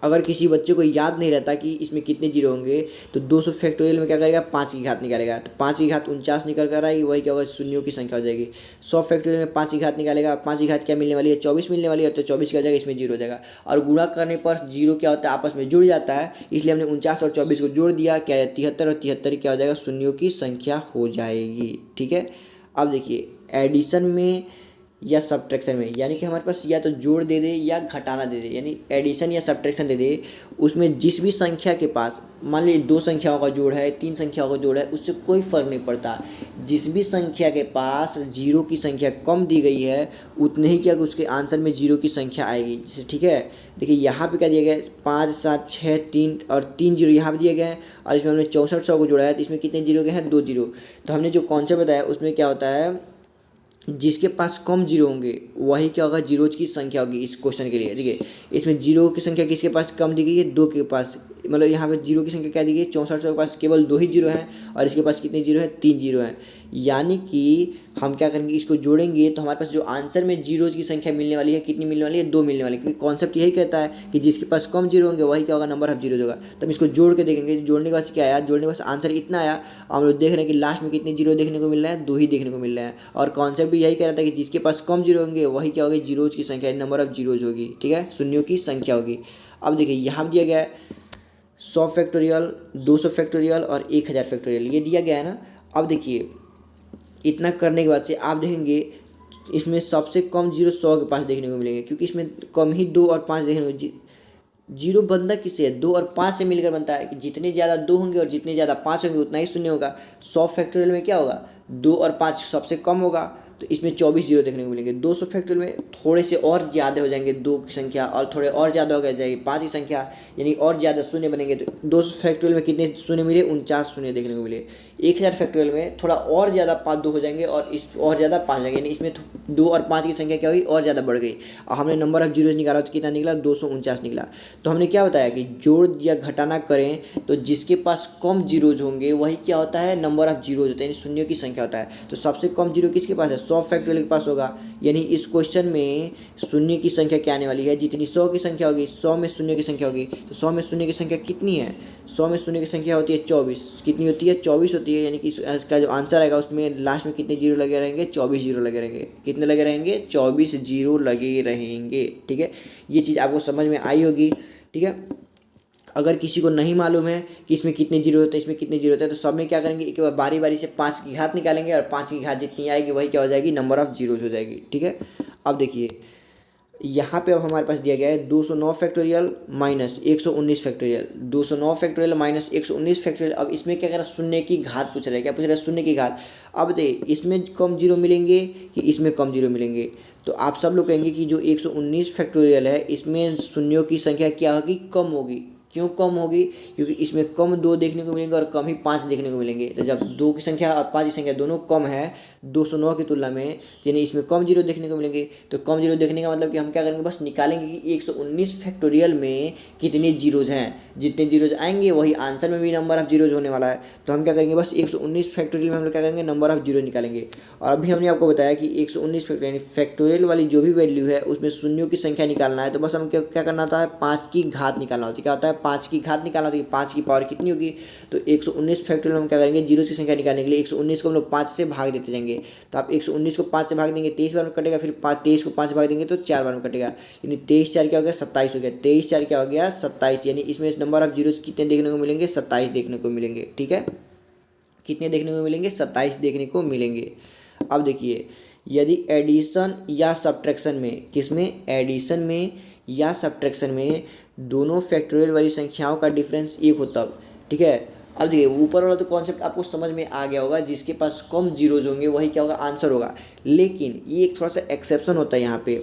S1: अगर किसी बच्चे को याद नहीं रहता कि इसमें कितने जीरो होंगे, तो 200 फैक्टोरियल में क्या करेगा, 5 की घात निकालेगा, तो 5 की घात 49 निकल कर आएगी, वही क्या होगा, शून्यों की संख्या हो जाएगी। 100 फैक्टोरियल में 5 की घात निकालेगा, 5 की घात क्या मिलने वाली है, 24 मिलने वाली है, तो 24 क्या हो जाएगा, इसमें जीरो हो जाएगा। और गुणा करने पर जीरो क्या होता है, आपस में जुड़ जाता है, इसलिए हमने 49 और 24 को जोड़ दिया, क्या है 73, और 73 क्या हो जाएगा, शून्यों की संख्या हो जाएगी, ठीक है। अब देखिए एडिशन में या सब्ट्रैक्शन में, यानी कि हमारे पास या तो जोड़ दे दे या घटाना दे दे, यानी एडिशन या सब्ट्रैक्शन दे दे, उसमें जिस भी संख्या के पास, मान लीजिए 2 संख्याओं का जोड़ है, 3 संख्याओं का जोड़ है, उससे कोई फ़र्क नहीं पड़ता, जिस भी संख्या के पास जीरो की संख्या कम दी गई है उतने ही क्या उसके आंसर में जीरो की संख्या आएगी। जैसे ठीक है, देखिए यहाँ पे क्या दिया गया है 5 7 6 3 और 3 जीरो यहाँ पे दिए गए हैं, और इसमें हमने 6400 को जोड़ा है तो इसमें कितने जीरो गए हैं 2 जीरो। तो हमने जो कॉन्सेप्ट बताया उसमें क्या होता है, जिसके पास कम जीरो होंगे वही क्या होगा जीरोज की संख्या होगी इस क्वेश्चन के लिए। देखिए इसमें जीरो की संख्या किसके पास कम दी गई है, 2 के पास, मतलब यहाँ पे जीरो की संख्या क्या दी गई है 6400 के पास केवल 2 ही जीरो हैं, और इसके पास कितने जीरो हैं 3 जीरो हैं। यानी कि हम क्या करेंगे, इसको जोड़ेंगे तो हमारे पास जो आंसर में जीरोज की संख्या मिलने वाली है कितनी मिलने वाली है 2 मिलने वाली है, क्योंकि कॉन्सेप्ट यही कहता है कि जिसके पास कम जीरो होंगे वही क्या होगा नंबर ऑफ जीरोज होगा। तो हम इसको जोड़ के देखेंगे, जोड़ने के बाद क्या आया, जोड़ने के बाद आंसर इतना आया, हम लोग देख रहे हैं कि लास्ट में कितने जीरो देखने को मिल रहा है 2 ही देखने को मिल रहा है, और कॉन्सेप्ट भी यही कह रहा था कि जिसके पास कम जीरो होंगे वही क्या होगी जीरोज की संख्या, नंबर ऑफ जीरोज होगी, ठीक है, शून्यों की संख्या होगी। अब देखिए यहाँ दिया गया है 100 फैक्टोरियल, 200 फैक्टोरियल और 1000 फैक्टोरियल, ये दिया गया है ना। अब देखिए इतना करने के बाद से आप देखेंगे इसमें सबसे कम जीरो 100 के पास देखने को मिलेंगे, क्योंकि इसमें कम ही 2 और 5 देखने को, जीरो बनता किससे है 2 और 5 से मिलकर बनता है, कि जितने ज़्यादा 2 होंगे और जितने ज़्यादा 5 होंगे उतना ही शून्य होगा। 100 फैक्टोरियल में क्या होगा 2 और 5 सबसे कम होगा, तो इसमें 24 जीरो देखने को मिलेंगे। 200 फैक्टोरियल में थोड़े से और ज़्यादा हो जाएंगे 2 की संख्या, और थोड़े और ज़्यादा हो जाएगी 5 की संख्या, यानी और ज़्यादा शून्य बनेंगे। तो 200 फैक्टोरियल में कितने शून्य मिले 49 शून्य देखने को मिले। 1000 फैक्टोरियल में थोड़ा और ज़्यादा 5 2 हो जाएंगे और इस और ज़्यादा 5 हो जाएंगे, यानी इसमें 2 और 5 की संख्या क्या हुई और ज़्यादा बढ़ गई, और हमने नंबर ऑफ जीरोज निकाला तो कितना निकला 249 निकला। तो हमने क्या बताया कि जोड़ या घटाना करें तो जिसके पास कम जीरोज होंगे वही क्या होता है नंबर ऑफ जीरोज होता है, यानी शून्यों की संख्या होता है। तो सबसे कम जीरो किसके पास है 100 फैक्टोरियल के पास होगा, यानी इस क्वेश्चन में शून्य की संख्या क्या आने वाली है, जितनी 100 की संख्या होगी 100 में शून्य की संख्या होगी, तो 100 में शून्य की संख्या कितनी है 100 में शून्य की संख्या होती है 24, कितनी होती है 24 होती है, यानी कि इसका जो आंसर आएगा उसमें लास्ट में कितने जीरो लगे रहेंगे 24 जीरो लगे रहेंगे, कितने लगे रहेंगे 24 जीरो लगे रहेंगे, ठीक है। ये चीज़ आपको समझ में आई होगी, ठीक है। अगर किसी को नहीं मालूम है कि इसमें कितने जीरो होते हैं इसमें कितने जीरो होते हैं, तो सब में क्या करेंगे एक बार बारी बारी से 5 की घात निकालेंगे, और 5 की घात जितनी आएगी वही क्या हो जाएगी नंबर ऑफ जीरोज हो जाएगी, ठीक है। अब देखिए यहाँ पे अब हमारे पास दिया गया है 209 factorial minus 119 factorial, 209 factorial minus 119 factorial. अब इसमें क्या कर रहा है शून्य की घात पूछ रहा है, क्या पूछ रहा है शून्य की घात। अब देखिए इसमें कम जीरो मिलेंगे कि इसमें कम जीरो मिलेंगे, तो आप सब लोग कहेंगे कि जो 119 फैक्टोरियल है इसमें शून्यों की संख्या क्या होगी कम होगी। क्यों कम होगी, क्योंकि इसमें कम 2 देखने को मिलेंगे और कम ही 5 देखने को मिलेंगे। तो जब 2 की संख्या और 5 की संख्या दोनों कम है 209 की तुलना में, यानी इसमें कम जीरो देखने को मिलेंगे। तो कम जीरो देखने का मतलब कि हम क्या करेंगे बस निकालेंगे कि 119 फैक्टोरियल में कितने जीरोज हैं, जितने जीरोज आएंगे वही आंसर में भी नंबर ऑफ जीरोज होने वाला है। तो हम क्या करेंगे बस 119 फैक्टोरियल में हम लोग क्या करेंगे नंबर ऑफ जीरो निकालेंगे। और अभी हमने आपको बताया कि 119 फैक्टोरियल यानी फैक्टोरियल वाली जो भी वैल्यू है उसमें शून्यों की संख्या निकालना है, तो बस हम क्या करना होता है 5 की घात निकालना होती है। क्या होता है 5 की घात निकालना होती है, 5 की पावर कितनी होगी। तो 119 फैक्टोरियल में हम क्या करेंगे जीरो की संख्या निकालने के लिए 119 को हम लोग 5 से भाग देते जाएंगे। तो आप 119 को 5 से भाग देंगे 23 बार में कटेगा, फिर 23 को 5 से भाग देंगे तो 4 बार में कटेगा, यानी 23 4 क्या हो गया 27 हो गया, 23 4 क्या हो गया 27, यानी इसमें नंबर ऑफ जीरोज कितने देखने को मिलेंगे 27 देखने को मिलेंगे, ठीक है। कितने देखने को मिलेंगे 27 देखने को मिलेंगे। अब देखिए यदि एडिशन या सब्ट्रैक्शन में, किसमें एडिशन में या सब्ट्रैक्शन में दोनों फैक्टोरियल वाली संख्याओं का डिफरेंस एक हो तब, ठीक है। अब देखिए ऊपर वाला तो कॉन्सेप्ट आपको समझ में आ गया होगा, जिसके पास कम जीरोज होंगे वही क्या होगा आंसर होगा। लेकिन ये एक थोड़ा सा एक्सेप्शन होता है, यहाँ पे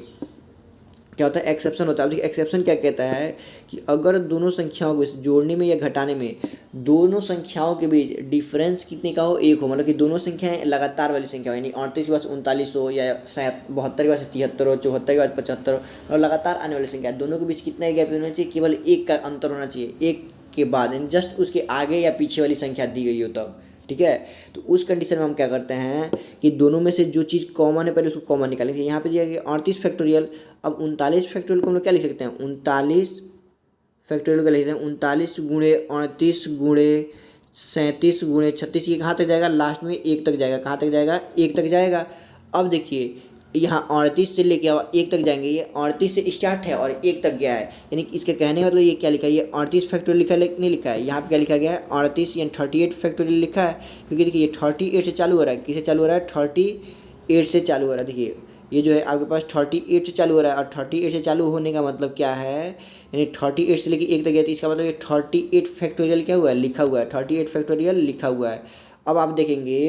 S1: क्या होता है एक्सेप्शन होता है। अब देखिए एक्सेप्शन क्या कहता है कि अगर दोनों संख्याओं को जोड़ने में या घटाने में दोनों संख्याओं के बीच डिफरेंस कितने का हो एक हो, मतलब कि दोनों संख्याएं लगातार वाली संख्या हो, यानी 38 के बाद 39 हो या 72 के बाद 73 हो, 74 के बाद 75 हो, और लगातार आने वाली संख्या दोनों के बीच कितना गैप होना चाहिए केवल एक का अंतर होना चाहिए, एक के बाद यानी जस्ट उसके आगे या पीछे वाली संख्या दी गई हो तब, ठीक है। तो उस कंडीशन में हम क्या करते हैं कि दोनों में से जो चीज़ कॉमन है पहले उसको कॉमन निकालेंगे। यहाँ पे दिया गया 38 फैक्टोरियल, अब 39 फैक्टोरियल को हम लोग क्या लिख सकते हैं 39 फैक्टोरियल का लिखते हैं 39 गुणे 38 गुणे 37 गुणे 36, ये कहाँ तक जाएगा लास्ट में एक तक जाएगा, कहाँ तक जाएगा एक तक जाएगा। अब देखिए यहाँ 38 से लेके एक तक जाएंगे, ये 38 से स्टार्ट है और एक तक गया है, यानी इसके कहने का मतलब ये क्या लिखा है ये 38 फैक्टोरियल लिखा नहीं लिखा है, यहाँ पे क्या लिखा गया है 38 यानी 38 फैक्टोरियल लिखा है, क्योंकि देखिए ये 38 से चालू हो रहा है, किससे चालू हो रहा है 38 से चालू हो रहा है। देखिए ये जो है आपके पास 38 से चालू हो रहा है, और 38 से चालू होने का मतलब क्या है, यानी 38 से लेके 1 तक गया, तो इसका मतलब ये 38 फैक्टोरियल क्या हुआ है, लिखा हुआ है, 38 फैक्टोरियल लिखा हुआ है। अब आप देखेंगे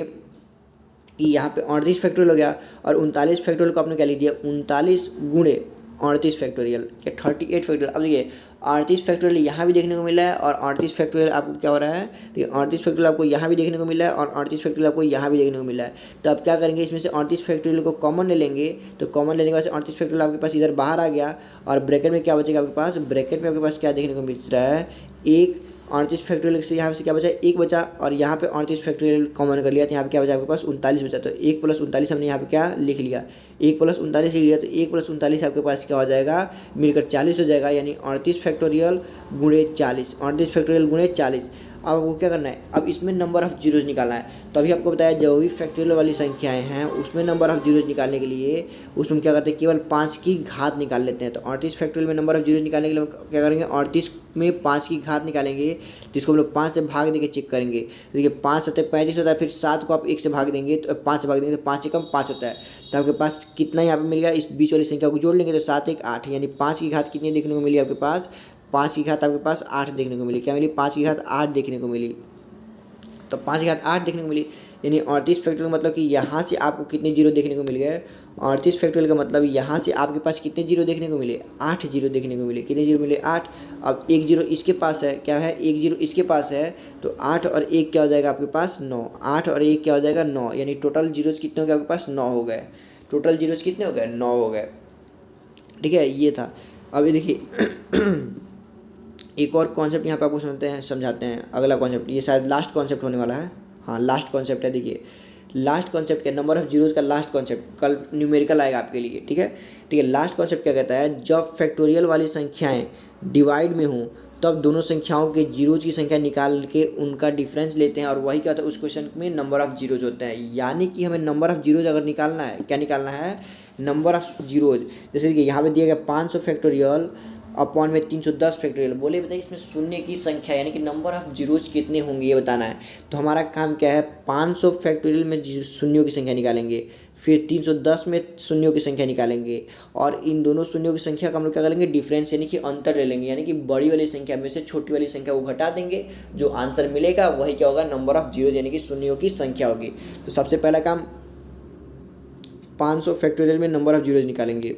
S1: कि यहाँ पे 38 फैक्टोरियल हो गया, और 39 फैक्टोरियल को आपने क्या लिख दिया, 39 गुणे 38 फैक्टोरियल, क्या 38 फैक्टोरियल। अब देखिए 38 फैक्टोरियल यहाँ भी देखने को मिला है, और 38 फैक्टोरियल आपको क्या हो रहा है, देखिए 38 फैक्टोरियल आपको यहाँ भी देखने को मिला है, और 38 फैक्टोरियल आपको यहाँ भी देखने को मिला है। तो आप क्या करेंगे, इसमें से 38 फैक्टोरियल को कॉमन ले लेंगे, तो कॉमन लेने के बाद 38 फैक्टोरियल आपके पास इधर बाहर आ गया, और ब्रैकेट में क्या बचेगा आपके पास, ब्रैकेट में आपके पास क्या देखने को मिल रहा है, एक 38 फैक्टोरियल से यहाँ से क्या बचा, एक बचा, और यहाँ पे 38 फैक्टोरियल कॉमन कर लिया, तो यहाँ पे क्या बचा आपके पास 39 बचा। तो 1 + 39 हमने यहाँ पे क्या लिख लिया, 1 + 39 लिख लिया, तो 1 + 39 आपके पास क्या हो जाएगा, मिलकर 40 हो जाएगा, यानी 38 फैक्टोरियल गुणे 40, 38 फैक्टोरियल गुणे 40। अब आपको क्या करना है, अब इसमें नंबर ऑफ जीरोज निकालना है। तो अभी आपको बताया जो भी फैक्टोरियल वाली संख्याएं हैं उसमें नंबर ऑफ जीरोज निकालने के लिए उसमें क्या करते हैं, केवल 5 की घात निकाल लेते हैं। तो 38 फैक्टोरियल में नंबर ऑफ जीरोज निकालने के लिए हम क्या करेंगे, 38 में 5 की घात निकालेंगे, तो इसको हम लोग 5 से भाग देके चेक करेंगे। तो देखिए 5 7 35 होता है, फिर 7 को आप 1 से भाग देंगे, तो 5 से भाग देंगे तो 5 से कम 5 होता है। तो आपके पास कितना यहाँ पे मिल गया, इस बीच वाली संख्या को जोड़ लेंगे तो 7 1 8, यानी 5 की घात कितनी देखने को मिली आपके पास, 5 की घात आपके पास 8 देखने को मिली। क्या मिली, 5 की घात 8 देखने को मिली। तो 5 की घात 8 देखने को मिली, यानी 38 फैक्टोरियल मतलब कि यहाँ से आपको कितने जीरो देखने को मिल गए, 38 फैक्टोरियल का मतलब यहाँ से आपके पास कितने जीरो देखने को मिले, 8 जीरो देखने को मिले। कितने जीरो मिले, 8। अब एक जीरो इसके पास है, क्या है, एक जीरो इसके पास है, तो 8 और 1 क्या हो जाएगा आपके पास 9, 8 और 1 क्या हो जाएगा 9, यानी टोटल जीरोज कितने हो गए आपके पास 9 हो गए, टोटल जीरोज कितने हो गए 9 हो गए। ठीक है, ये था। अब ये देखिए एक और कॉन्सेप्ट यहाँ पे आपको समझाते हैं अगला कॉन्सेप्ट, ये शायद लास्ट कॉन्सेप्ट होने वाला है, हाँ लास्ट कॉन्सेप्ट है। देखिए लास्ट कॉन्सेप्ट क्या, नंबर ऑफ जीरोज का लास्ट कॉन्सेप्ट, कल न्यूमेरिकल आएगा आपके लिए। ठीक है, ठीक है, लास्ट कॉन्सेप्ट क्या कहता है, जब फैक्टोरियल वाली संख्याएं डिवाइड में हों तब दोनों संख्याओं के जीरोज की संख्या निकाल के उनका डिफरेंस लेते हैं, और वही क्या होता है उस क्वेश्चन में नंबर ऑफ जीरोज होते हैं। यानी कि हमें नंबर ऑफ जीरोज अगर निकालना है, क्या निकालना है, नंबर ऑफ जीरोज। जैसे कि यहाँ पे दिया गया 500 फैक्टोरियल अपॉन में 310 फैक्टोरियल, बोले बताइए इसमें शून्य की संख्या यानी कि नंबर ऑफ जीरोज कितने होंगे ये बताना है। तो हमारा काम क्या है, 500 फैक्टोरियल में शून्यों की संख्या निकालेंगे, फिर 310 में शून्यों की संख्या निकालेंगे, और इन दोनों शून्यों की संख्या का हम लोग क्या करेंगे, डिफरेंस यानी कि अंतर ले लेंगे, यानी कि बड़ी वाली संख्या में से छोटी वाली संख्या को घटा देंगे, जो आंसर मिलेगा वही क्या होगा, नंबर ऑफ जीरोज यानी कि शून्यों की संख्या होगी। तो सबसे पहला काम 500 फैक्टोरियल में नंबर ऑफ जीरोज निकालेंगे,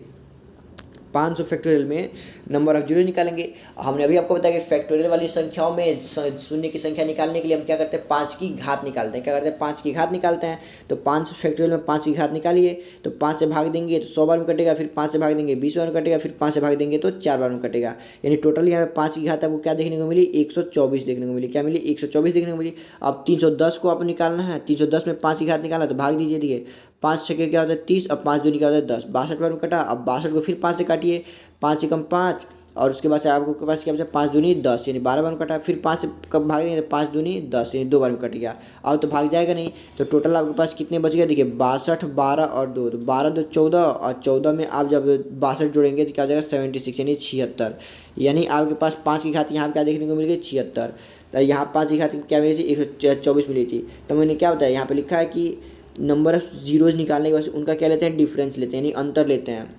S1: 500 फैक्टोरियल में नंबर ऑफ जीरो निकालेंगे। हमने अभी आपको बताया कि फैक्टोरियल वाली संख्याओं में शून्य की संख्या निकालने के लिए हम क्या करते हैं, 5 की घात निकालते हैं। क्या करते हैं, 5 की घात निकालते हैं। तो 5 फैक्टोरियल में 5 की घात निकालिए, तो 5 से भाग देंगे तो 100 बार में कटेगा, फिर 5 से भाग देंगे 20 बार में कटेगा, फिर 5 से भाग देंगे तो 4 बार में कटेगा। यानी टोटल यहाँ पे 5 की घात आपको क्या देखने को मिली, 124 देखने को मिली। क्या मिली, 124 देखने को मिली। अब 310 को आपको निकालना है, 310 में 5 की घात निकालना तो भाग दीजिए। देखिए 5 छक्के क्या होता है 30, अब 5 दूनी क्या होता है 10, 62 बार में कटा। अब 62 को फिर 5 से काटिए, 5 से कम 5, और उसके बाद से आपको के पास क्या बचा, 5 दूनी 10 यानी 12 बार में कटा। फिर 5 से कब भागेंगे तो 5 दूनी 10 यानी 2 बार में कट गया। अब तो भाग जाएगा नहीं, तो टोटल आपके पास कितने बच गए, देखिए 62, 12 और 2, तो 12 2 14, और 14 में आप जब 62 जोड़ेंगे तो क्या हो जाएगा 76 यानी 76। यानी आपके पास 5 की घात यहाँ क्या देखने को मिल गई 76। तो यहाँ 5 की घात क्या मिली थी, 124 मिली थी। तो मैंने क्या बताया, यहाँ पर लिखा है कि नंबर ऑफ जीरोज निकालने के बाद उनका क्या लेते हैं, डिफरेंस लेते हैं, यानी अंतर लेते हैं।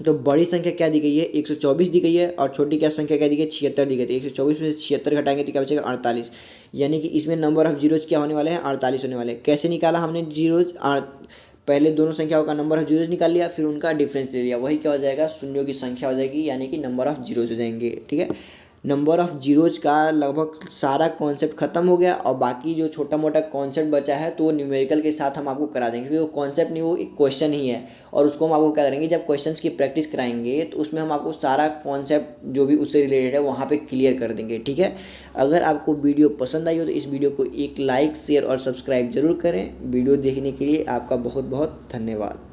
S1: तो बड़ी संख्या क्या दी गई है 124 दी गई है, और छोटी क्या संख्या क्या दी गई 76 दी गई थी। 124 में से 76 घटाएंगे तो क्या बचेगा 48, यानी कि इसमें नंबर ऑफ जीरोज क्या होने वाले हैं 48 होने वाले हैं। कैसे निकाला हमने जीरोज, पहले दोनों संख्याओं का नंबर ऑफ जीरोज निकाल लिया, फिर उनका डिफरेंस ले लिया, वही क्या हो जाएगा शून्यों की संख्या हो जाएगी, यानी कि नंबर ऑफ जीरोज हो जाएंगे। ठीक है, नंबर ऑफ जीरोज का लगभग सारा कॉन्सेप्ट खत्म हो गया, और बाकी जो छोटा मोटा कॉन्सेप्ट बचा है तो वो न्यूमेरिकल के साथ हम आपको करा देंगे, क्योंकि वो कॉन्सेप्ट नहीं, वो एक क्वेश्चन ही है। और उसको हम आपको क्या करेंगे, जब क्वेश्चंस की प्रैक्टिस कराएंगे तो उसमें हम आपको सारा कॉन्सेप्ट जो भी उससे रिलेटेड है वहाँ पे क्लियर कर देंगे। ठीक है, अगर आपको वीडियो पसंद आई हो तो इस वीडियो को एक लाइक शेयर और सब्सक्राइब जरूर करें। वीडियो देखने के लिए आपका बहुत बहुत धन्यवाद।